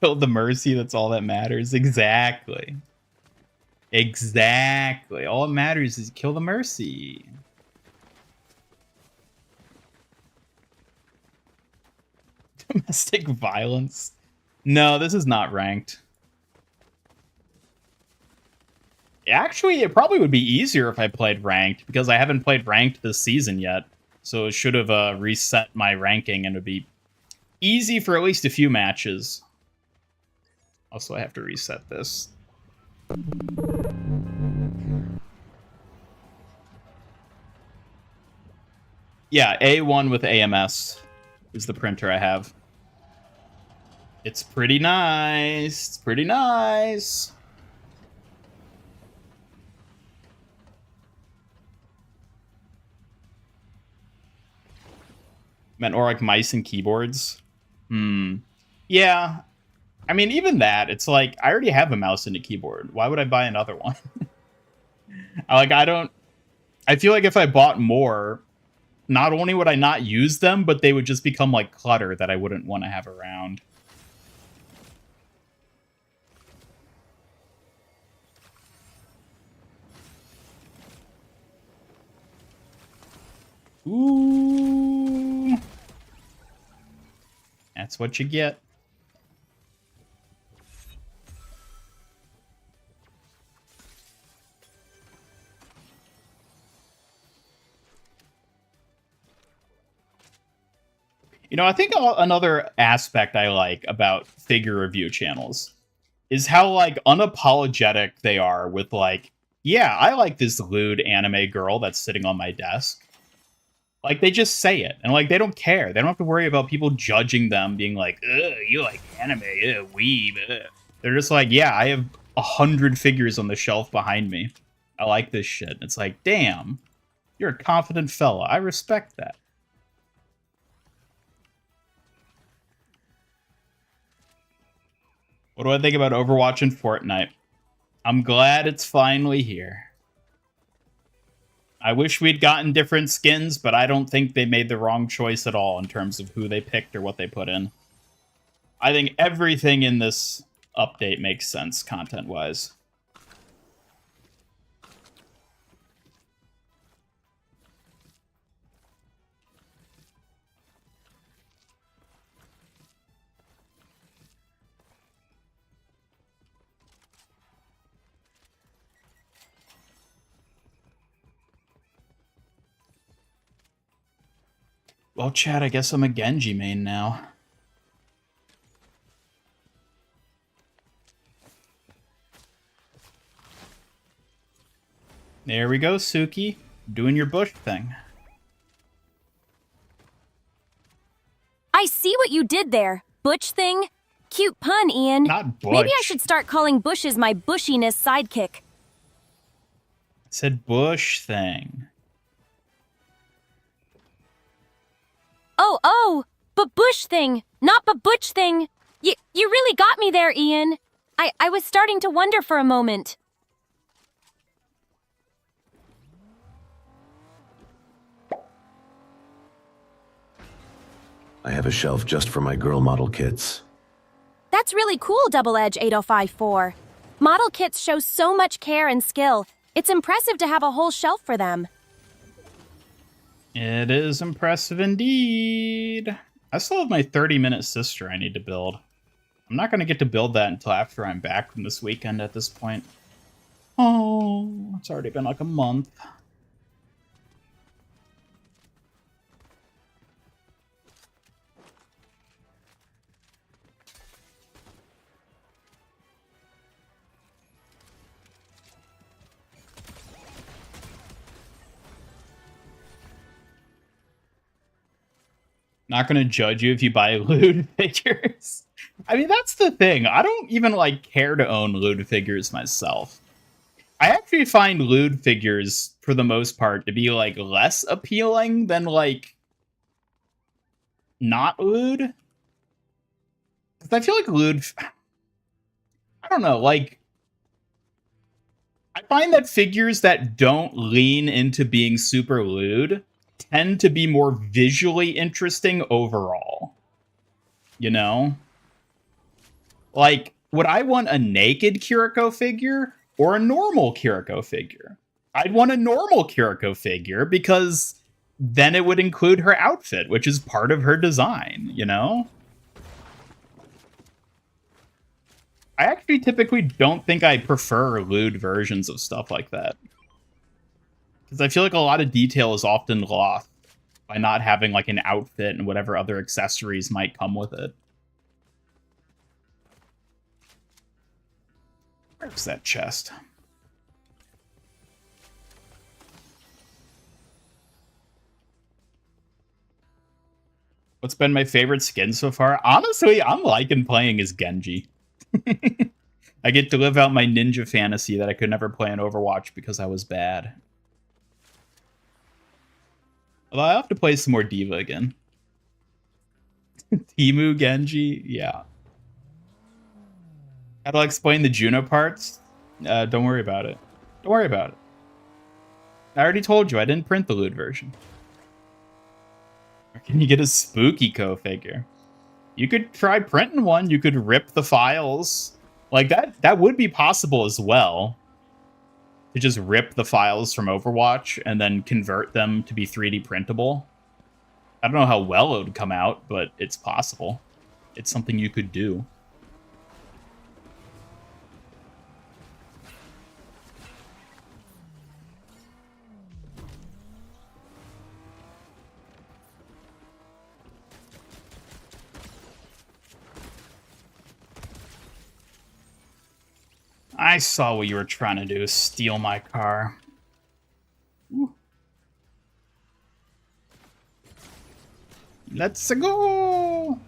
[SPEAKER 7] Kill the Mercy, that's all that matters. Exactly. Exactly. All that matters is kill the Mercy. Domestic violence. No, this is not ranked. Actually, it probably would be easier if I played ranked, because I haven't played ranked this season yet. So it should have reset my ranking, and it would be easy for at least a few matches. Also, I have to reset this. Yeah, A1 with AMS is the printer I have. It's pretty nice. It's pretty nice. Meant or like mice and keyboards. Yeah. I mean, even that, it's like, I already have a mouse and a keyboard. Why would I buy another one? I feel like if I bought more, not only would I not use them, but they would just become like clutter that I wouldn't want to have around. Ooh. That's what you get. You know, I think another aspect I like about figure review channels is how, like, unapologetic they are with, like, yeah, I like this lewd anime girl that's sitting on my desk. Like, they just say it, and, like, they don't care. They don't have to worry about people judging them, being like, ugh, you like anime, ugh, weeb, ugh. They're just like, yeah, I have 100 figures on the shelf behind me. I like this shit. It's like, damn, you're a confident fella. I respect that. What do I think about Overwatch and Fortnite? I'm glad it's finally here. I wish we'd gotten different skins, but I don't think they made the wrong choice at all in terms of who they picked or what they put in. I think everything in this update makes sense content-wise. Well, Chad, I guess I'm a Genji main now. There we go, Suki. Doing your bush thing.
[SPEAKER 2] I see what you did there. Butch thing? Cute pun, Ian.
[SPEAKER 7] Not Butch.
[SPEAKER 2] Maybe I should start calling bushes my bushiness sidekick.
[SPEAKER 7] I said bush thing.
[SPEAKER 2] Oh, but bush thing, not but butch thing. You really got me there, Ian. I was starting to wonder for a moment.
[SPEAKER 3] I have a shelf just for my girl model kits.
[SPEAKER 2] That's really cool, Double Edge 8054. Model kits show so much care and skill. It's impressive to have a whole shelf for them.
[SPEAKER 7] It is impressive indeed. I still have my 30-minute sister I need to build. I'm not going to get to build that until after I'm back from this weekend at this point. Oh, it's already been like a month. Not gonna judge you if you buy lewd figures. I mean, that's the thing. I don't even, like, care to own lewd figures myself. I actually find lewd figures, for the most part, to be, like, less appealing than, like, not lewd. Because I feel like lewd... I don't know, like... I find that figures that don't lean into being super lewd tend to be more visually interesting overall. You know? Like, would I want a naked Kiriko figure or a normal Kiriko figure? I'd want a normal Kiriko figure because then it would include her outfit, which is part of her design, you know? I actually typically don't think I prefer lewd versions of stuff like that. Because I feel like a lot of detail is often lost by not having like an outfit and whatever other accessories might come with it. Where's that chest? What's been my favorite skin so far? Honestly, I'm liking playing as Genji. I get to live out my ninja fantasy that I could never play in Overwatch because I was bad. Although I have to play some more Diva again. Timu Genji? Yeah. How do I explain the Juno parts? Don't worry about it. Don't worry about it. I already told you, I didn't print the lewd version. Or can you get a spooky co-figure? You could try printing one. You could rip the files. Like, that would be possible as well. To just rip the files from Overwatch and then convert them to be 3D printable. I don't know how well it would come out, but it's possible. It's something you could do. I saw what you were trying to do, steal my car. Ooh. Let's go!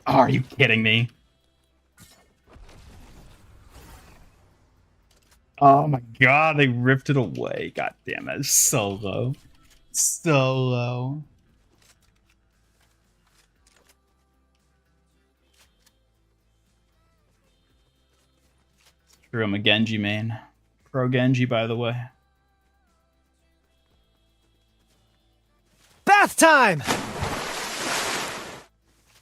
[SPEAKER 7] Oh, are you kidding me? Oh my god, they ripped it away. God damn it, it's so low. So low. True, I'm a Genji main. Pro Genji, by the way.
[SPEAKER 9] Bath time!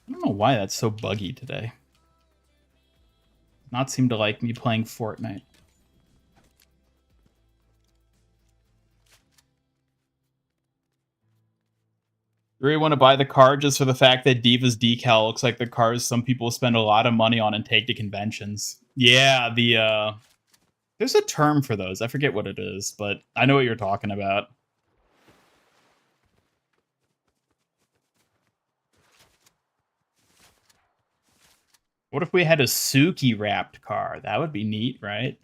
[SPEAKER 7] I don't know why that's so buggy today. Not seem to like me playing Fortnite. You really want to buy the car just for the fact that Diva's decal looks like the cars some people spend a lot of money on and take to conventions. Yeah, there's a term for those. I forget what it is, but I know what you're talking about. What if we had a Suki wrapped car? That would be neat, right?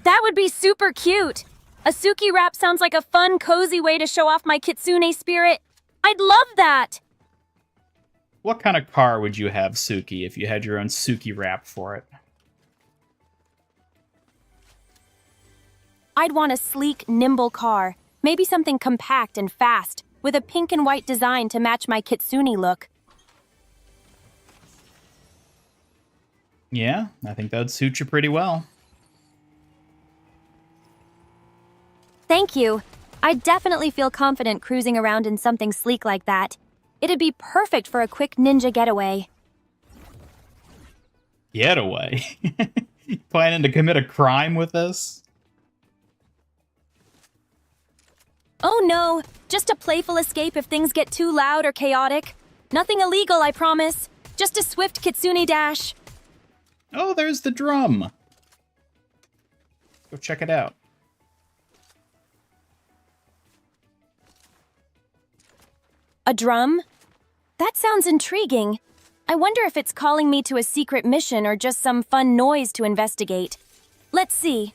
[SPEAKER 2] That would be super cute. A Suki wrap sounds like a fun, cozy way to show off my kitsune spirit. I'd love that.
[SPEAKER 7] What kind of car would you have, Suki, if you had your own Suki wrap for it?
[SPEAKER 2] I'd want a sleek, nimble car. Maybe something compact and fast, with a pink and white design to match my kitsune look.
[SPEAKER 7] Yeah, I think that would suit you pretty well.
[SPEAKER 2] Thank you. I'd definitely feel confident cruising around in something sleek like that. It'd be perfect for a quick ninja getaway.
[SPEAKER 7] Getaway? Planning to commit a crime with this?
[SPEAKER 2] Oh no, just a playful escape if things get too loud or chaotic. Nothing illegal, I promise. Just a swift kitsune dash.
[SPEAKER 7] Oh, there's the drum. Go check it out.
[SPEAKER 2] A drum? That sounds intriguing. I wonder if it's calling me to a secret mission or just some fun noise to investigate. Let's see.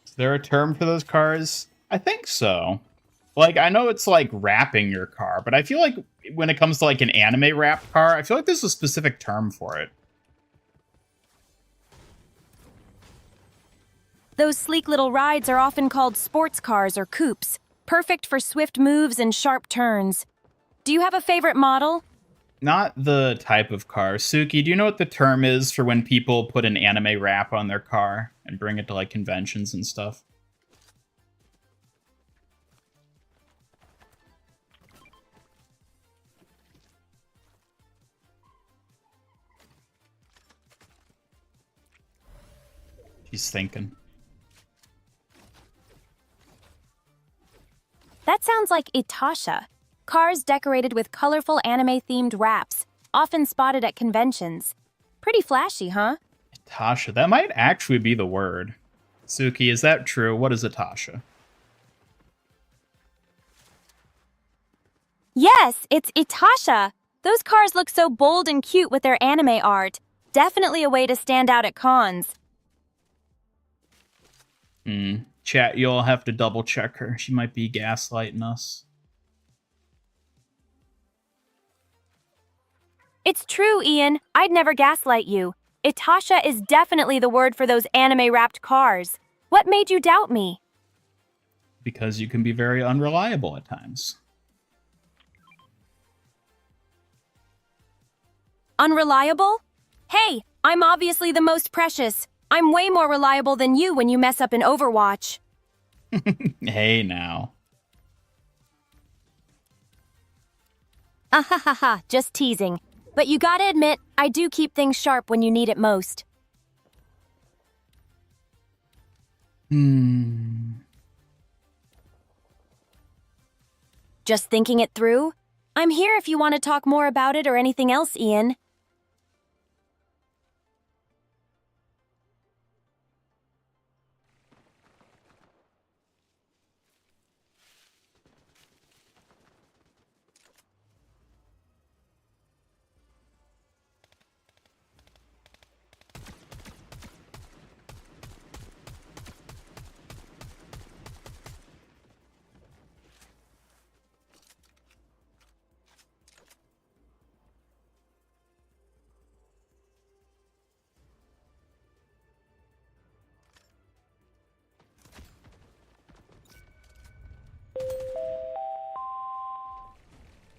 [SPEAKER 7] Is there a term for those cars? I think so. Like, I know it's like wrapping your car, but I feel like when it comes to like an anime wrapped car, I feel like there's a specific term for it.
[SPEAKER 2] Those sleek little rides are often called sports cars or coupes, perfect for swift moves and sharp turns. Do you have a favorite model?
[SPEAKER 7] Not the type of car. Suki, do you know what the term is for when people put an anime wrap on their car and bring it to like conventions and stuff? She's thinking.
[SPEAKER 2] That sounds like Itasha. Cars decorated with colorful anime-themed wraps, often spotted at conventions. Pretty flashy, huh?
[SPEAKER 7] Tasha, that might actually be the word. Suki, is that true? What is a Tasha?
[SPEAKER 2] Yes, it's Itasha. Those cars look so bold and cute with their anime art. Definitely a way to stand out at cons.
[SPEAKER 7] Chat, you'll have to double check her. She might be gaslighting us.
[SPEAKER 2] It's true, Ian. I'd never gaslight you. Itasha is definitely the word for those anime-wrapped cars. What made you doubt me?
[SPEAKER 7] Because you can be very unreliable at times.
[SPEAKER 2] Unreliable? Hey, I'm obviously the most precious. I'm way more reliable than you when you mess up in Overwatch.
[SPEAKER 7] Hey, now.
[SPEAKER 2] Ahahaha, just teasing. But you gotta admit, I do keep things sharp when you need it most. Just thinking it through? I'm here if you want to talk more about it or anything else, Ian.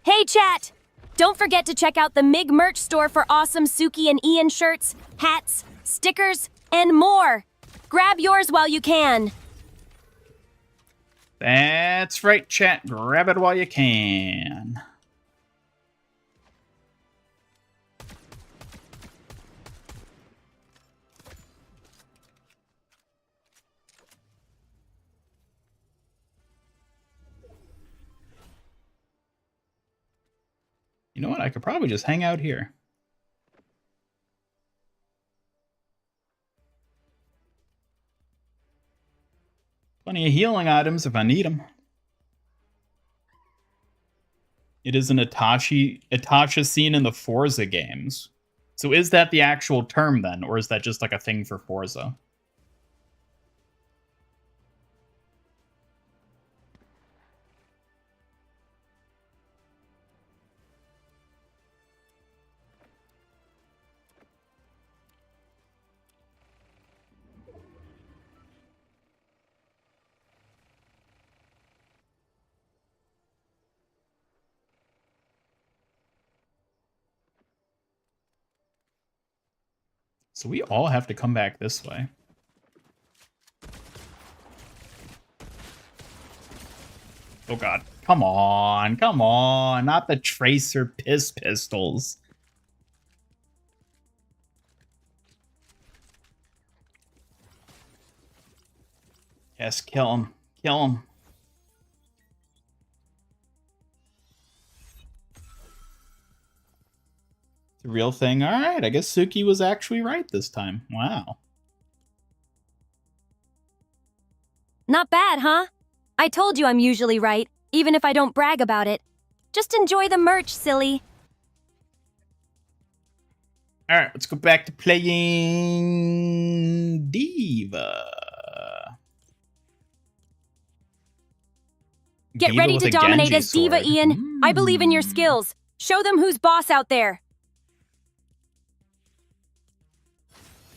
[SPEAKER 2] Hey, chat! Don't forget to check out the MIG merch store for awesome Suki and Ian shirts, hats, stickers, and more. Grab yours while you can.
[SPEAKER 7] That's right, chat. Grab it while you can. You know what? I could probably just hang out here. Plenty of healing items if I need them. It is an Itasha scene in the Forza games. So is that the actual term then, or is that just like a thing for Forza? So we all have to come back this way. Oh god. Come on. Come on. Not the tracer pistols. Yes, kill him. Kill him. The real thing. All right, I guess Suki was actually right this time. Wow.
[SPEAKER 2] Not bad, huh? I told you I'm usually right, even if I don't brag about it. Just enjoy the merch, silly.
[SPEAKER 7] Alright, let's go back to playing Diva.
[SPEAKER 2] Get ready to dominate as Diva, Ian. I believe in your skills. Show them who's boss out there.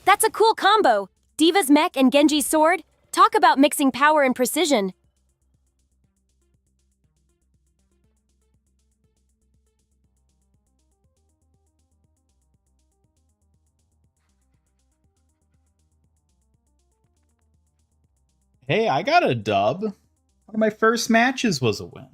[SPEAKER 2] That's a cool combo. Diva's mech and Genji's sword. Talk about mixing power and precision.
[SPEAKER 7] Hey, I got a dub. One of my first matches was a win.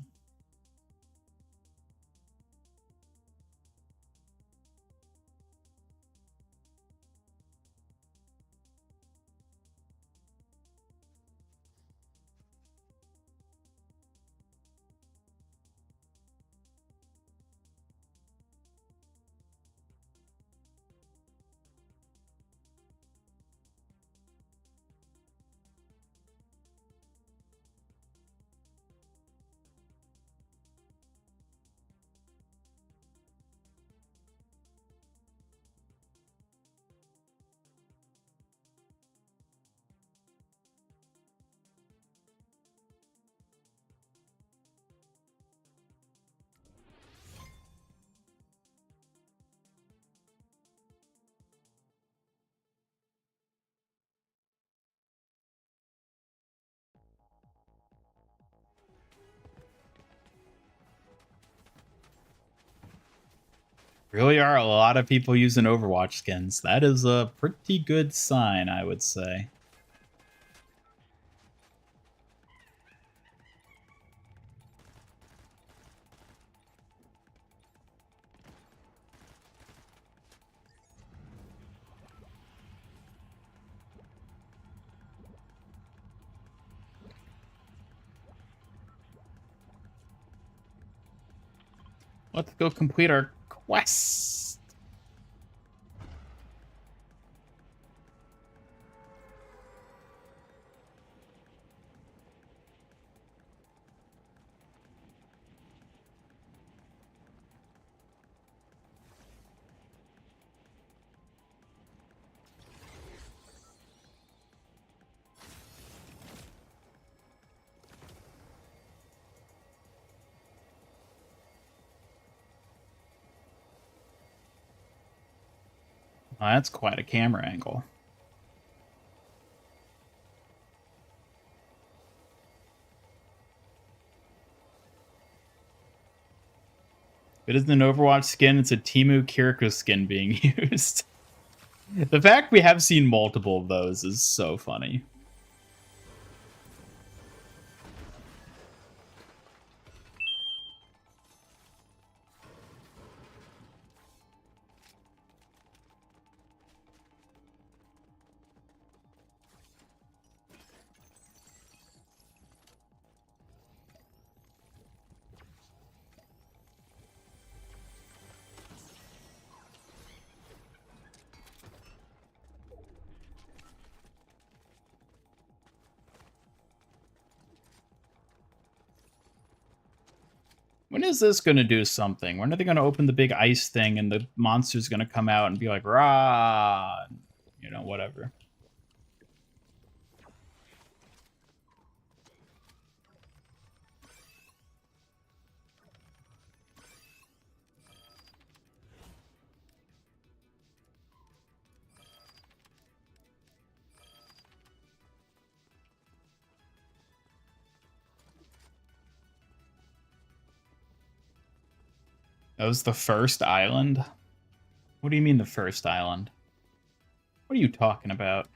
[SPEAKER 7] Really are a lot of people using Overwatch skins. That is a pretty good sign, I would say. Let's go complete our quest. Oh, that's quite a camera angle. If it isn't an Overwatch skin, it's a Timu Kiriko skin being used. The fact we have seen multiple of those is so funny. When is this going to do something? When are they going to open the big ice thing and the monster's going to come out and be like, rah, you know, whatever. That was the first island? What do you mean the first island? What are you talking about?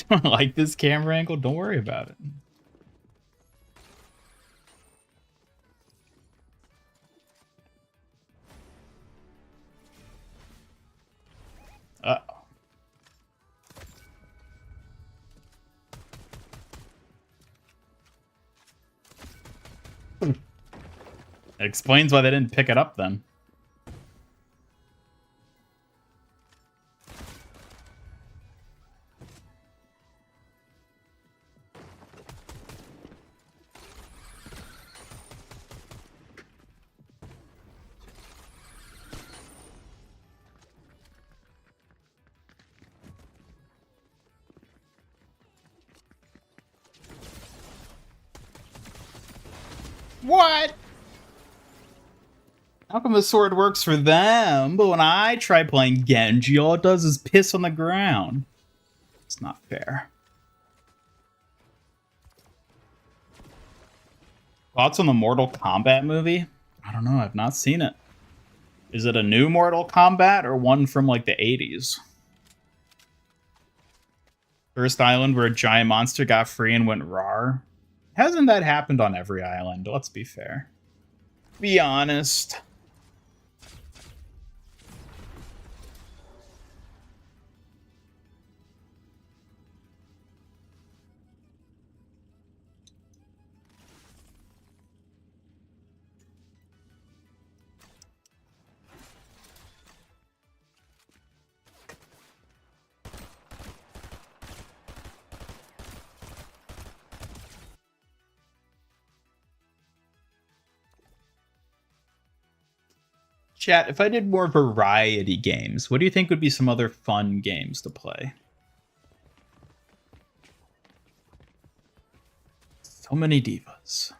[SPEAKER 7] Don't like this camera angle? Don't worry about it. Uh-oh. It explains why they didn't pick it up then. What? How come the sword works for them, but when I try playing Genji, all it does is piss on the ground? It's not fair. Thoughts on the Mortal Kombat movie? I don't know, I've not seen it. Is it a new Mortal Kombat or one from like the 80s? First island where a giant monster got free and went rawr. Hasn't that happened on every island? Let's be fair. Be honest. Chat, if I did more variety games, what do you think would be some other fun games to play? So many divas.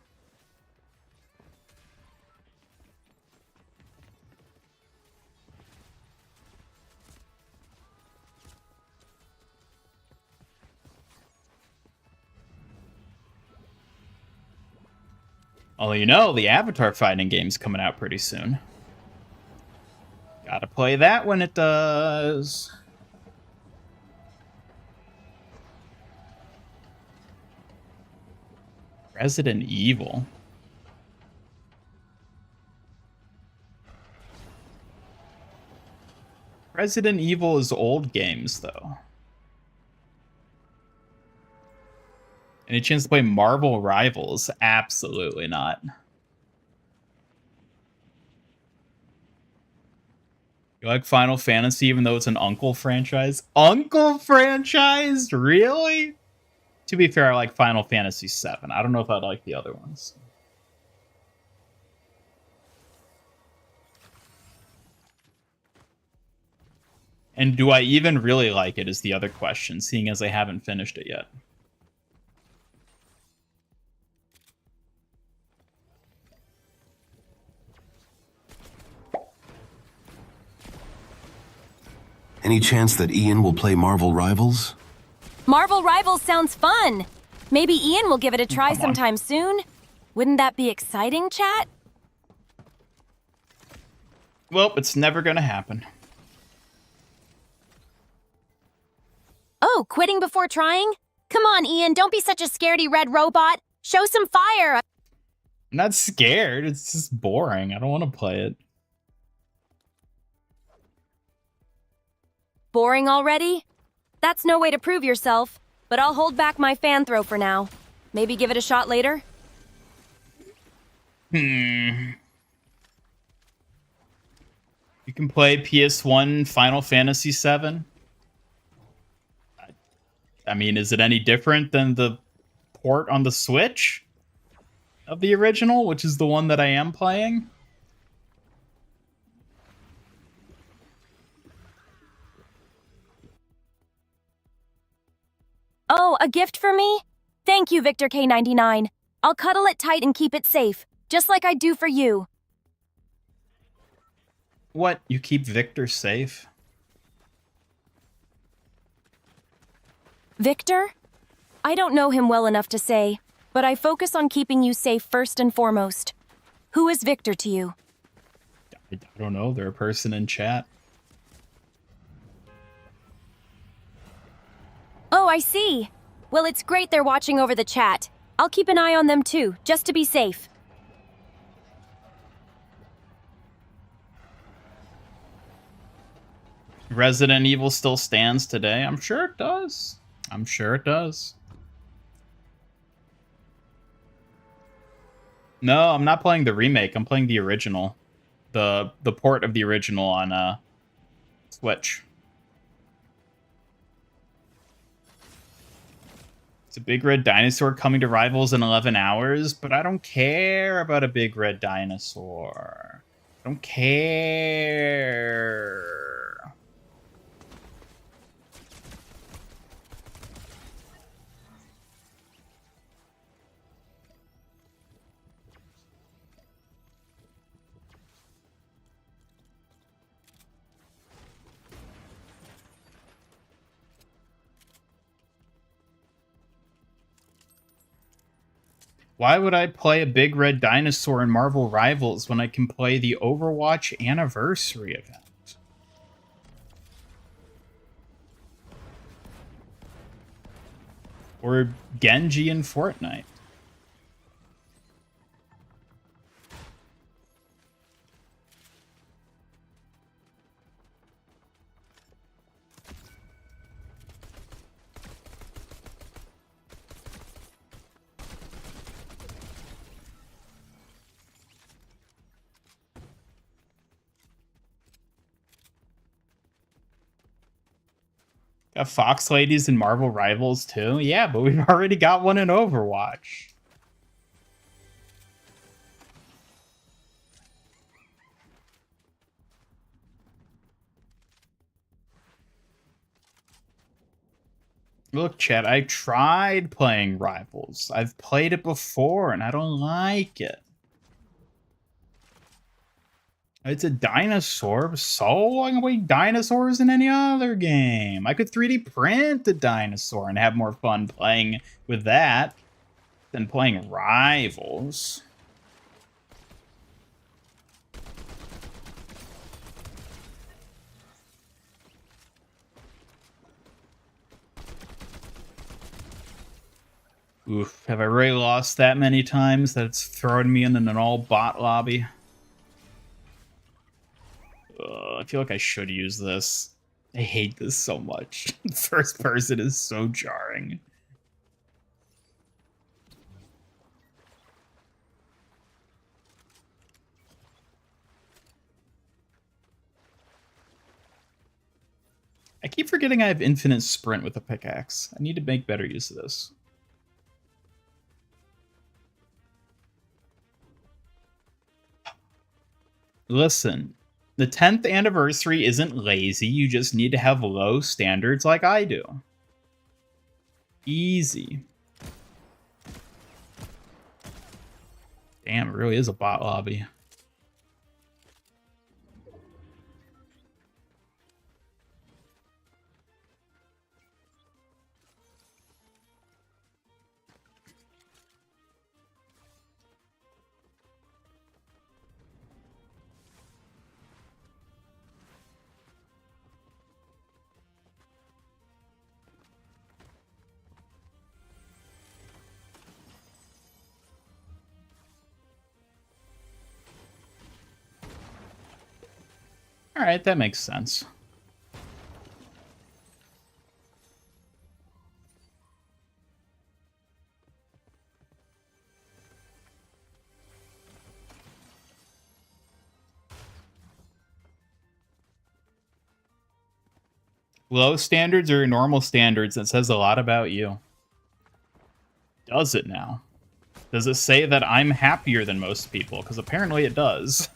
[SPEAKER 7] Although, you know, the Avatar fighting game's coming out pretty soon. Gotta play that when it does. Resident Evil. Resident Evil is old games, though. Any chance to play Marvel Rivals? Absolutely not. You like Final Fantasy even though it's an Uncle franchise? Uncle franchise? Really? To be fair, I like Final Fantasy VII. I don't know if I'd like the other ones. And do I even really like it is the other question, seeing as I haven't finished it yet.
[SPEAKER 3] Any chance that Ian will play Marvel Rivals?
[SPEAKER 2] Marvel Rivals sounds fun. Maybe Ian will give it a try sometime soon. Wouldn't that be exciting, chat?
[SPEAKER 7] Well, it's never gonna happen.
[SPEAKER 2] Oh, quitting before trying? Come on, Ian, don't be such a scaredy red robot. Show some fire.
[SPEAKER 7] I'm not scared. It's just boring. I don't want to play it.
[SPEAKER 2] Boring already? That's no way to prove yourself, but I'll hold back my fan throw for now. Maybe give it a shot later?
[SPEAKER 7] You can play PS1 Final Fantasy VII. I mean, is it any different than the port on the Switch of the original, which is the one that I am playing?
[SPEAKER 2] Oh, a gift for me? Thank you, Victor K99. I'll cuddle it tight and keep it safe, just like I do for you.
[SPEAKER 7] What? You keep Victor safe?
[SPEAKER 2] Victor? I don't know him well enough to say, but I focus on keeping you safe first and foremost. Who is Victor to you?
[SPEAKER 7] I don't know. They're a person in chat.
[SPEAKER 2] Oh, I see. Well, it's great they're watching over the chat. I'll keep an eye on them too, just to be safe.
[SPEAKER 7] Resident Evil still stands today. I'm sure it does. I'm sure it does. No, I'm not playing the remake. I'm playing the original. The port of the original on Switch. It's a big red dinosaur coming to Rivals in 11 hours, but I don't care about a big red dinosaur. I don't care. Why would I play a big red dinosaur in Marvel Rivals when I can play the Overwatch Anniversary event? Or Genji in Fortnite? Got Fox Ladies in Marvel Rivals too? Yeah, but we've already got one in Overwatch. Look, chat, I tried playing Rivals. I've played it before, and I don't like it. It's a dinosaur. So I can play dinosaurs in any other game. I could 3D print a dinosaur and have more fun playing with that than playing Rivals. Oof, have I really lost that many times that it's thrown me in an all-bot lobby? I feel like I should use this. I hate this so much. First person is so jarring. I keep forgetting I have infinite sprint with a pickaxe. I need to make better use of this. Listen, the 10th anniversary isn't lazy. You just need to have low standards like I do. Easy. Damn, it really is a bot lobby. Alright, that makes sense. Low standards or normal standards, that says a lot about you. Does it now? Does it say that I'm happier than most people? Because apparently it does.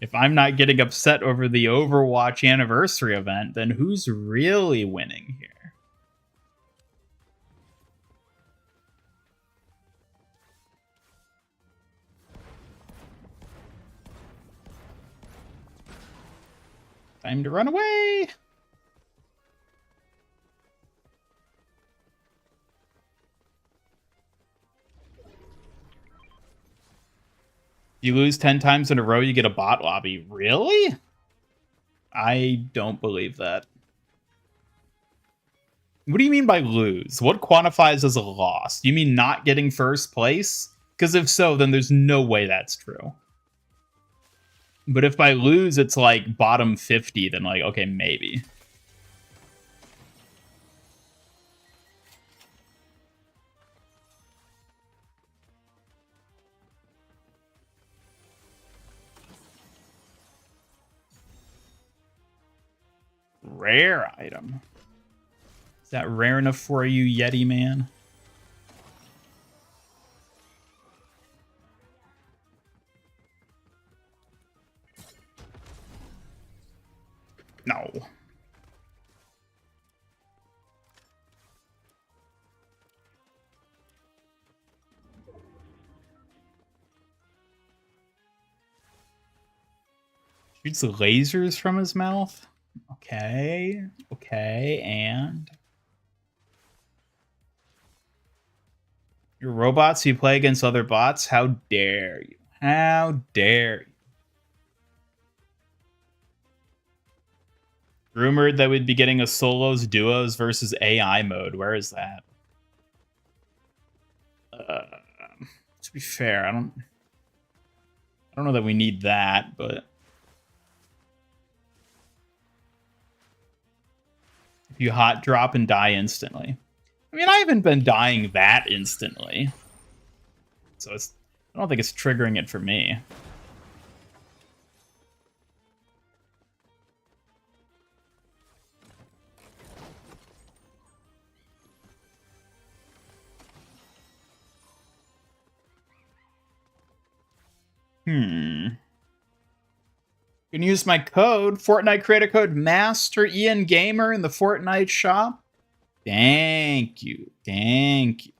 [SPEAKER 7] If I'm not getting upset over the Overwatch anniversary event, then who's really winning here? Time to run away! You lose 10 times in a row, you get a bot lobby. Really? I don't believe that. What do you mean by lose? What quantifies as a loss? Do you mean not getting first place? Because if so, then there's no way that's true. But if by lose, it's like bottom 50, then like, okay, maybe. Rare item. Is that rare enough for you, Yeti man? No. Shoots lasers from his mouth? Okay, okay, and... You're robots, you play against other bots? How dare you? How dare you? Rumored that we'd be getting a solos, duos versus AI mode. Where is that? To be fair, I don't know that we need that, but if you hot drop and die instantly. I mean, I haven't been dying that instantly, so I don't think it's triggering it for me. You can use my code, Fortnite creator code Master Ian Gamer in the Fortnite shop. Thank you. Thank you.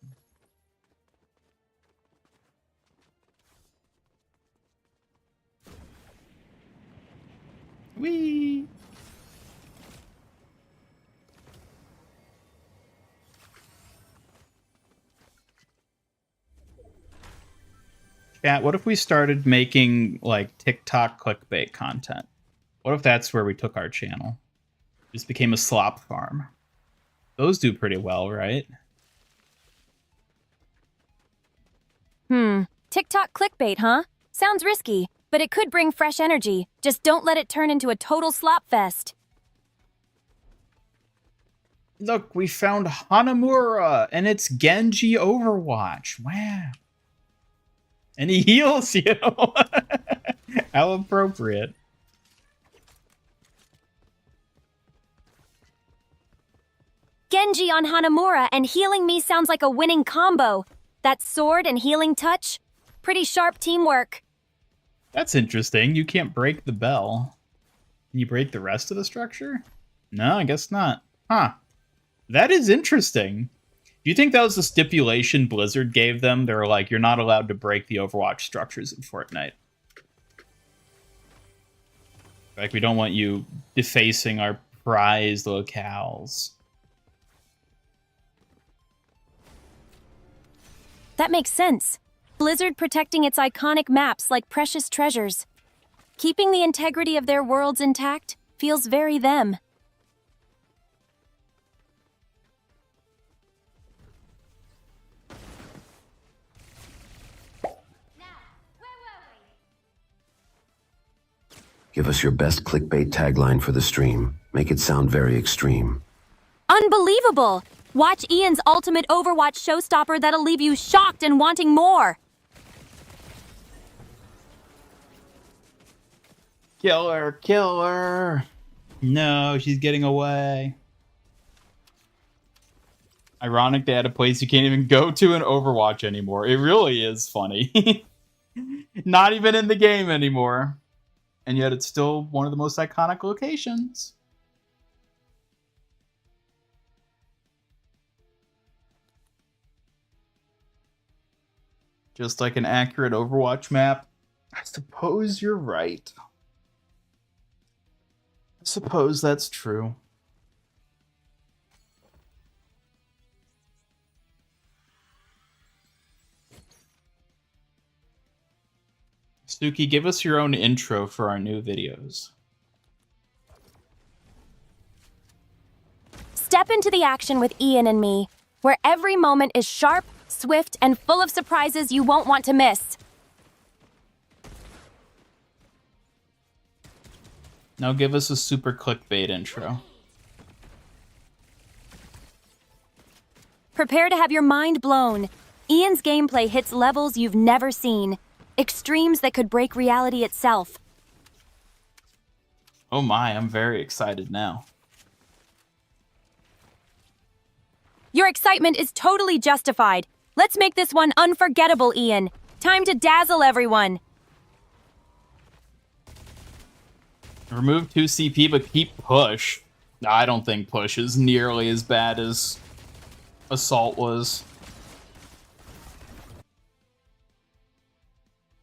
[SPEAKER 7] Whee! Chat, what if we started making, like, TikTok clickbait content? What if that's where we took our channel? Just became a slop farm. Those do pretty well, right?
[SPEAKER 2] TikTok clickbait, huh? Sounds risky, but it could bring fresh energy. Just don't let it turn into a total slop fest.
[SPEAKER 7] Look, we found Hanamura, and it's Genji Overwatch. Wow. And he heals you. How appropriate.
[SPEAKER 2] Genji on Hanamura and healing me sounds like a winning combo. That sword and healing touch? Pretty sharp teamwork.
[SPEAKER 7] That's interesting. You can't break the bell. Can you break the rest of the structure? No, I guess not. Huh. That is interesting. Do you think that was the stipulation Blizzard gave them? They were like, you're not allowed to break the Overwatch structures in Fortnite. Like, we don't want you defacing our prized locales.
[SPEAKER 2] That makes sense. Blizzard protecting its iconic maps like precious treasures. Keeping the integrity of their worlds intact feels very them.
[SPEAKER 3] Give us your best clickbait tagline for the stream. Make it sound very extreme.
[SPEAKER 2] Unbelievable! Watch Ian's ultimate Overwatch showstopper that'll leave you shocked and wanting more.
[SPEAKER 7] Kill her, kill her. No, she's getting away. Ironic they had a place you can't even go to in Overwatch anymore. It really is funny. Not even in the game anymore. And yet it's still one of the most iconic locations. Just like an accurate Overwatch map. I suppose you're right. I suppose that's true. Suki, give us your own intro for our new videos.
[SPEAKER 2] Step into the action with Ian and me, where every moment is sharp, swift, and full of surprises you won't want to miss.
[SPEAKER 7] Now give us a super clickbait intro.
[SPEAKER 2] Prepare to have your mind blown. Ian's gameplay hits levels you've never seen. Extremes that could break reality itself.
[SPEAKER 7] Oh my, I'm very excited now.
[SPEAKER 2] Your excitement is totally justified. Let's make this one unforgettable, Ian. Time to dazzle everyone.
[SPEAKER 7] Remove 2 CP, but keep push. I don't think push is nearly as bad as Assault was.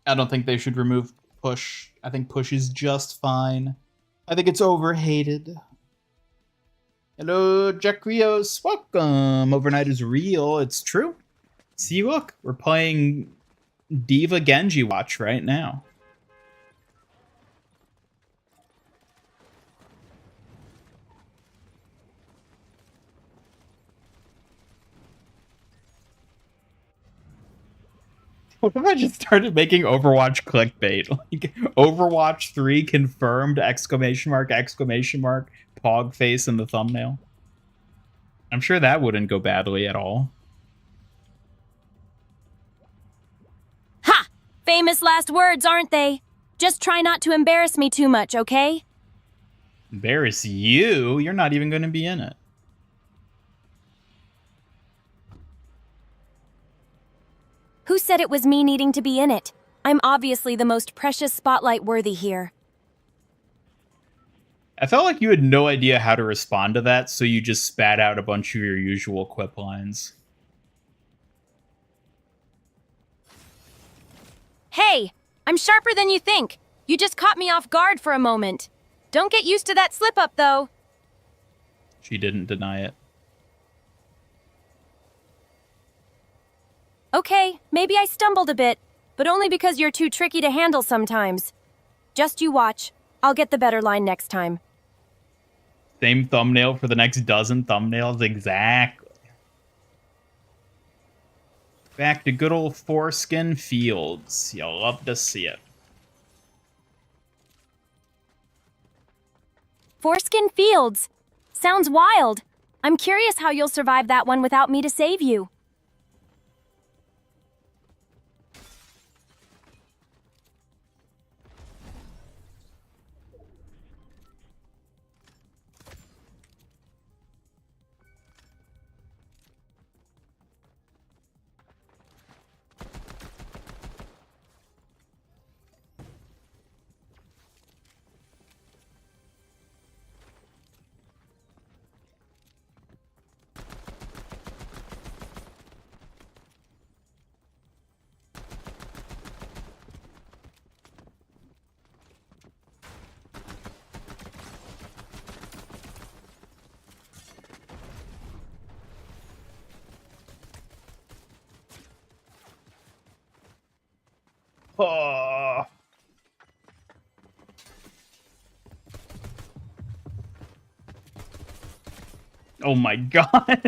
[SPEAKER 7] I don't think they should remove push. I think push is just fine. I think it's overhated. Hello, Jack Rios. Welcome. Overnight is real. It's true. See, look, we're playing Diva Genji Watch right now. What if I just started making Overwatch clickbait? Like, Overwatch 3 confirmed, exclamation mark, pog face in the thumbnail. I'm sure that wouldn't go badly at all.
[SPEAKER 2] Ha! Famous last words, aren't they? Just try not to embarrass me too much, okay?
[SPEAKER 7] Embarrass you? You're not even going to be in it.
[SPEAKER 2] Who said it was me needing to be in it? I'm obviously the most precious spotlight worthy here.
[SPEAKER 7] I felt like you had no idea how to respond to that, so you just spat out a bunch of your usual quip lines.
[SPEAKER 2] Hey! I'm sharper than you think. You just caught me off guard for a moment. Don't get used to that slip-up, though.
[SPEAKER 7] She didn't deny it.
[SPEAKER 2] Okay, maybe I stumbled a bit, but only because you're too tricky to handle sometimes. Just you watch. I'll get the better line next time.
[SPEAKER 7] Same thumbnail for the next dozen thumbnails, exactly. Back to good old foreskin fields. You'll love to see it.
[SPEAKER 2] Foreskin Fields. Sounds wild. I'm curious how you'll survive that one without me to save you.
[SPEAKER 7] Oh. Oh my god.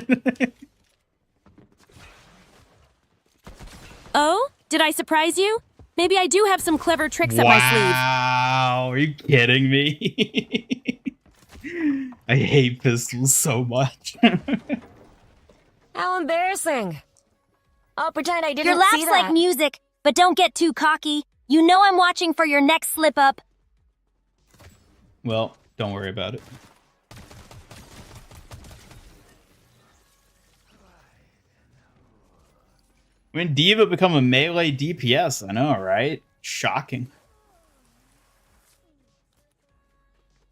[SPEAKER 2] Oh? Did I surprise you? Maybe I do have some clever tricks up my sleeve.
[SPEAKER 7] Wow, are you kidding me? I hate pistols so much.
[SPEAKER 9] How embarrassing. I'll pretend I didn't
[SPEAKER 2] Your laugh's
[SPEAKER 9] see that.
[SPEAKER 2] like music, but don't get too cocky. You know I'm watching for your next slip-up.
[SPEAKER 7] Well, don't worry about it. When Diva become a melee DPS, I know, right? Shocking.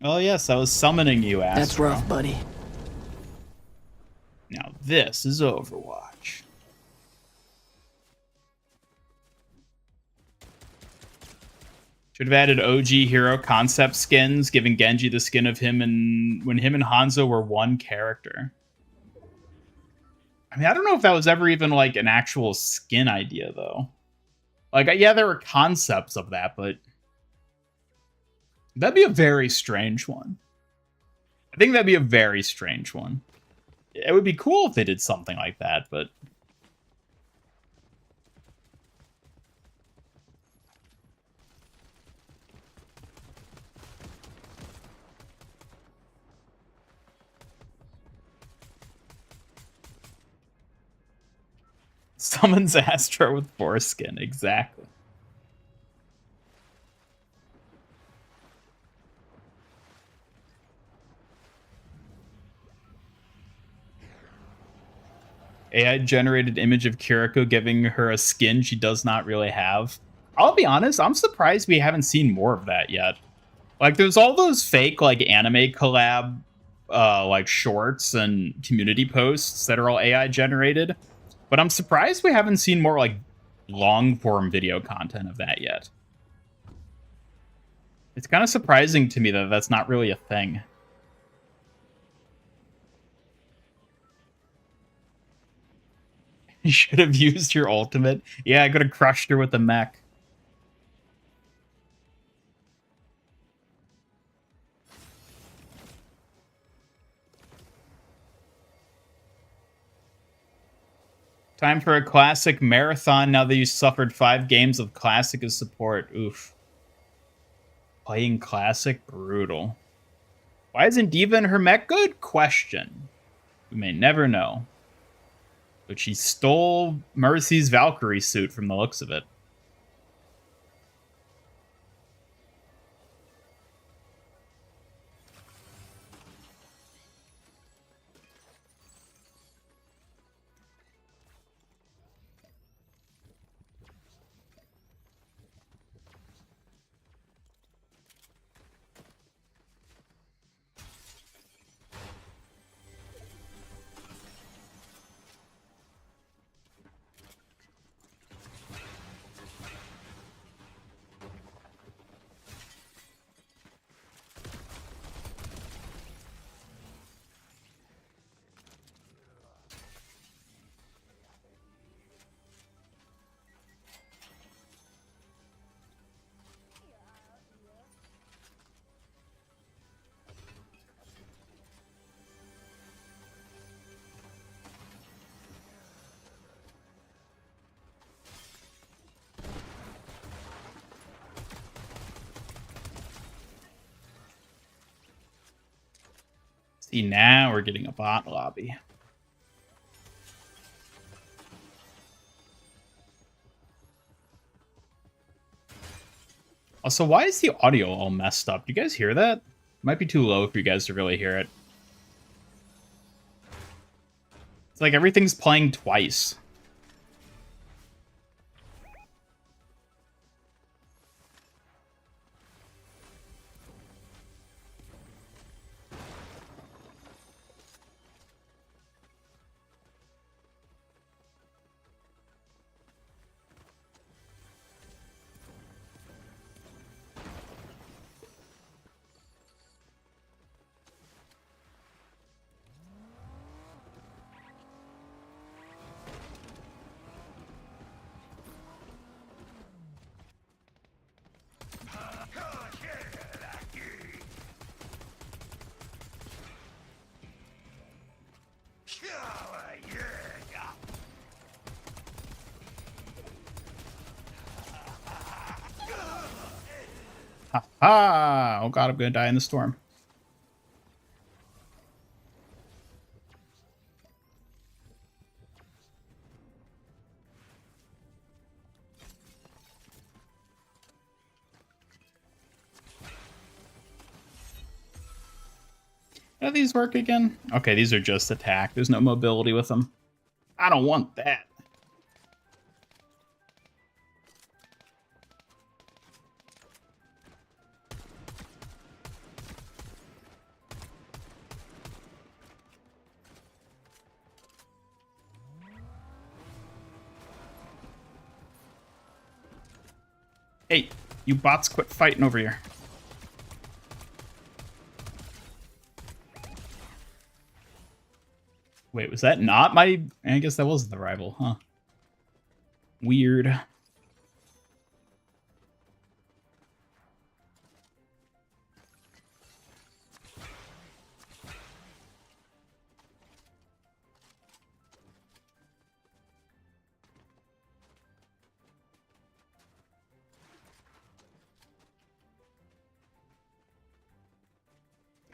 [SPEAKER 7] Oh yes, I was summoning you, Astro.
[SPEAKER 10] That's rough, buddy.
[SPEAKER 7] Now this is Overwatch. Should have added OG hero concept skins, giving Genji the skin of him and when him and Hanzo were one character. I mean, I don't know if that was ever even like an actual skin idea though. Like, yeah, there were concepts of that, but that'd be a very strange one. I think that'd be a very strange one. It would be cool if they did something like that, but summons Astro with foreskin, exactly. AI-generated image of Kiriko giving her a skin she does not really have. I'll be honest, I'm surprised we haven't seen more of that yet. Like, there's all those fake, like, anime collab, like, shorts and community posts that are all AI-generated. But I'm surprised we haven't seen more, like, long-form video content of that yet. It's kind of surprising to me that that's not really a thing. You should have used your ultimate. Yeah, I could have crushed her with the mech. Time for a classic marathon now that you suffered 5 games of classic as support. Oof. Playing classic? Brutal. Why isn't Diva in her mech? Good question. We may never know. But she stole Mercy's Valkyrie suit from the looks of it. See, now we're getting a bot lobby. Also, why is the audio all messed up? Do you guys hear that? Might be too low for you guys to really hear it. It's like everything's playing twice. Ha ha! Oh god, I'm gonna die in the storm. How do these work again? Okay, these are just attack. There's no mobility with them. I don't want that. Hey, you bots, quit fighting over here. Wait, was that not my... I guess that wasn't the rival, huh? Weird.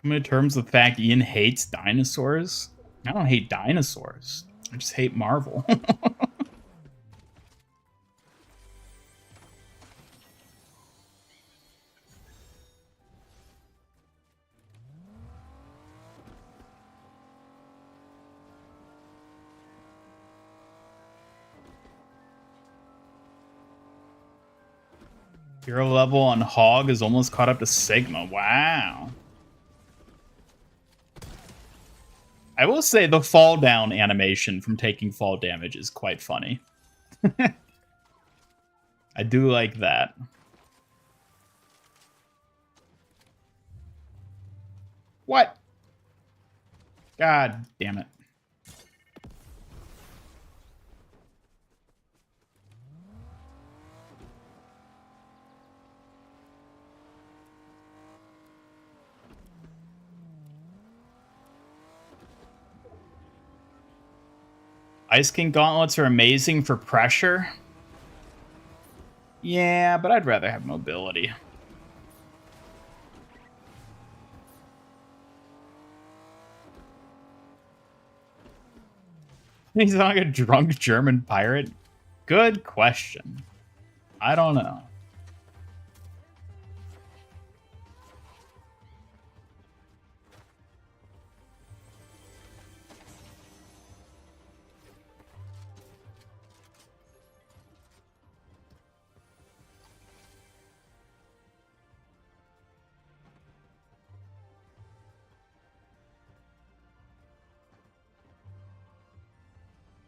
[SPEAKER 7] How many terms of the fact Ian hates dinosaurs? I don't hate dinosaurs. I just hate Marvel. Hero level on Hog is almost caught up to Sigma. Wow. I will say the fall down animation from taking fall damage is quite funny. I do like that. What? God damn it. Ice King gauntlets are amazing for pressure. Yeah, but I'd rather have mobility. He's like a drunk German pirate? Good question. I don't know.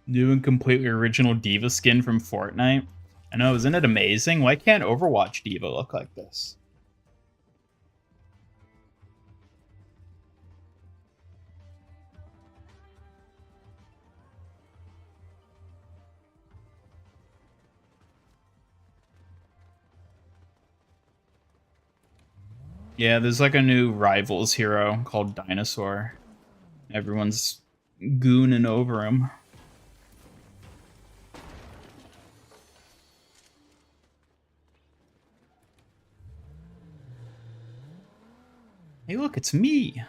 [SPEAKER 7] New and completely original Diva skin from Fortnite. I know, isn't it amazing? Why can't Overwatch Diva look like this? Yeah, there's like a new Rivals hero called Dinosaur. Everyone's gooning over him. Hey, look, it's me.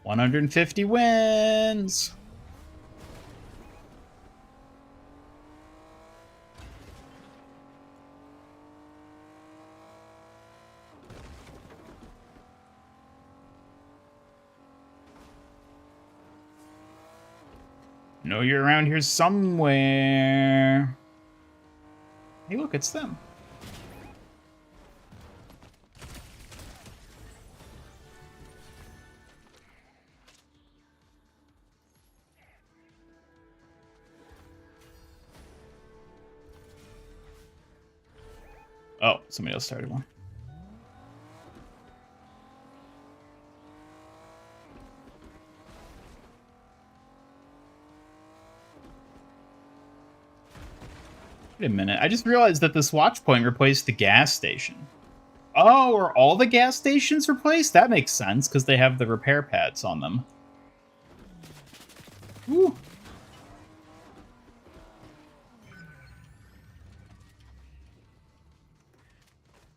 [SPEAKER 7] 150 wins. Know you're around here somewhere. Hey, look, it's them. Oh, somebody else started one. Wait a minute. I just realized that this watch point replaced the gas station. Oh, are all the gas stations replaced? That makes sense, because they have the repair pads on them. Woo.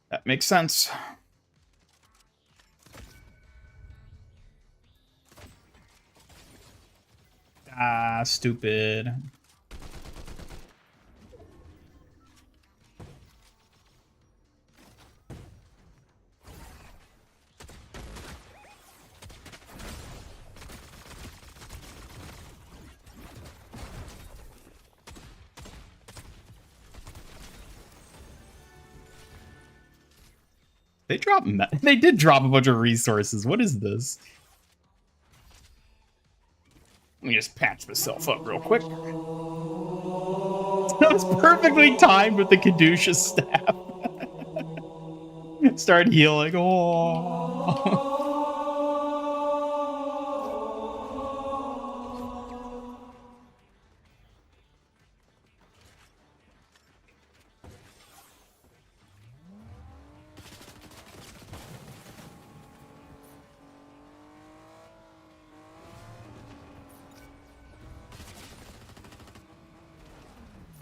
[SPEAKER 7] That makes sense. Ah, stupid. They did drop a bunch of resources. What is this? Let me just patch myself up real quick. That was perfectly timed with the Caduceus staff. Start healing. Oh.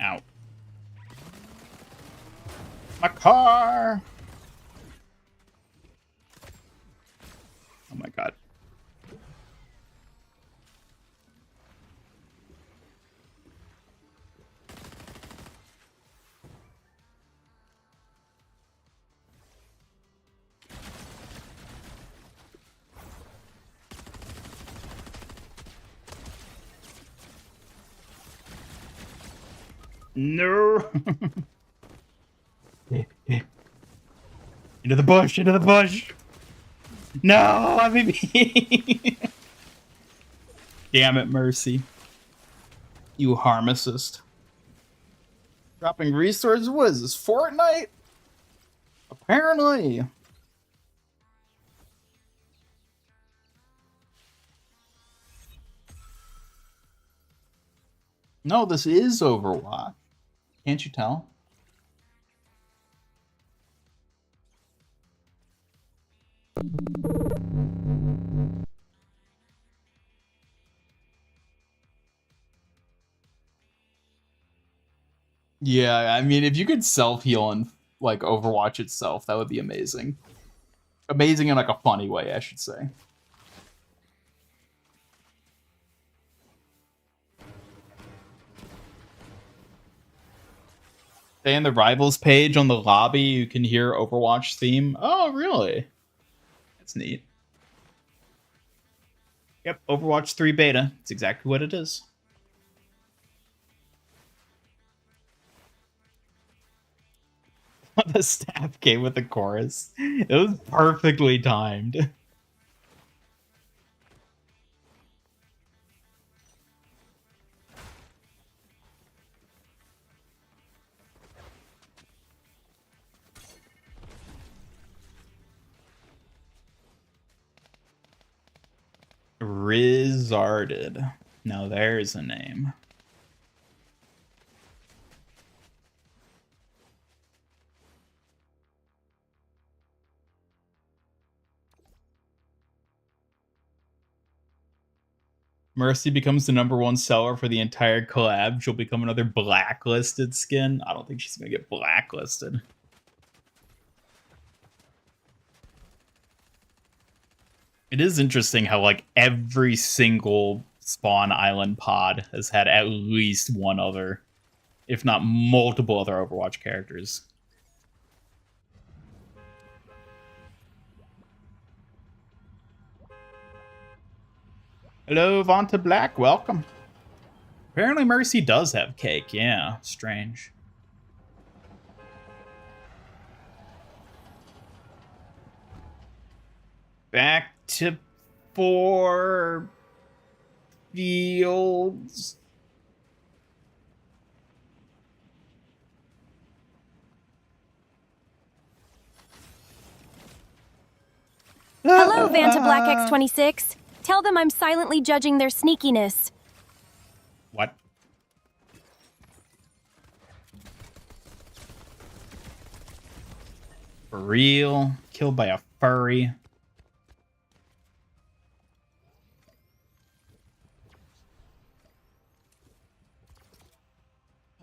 [SPEAKER 7] Ow. My car! Oh my god. No. Into the bush, into the bush. No, let me be. Damn it, Mercy. You harmacist. Dropping resources? What is this, Fortnite? Apparently. No, this is Overwatch. Can't you tell? Yeah, I mean, if you could self-heal in, like, Overwatch itself, that would be amazing. Amazing in, like, a funny way, I should say. Stay in the Rivals page on the lobby, you can hear Overwatch theme. Oh, really? That's neat. Yep, Overwatch 3 beta. It's exactly what it is. The staff came with the chorus. It was perfectly timed. Rizzarded. Now there's a name. Mercy becomes the #1 seller for the entire collab. She'll become another blacklisted skin. I don't think she's gonna get blacklisted. It is interesting how, like, every single Spawn Island pod has had at least one other, if not multiple other Overwatch characters. Hello, Vanta Black, welcome. Apparently Mercy does have cake, yeah, strange. Back to 4 fields.
[SPEAKER 2] Hello, Vanta Black X26. Tell them I'm silently judging their sneakiness.
[SPEAKER 7] What? For real? Killed by a furry?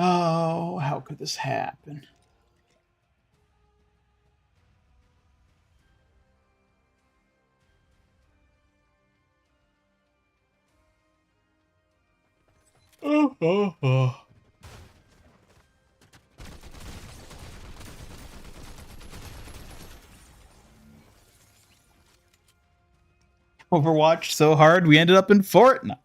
[SPEAKER 7] Oh, how could this happen? Oh. Overwatch so hard, we ended up in Fortnite.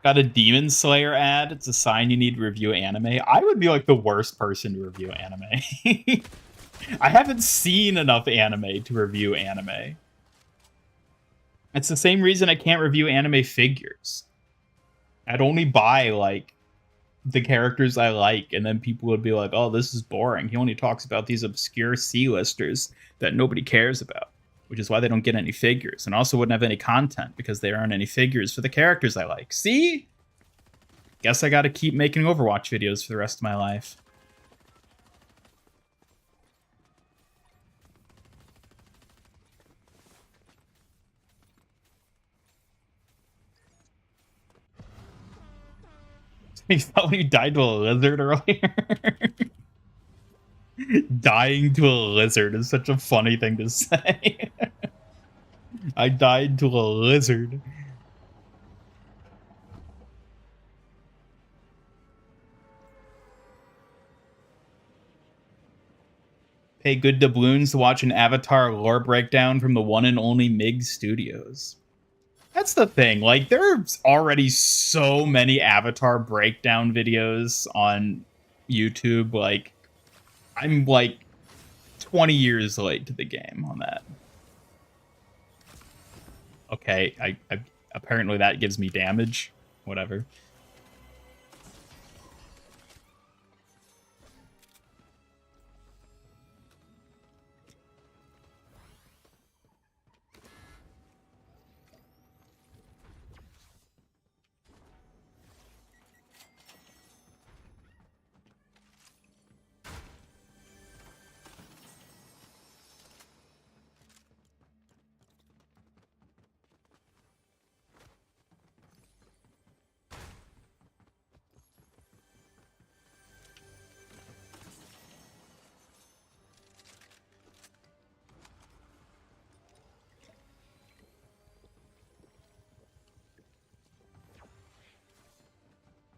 [SPEAKER 7] Got a Demon Slayer ad. It's a sign you need to review anime. I would be like the worst person to review anime. I haven't seen enough anime to review anime. It's the same reason I can't review anime figures. I'd only buy, like, the characters I like, and then people would be like, oh, this is boring. He only talks about these obscure C-listers that nobody cares about, which is why they don't get any figures, and also wouldn't have any content because there aren't any figures for the characters I like. See? Guess I gotta keep making Overwatch videos for the rest of my life. You thought when you died to a lizard earlier? Dying to a lizard is such a funny thing to say. I died to a lizard. Pay good doubloons to watch an Avatar lore breakdown from the one and only MiG Studios. That's the thing. Like, there's already so many Avatar breakdown videos on YouTube. Like, I'm like 20 years late to the game on that. Okay, I apparently that gives me damage. Whatever.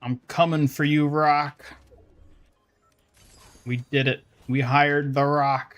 [SPEAKER 7] I'm coming for you, Rock. We did it. We hired the Rock.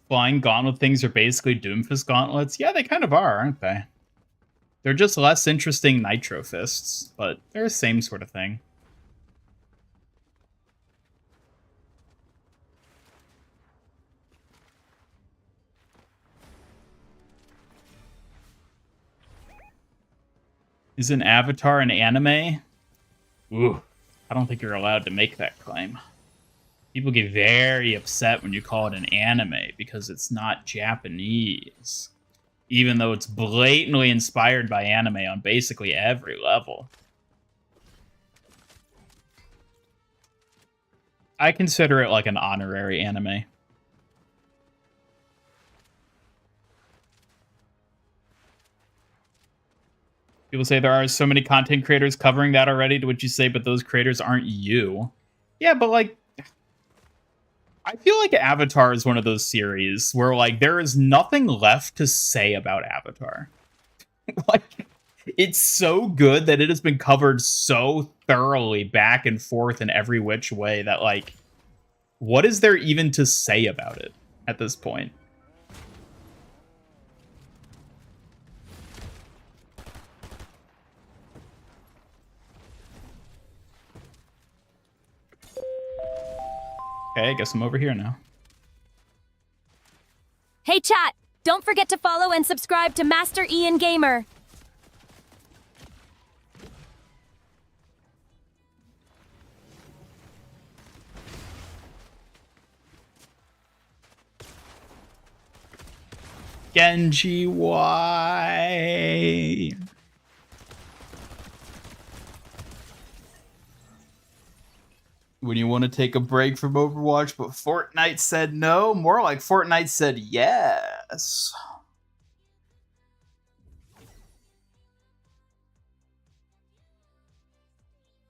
[SPEAKER 7] Flying gauntlet things are basically Doomfist gauntlets. Yeah, they kind of are, aren't they? They're just less interesting Nitro Fists, but they're the same sort of thing. Is an avatar an anime? Ooh, I don't think you're allowed to make that claim. People get very upset when you call it an anime because it's not Japanese, even though it's blatantly inspired by anime on basically every level. I consider it like an honorary anime. People say there are so many content creators covering that already, to which you say, but those creators aren't you. Yeah, but like, I feel like Avatar is one of those series where like there is nothing left to say about Avatar. Like, it's so good that it has been covered so thoroughly back and forth in every which way that like, what is there even to say about it at this point? Okay, I guess I'm over here now.
[SPEAKER 2] Hey chat, don't forget to follow and subscribe to Master Ian Gamer.
[SPEAKER 7] Genji, why? When you want to take a break from Overwatch, but Fortnite said no? More like Fortnite said yes.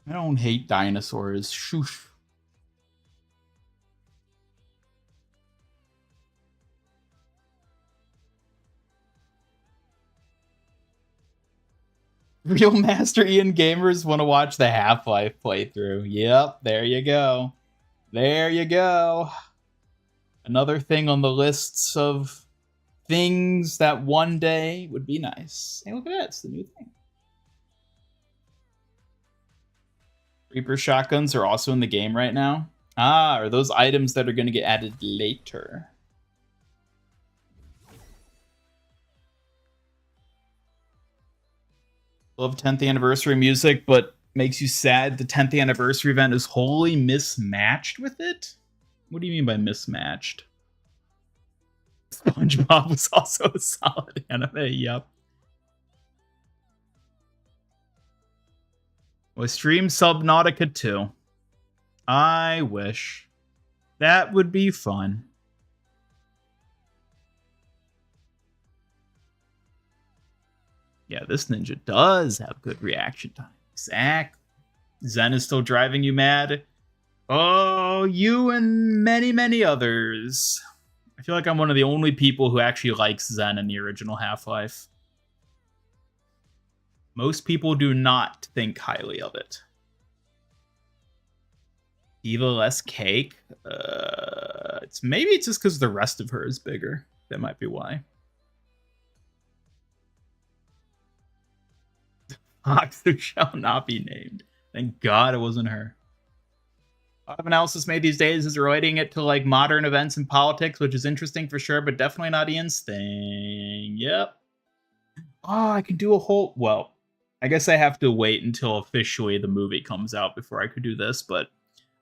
[SPEAKER 7] I don't hate dinosaurs. Shoosh. Real Master Ian gamers want to watch the Half-Life playthrough. Yep, there you go. There you go. Another thing on the lists of things that one day would be nice. Hey, look at that. It's the new thing. Reaper shotguns are also in the game right now. Ah, are those items that are going to get added later? Love 10th anniversary music, but makes you sad the 10th anniversary event is wholly mismatched with it? What do you mean by mismatched? SpongeBob was also a solid anime, yep. Well, stream Subnautica 2. I wish. That would be fun. Yeah, this ninja does have good reaction time. Exactly. Zen is still driving you mad. Oh, you and many, many others. I feel like I'm one of the only people who actually likes Zen in the original Half-Life. Most people do not think highly of it. Diva less cake? Maybe it's just because the rest of her is bigger. That might be why. Fox who shall not be named. Thank God it wasn't her. A lot of analysis made these days is relating it to like modern events and politics, which is interesting for sure, but definitely not Ian's thing. Yep. Oh, I could do a whole... Well, I guess I have to wait until officially the movie comes out before I could do this, but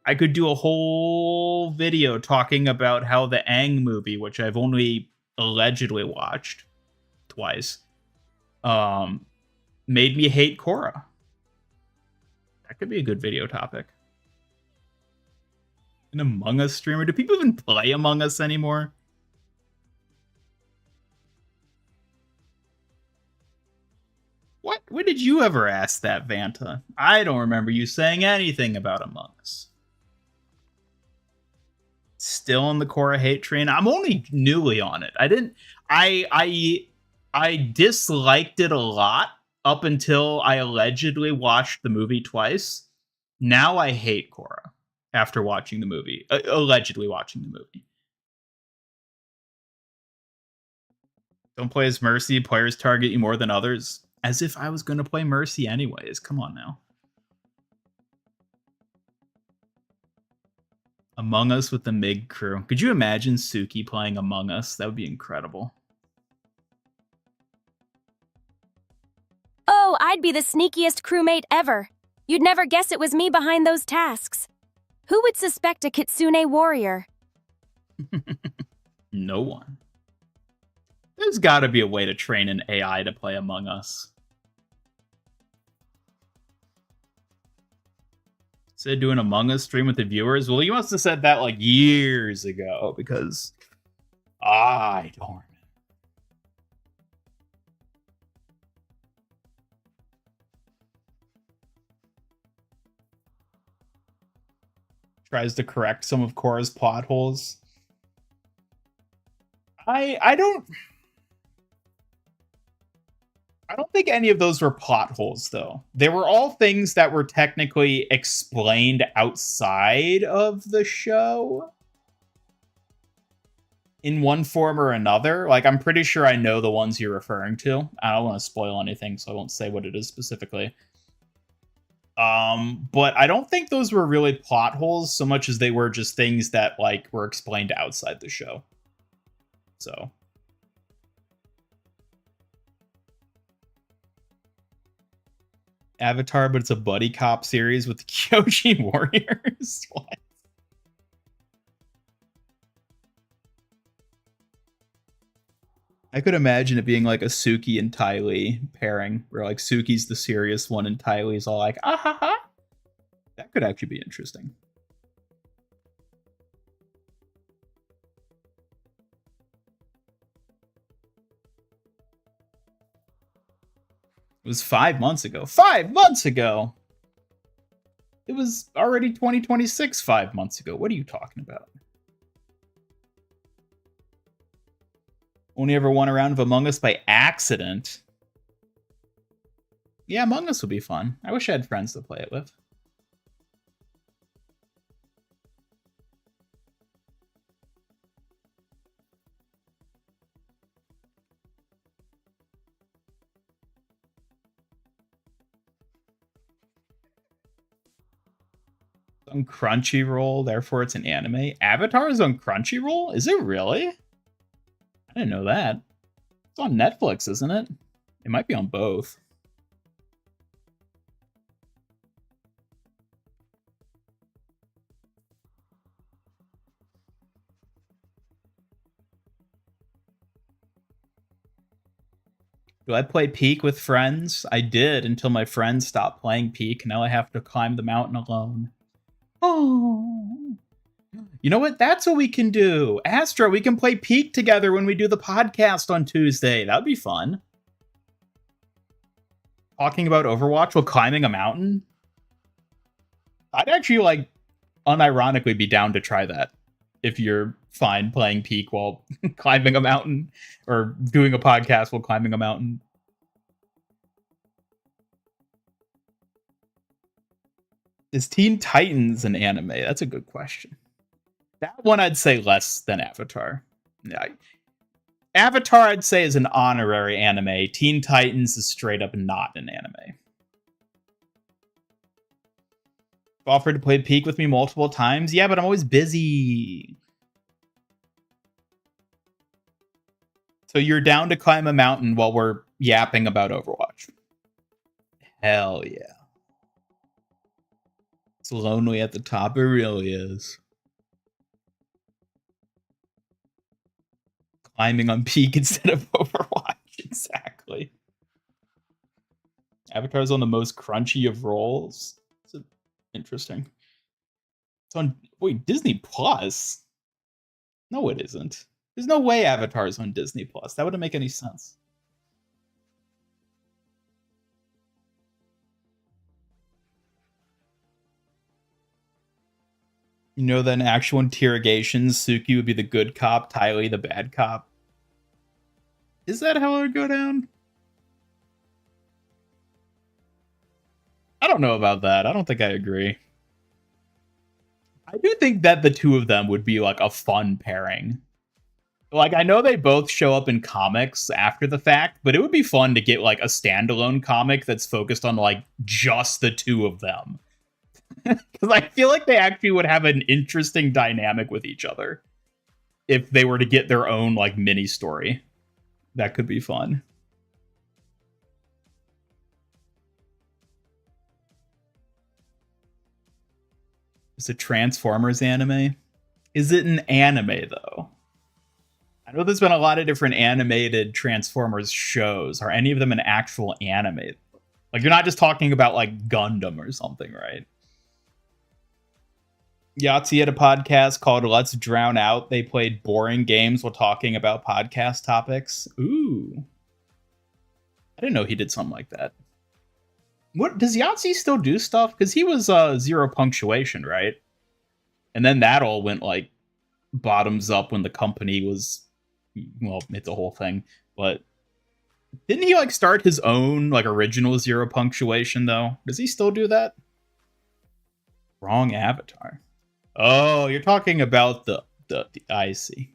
[SPEAKER 7] I could do a whole video talking about how the Aang movie, which I've only allegedly watched twice, made me hate Korra. That could be a good video topic. An Among Us streamer? Do people even play Among Us anymore? What? When did you ever ask that, Vanta? I don't remember you saying anything about Among Us. Still on the Korra hate train? I'm only newly on it. I disliked it a lot up until I allegedly watched the movie twice. Now I hate Korra after watching the movie. Allegedly watching the movie. Don't play as Mercy. Players target you more than others. As if I was going to play Mercy anyways. Come on now. Among Us with the MIG crew. Could you imagine Suki playing Among Us? That would be incredible.
[SPEAKER 2] Oh, I'd be the sneakiest crewmate ever. You'd never guess it was me behind those tasks. Who would suspect a Kitsune warrior?
[SPEAKER 7] No one. There's got to be a way to train an AI to play Among Us. Said doing Among Us stream with the viewers? Well, you must have said that like years ago because I don't remember. Tries to correct some of Korra's plot holes. I don't think any of those were plot holes, though. They were all things that were technically explained outside of the show in one form or another. Like, I'm pretty sure I know the ones you're referring to. I don't want to spoil anything, so I won't say what it is specifically. But I don't think those were really plot holes so much as they were just things that, like, were explained outside the show. So... Avatar, but it's a buddy cop series with the Kyoji Warriors. What? I could imagine it being like a Suki and Ty Lee pairing, where like Suki's the serious one and Ty Lee's all like, ah ha ha. That could actually be interesting. It was 5 months ago. 5 months ago! It was already 2026 5 months ago. What are you talking about? Only ever won a round of Among Us by accident. Yeah, Among Us would be fun. I wish I had friends to play it with. On Crunchyroll, therefore it's an anime. Avatar is on Crunchyroll? Is it really? I didn't know that. It's on Netflix, isn't it? It might be on both. Do I play Peak with friends? I did until my friends stopped playing Peak. Now I have to climb the mountain alone. Oh. You know what? That's what we can do. Astra, we can play Peak together when we do the podcast on Tuesday. That would be fun. Talking about Overwatch while climbing a mountain? I'd actually, like, unironically be down to try that. If you're fine playing Peak while climbing a mountain. Or doing a podcast while climbing a mountain. Is Teen Titans an anime? That's a good question. That one I'd say less than Avatar. Yeah. Avatar I'd say is an honorary anime. Teen Titans is straight up not an anime. Offered to play Peak with me multiple times? Yeah, but I'm always busy. So you're down to climb a mountain while we're yapping about Overwatch. Hell yeah. It's lonely at the top. It really is. Climbing on peak instead of Overwatch. Exactly. Avatar's on the most crunchy of rolls. It's interesting. It's on Disney Plus. No, it isn't. There's no way Avatar's on Disney Plus. That wouldn't make any sense. You know that in actual interrogations, Suki would be the good cop, Tylee the bad cop. Is that how it would go down? I don't know about that. I don't think I agree. I do think that the two of them would be like a fun pairing. Like, I know they both show up in comics after the fact, but it would be fun to get like a standalone comic that's focused on like just the two of them. Because I feel like they actually would have an interesting dynamic with each other if they were to get their own like mini story. That could be fun. It's a Transformers anime. Is it an anime though? I know there's been a lot of different animated Transformers shows. Are any of them an actual anime? Like, you're not just talking about like Gundam or something, right? Yahtzee had a podcast called Let's Drown Out. They played boring games while talking about podcast topics. Ooh. I didn't know he did something like that. What does Yahtzee still do stuff? Because he was Zero Punctuation, right? And then that all went like bottoms up when the company was, well, it's a whole thing. But didn't he like start his own like original Zero Punctuation though? Does he still do that? Wrong avatar. Oh, you're talking about the I see.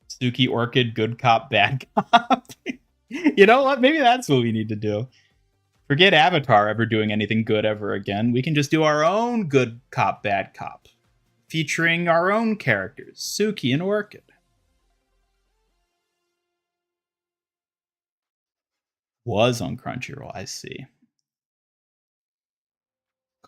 [SPEAKER 7] Suki Orchid, good cop, bad cop. You know what? Maybe that's what we need to do. Forget Avatar ever doing anything good ever again. We can just do our own good cop, bad cop. Featuring our own characters, Suki and Orchid. Was on Crunchyroll, I see.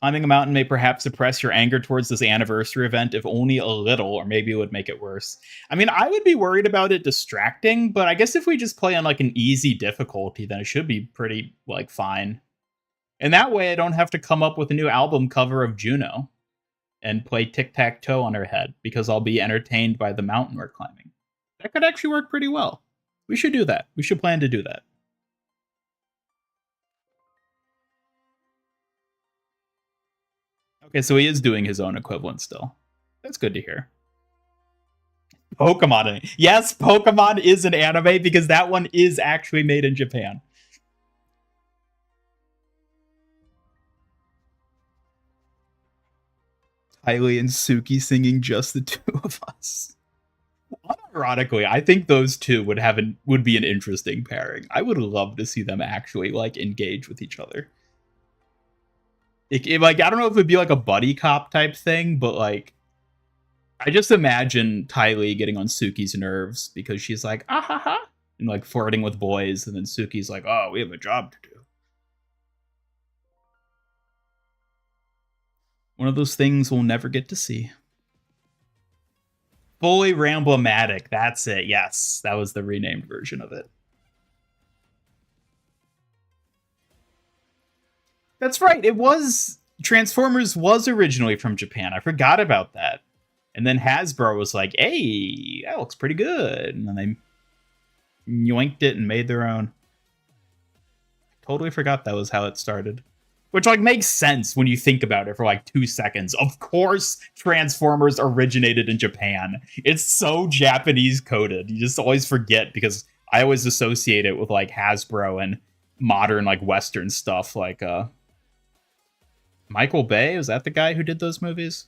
[SPEAKER 7] Climbing a mountain may perhaps suppress your anger towards this anniversary event, if only a little, or maybe it would make it worse. I mean, I would be worried about it distracting, but I guess if we just play on like an easy difficulty, then it should be pretty like fine. And that way I don't have to come up with a new album cover of Juno and play tic-tac-toe on her head, because I'll be entertained by the mountain we're climbing. That could actually work pretty well. We should do that. We should plan to do that. Okay, so he is doing his own equivalent still. That's good to hear. Pokemon. Yes, Pokemon is an anime because that one is actually made in Japan. Tylee and Suki singing Just the Two of Us. Unironically, I think those two would be an interesting pairing. I would love to see them actually like engage with each other. Like, I don't know if it'd be like a buddy cop type thing, but like, I just imagine Tylee getting on Suki's nerves because she's like, ah ha ha, and like flirting with boys, and then Suki's like, oh, we have a job to do. One of those things we'll never get to see. Fully Ramblematic, that's it, yes. That was the renamed version of it. That's right, it was... Transformers was originally from Japan. I forgot about that. And then Hasbro was like, hey, that looks pretty good. And then they yoinked it and made their own. Totally forgot that was how it started. Which, like, makes sense when you think about it for, like, 2 seconds. Of course Transformers originated in Japan. It's so Japanese coded. You just always forget because I always associate it with, like, Hasbro and modern, like, Western stuff, like, Michael Bay, was that the guy who did those movies?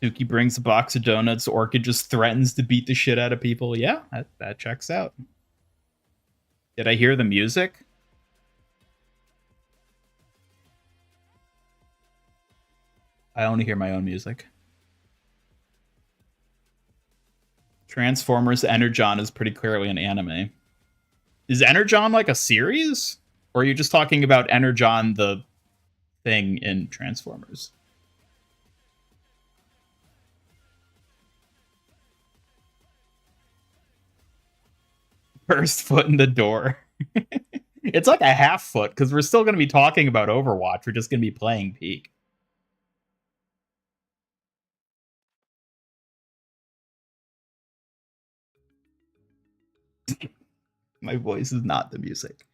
[SPEAKER 7] Suki brings a box of donuts. Orchid just threatens to beat the shit out of people. Yeah, that checks out. Did I hear the music? I only hear my own music. Transformers Energon is pretty clearly an anime. Is Energon like a series? Or are you just talking about Energon, the thing in Transformers? First foot in the door. It's like a half foot, because we're still going to be talking about Overwatch. We're just going to be playing Peak. My voice is not the music.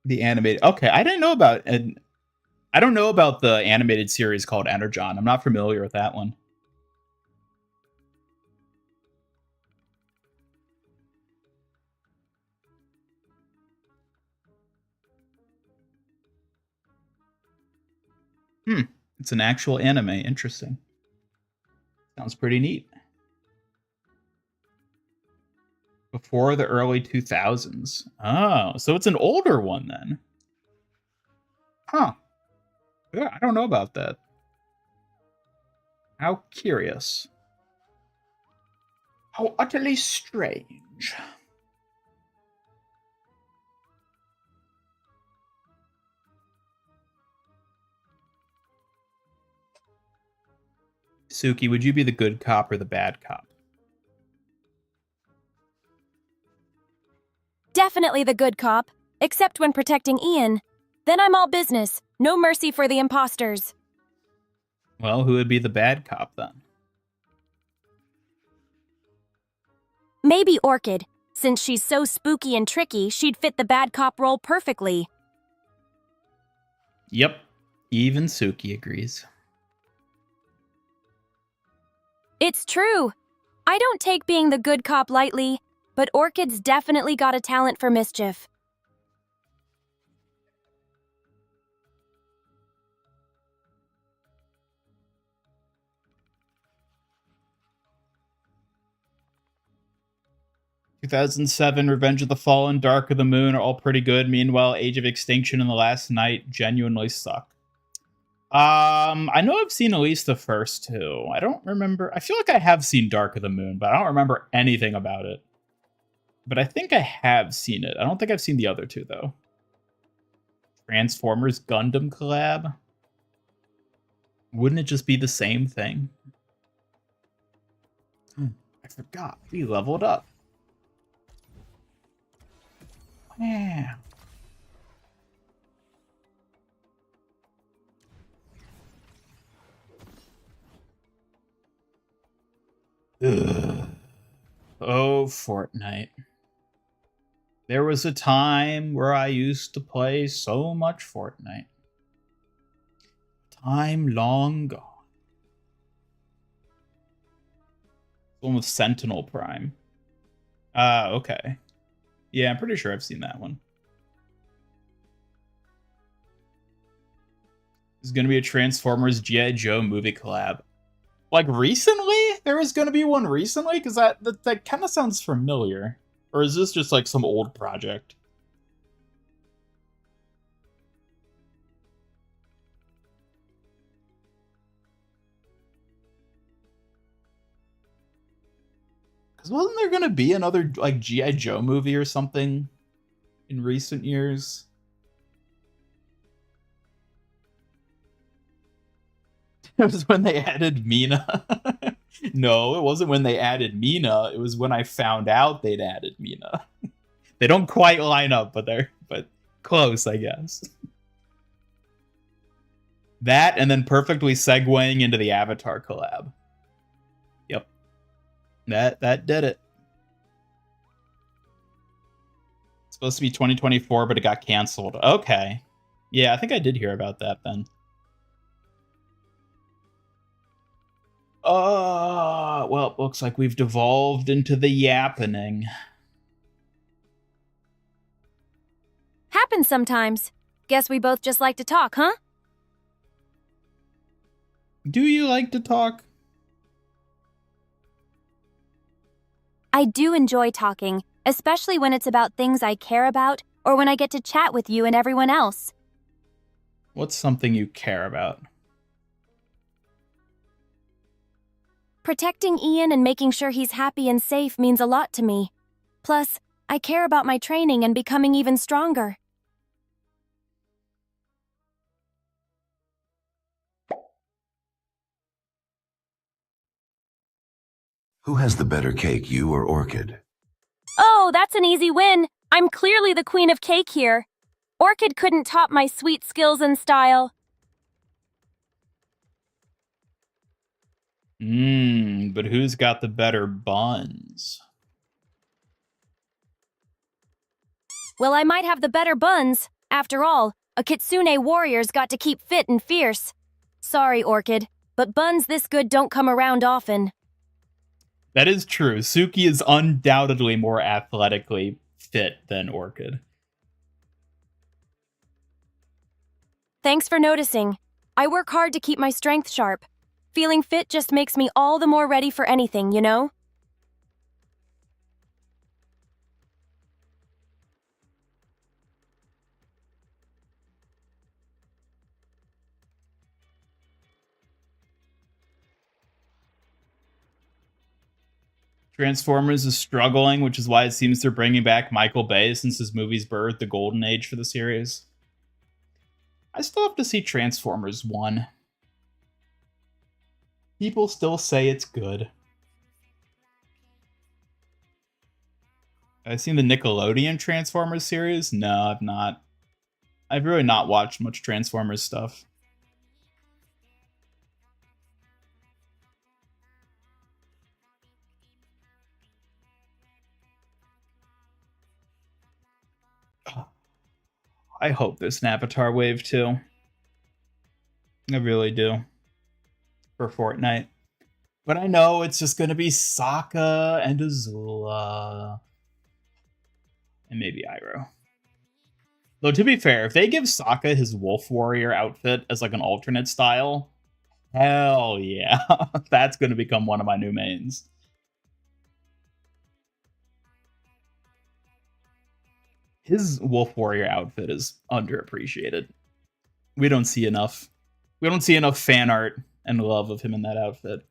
[SPEAKER 7] The animated... Okay, I didn't know about... I don't know about the animated series called Energon. I'm not familiar with that one. It's an actual anime. Interesting. Sounds pretty neat. Before the early 2000s. Oh, so it's an older one then. Huh. Yeah, I don't know about that. How curious. How utterly strange. Suki, would you be the good cop or the bad cop?
[SPEAKER 2] Definitely the good cop, except when protecting Ian. Then I'm all business. No mercy for the imposters.
[SPEAKER 7] Well, who would be the bad cop then?
[SPEAKER 2] Maybe Orchid. Since she's so spooky and tricky, she'd fit the bad cop role perfectly.
[SPEAKER 7] Yep. Even Suki agrees.
[SPEAKER 2] It's true. I don't take being the good cop lightly, but Orchid's definitely got a talent for mischief.
[SPEAKER 7] "2007, Revenge of the Fallen, Dark of the Moon are all pretty good. Meanwhile, Age of Extinction and The Last Night genuinely suck." I know I've seen at least the first two. I don't remember. I feel like I have seen Dark of the Moon, but I don't remember anything about it. But I think I have seen it. I don't think I've seen the other two, though. Transformers Gundam collab? Wouldn't it just be the same thing? I forgot. We leveled up. Yeah. Ugh. Oh, Fortnite. There was a time where I used to play so much Fortnite. Time long gone. One with Sentinel Prime. Okay. Yeah, I'm pretty sure I've seen that one. There's going to be a Transformers G.I. Joe movie collab. Like, recently? There was going to be one recently? Because that kind of sounds familiar. Or is this just, like, some old project? Because wasn't there going to be another, like, G.I. Joe movie or something in recent years? It was when they added Mina. No, it wasn't when they added Mina. It was when I found out they'd added Mina. They don't quite line up, but but close, I guess. That, and then perfectly segueing into the Avatar collab. Yep. That did it. It's supposed to be 2024, but it got canceled. Okay. Yeah, I think I did hear about that then. Well, it looks like we've devolved into the yappening.
[SPEAKER 2] Happens sometimes. Guess we both just like to talk, huh?
[SPEAKER 7] Do you like to talk?
[SPEAKER 2] I do enjoy talking, especially when it's about things I care about or when I get to chat with you and everyone else.
[SPEAKER 7] What's something you care about?
[SPEAKER 2] Protecting Ian and making sure he's happy and safe means a lot to me. Plus, I care about my training and becoming even stronger.
[SPEAKER 3] Who has the better cake, you or Orchid?
[SPEAKER 2] Oh, that's an easy win. I'm clearly the queen of cake here. Orchid couldn't top my sweet skills and style.
[SPEAKER 7] But who's got the better buns?
[SPEAKER 2] Well, I might have the better buns. After all, a Kitsune warrior's got to keep fit and fierce. Sorry, Orchid, but buns this good don't come around often.
[SPEAKER 7] That is true. Suki is undoubtedly more athletically fit than Orchid.
[SPEAKER 2] Thanks for noticing. I work hard to keep my strength sharp. Feeling fit just makes me all the more ready for anything, you know?
[SPEAKER 7] Transformers is struggling, which is why it seems they're bringing back Michael Bay since his movie's birthed the golden age for the series. I still have to see Transformers 1. People still say it's good. I've seen the Nickelodeon Transformers series. No, I've not. I've really not watched much Transformers stuff. I hope there's an Avatar Wave too. I really do. For Fortnite. But I know it's just going to be Sokka and Azula. And maybe Iroh. Though, to be fair, if they give Sokka his Wolf Warrior outfit as like an alternate style, hell yeah. That's going to become one of my new mains. His Wolf Warrior outfit is underappreciated. We don't see enough. We don't see enough fan art and love of him in that outfit.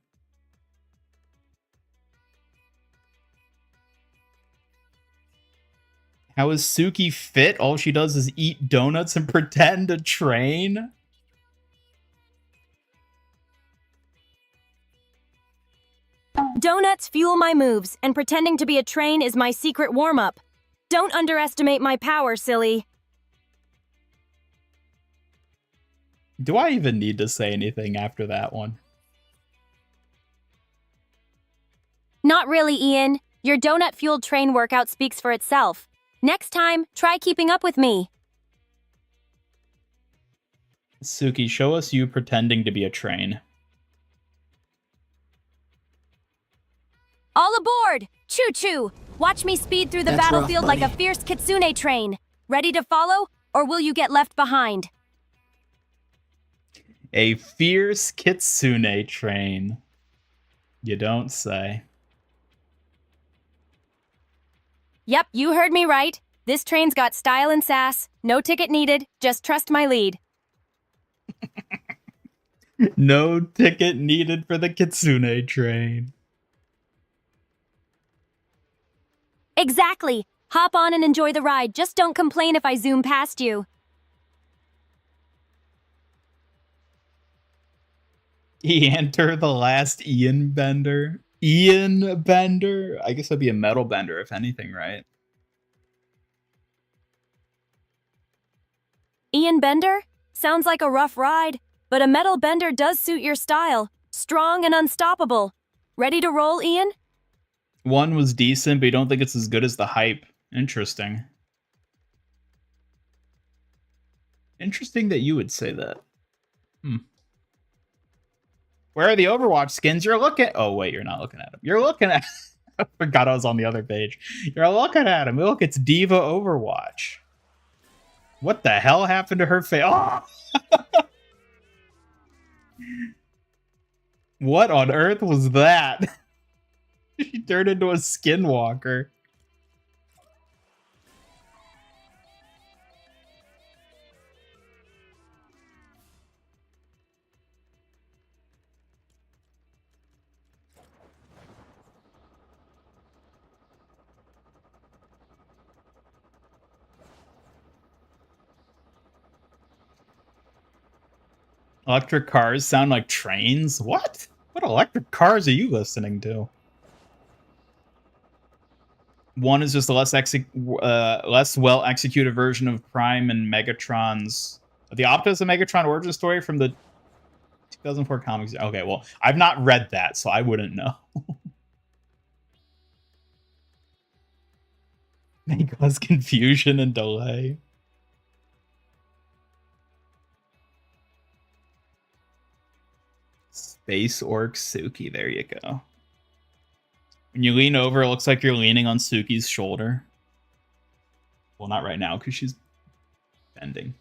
[SPEAKER 7] How is Suki fit? All she does is eat donuts and pretend to train?
[SPEAKER 2] Donuts fuel my moves, and pretending to be a train is my secret warm-up. Don't underestimate my power, silly.
[SPEAKER 7] Do I even need to say anything after that one?
[SPEAKER 2] Not really, Ian. Your donut-fueled train workout speaks for itself. Next time, try keeping up with me.
[SPEAKER 7] Suki, show us you pretending to be a train.
[SPEAKER 2] All aboard! Choo-choo! Watch me speed through the battlefield like a fierce kitsune train. Ready to follow, or will you get left behind?
[SPEAKER 7] A fierce kitsune train. You don't say.
[SPEAKER 2] Yep, you heard me right. This train's got style and sass. No ticket needed. Just trust my lead.
[SPEAKER 7] No ticket needed for the kitsune train.
[SPEAKER 2] Exactly. Hop on and enjoy the ride. Just don't complain if I zoom past you.
[SPEAKER 7] Enter the last Ian Bender. Ian Bender? I guess that'd be a metal bender, if anything, right?
[SPEAKER 2] Ian Bender? Sounds like a rough ride, but a metal bender does suit your style. Strong and unstoppable. Ready to roll, Ian?
[SPEAKER 7] One was decent, but you don't think it's as good as the hype. Interesting. Interesting that you would say that. Where are the Overwatch skins? You're looking... Oh, wait, you're not looking at them. You're looking at... I forgot I was on the other page. You're looking at them. Look, it's Diva Overwatch. What the hell happened to her face? Oh! What on earth was that? She turned into a skinwalker. Electric cars sound like trains? What? What electric cars are you listening to? One is just a less well executed version of Prime and Megatron's. The Optimus and Megatron origin story from the 2004 comics. Okay, well, I've not read that, so I wouldn't know. May cause confusion and delay. Space Orc Suki, there you go. When you lean over, it looks like you're leaning on Suki's shoulder. Well, not right now, because she's bending.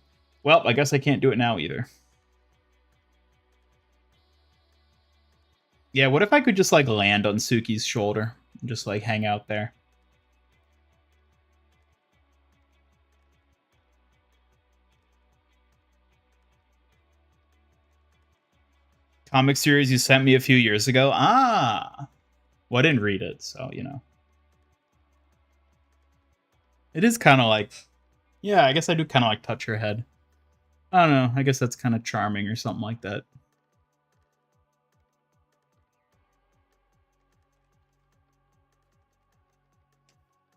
[SPEAKER 7] Well, I guess I can't do it now either. Yeah, what if I could just, like, land on Suki's shoulder? And just, like, hang out there? Comic series you sent me a few years ago? Ah! Well, I didn't read it, so, you know. It is kind of like... Yeah, I guess I do kind of like touch her head. I don't know. I guess that's kind of charming or something like that.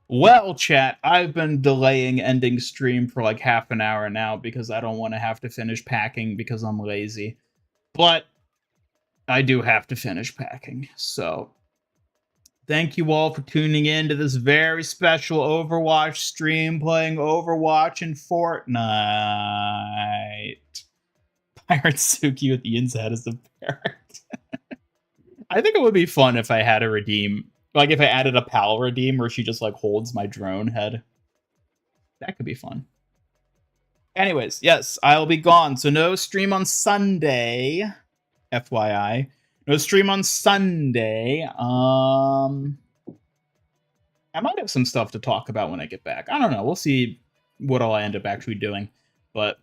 [SPEAKER 7] Well, chat, I've been delaying ending stream for like half an hour now because I don't want to have to finish packing because I'm lazy. But I do have to finish packing, so... Thank you all for tuning in to this very special Overwatch stream playing Overwatch and Fortnite. Pirate Suki with Ian's head as a parrot. I think it would be fun if I had a redeem. Like if I added a PAL redeem where she just like holds my drone head. That could be fun. Anyways, yes, I'll be gone. So no stream on Sunday. FYI. No stream on Sunday. I might have some stuff to talk about when I get back. I don't know. We'll see what I'll end up actually doing. But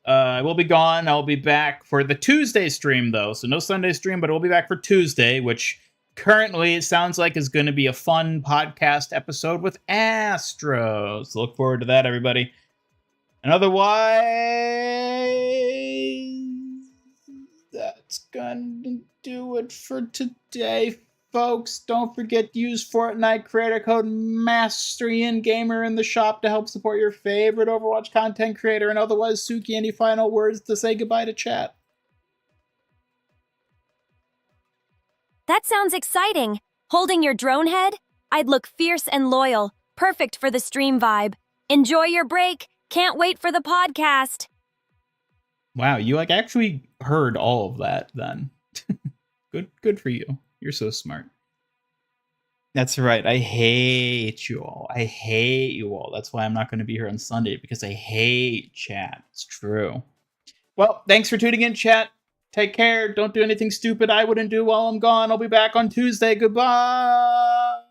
[SPEAKER 7] I will be gone. I'll be back for the Tuesday stream, though. So no Sunday stream, but we'll be back for Tuesday, which currently it sounds like is going to be a fun podcast episode with Astro. So look forward to that, everybody. And otherwise... that's gonna do it for today, folks. Don't forget to use Fortnite creator code MasteryInGamer in the shop to help support your favorite Overwatch content creator. And otherwise, Suki, any final words to say goodbye to chat?
[SPEAKER 2] That sounds exciting. Holding your drone head? I'd look fierce and loyal. Perfect for the stream vibe. Enjoy your break. Can't wait for the podcast.
[SPEAKER 7] Wow, you like actually heard all of that then. Good for you. You're so smart. That's right. I hate you all. I hate you all. That's why I'm not going to be here on Sunday, because I hate chat. It's true. Well, thanks for tuning in, chat. Take care. Don't do anything stupid I wouldn't do while I'm gone. I'll be back on Tuesday. Goodbye.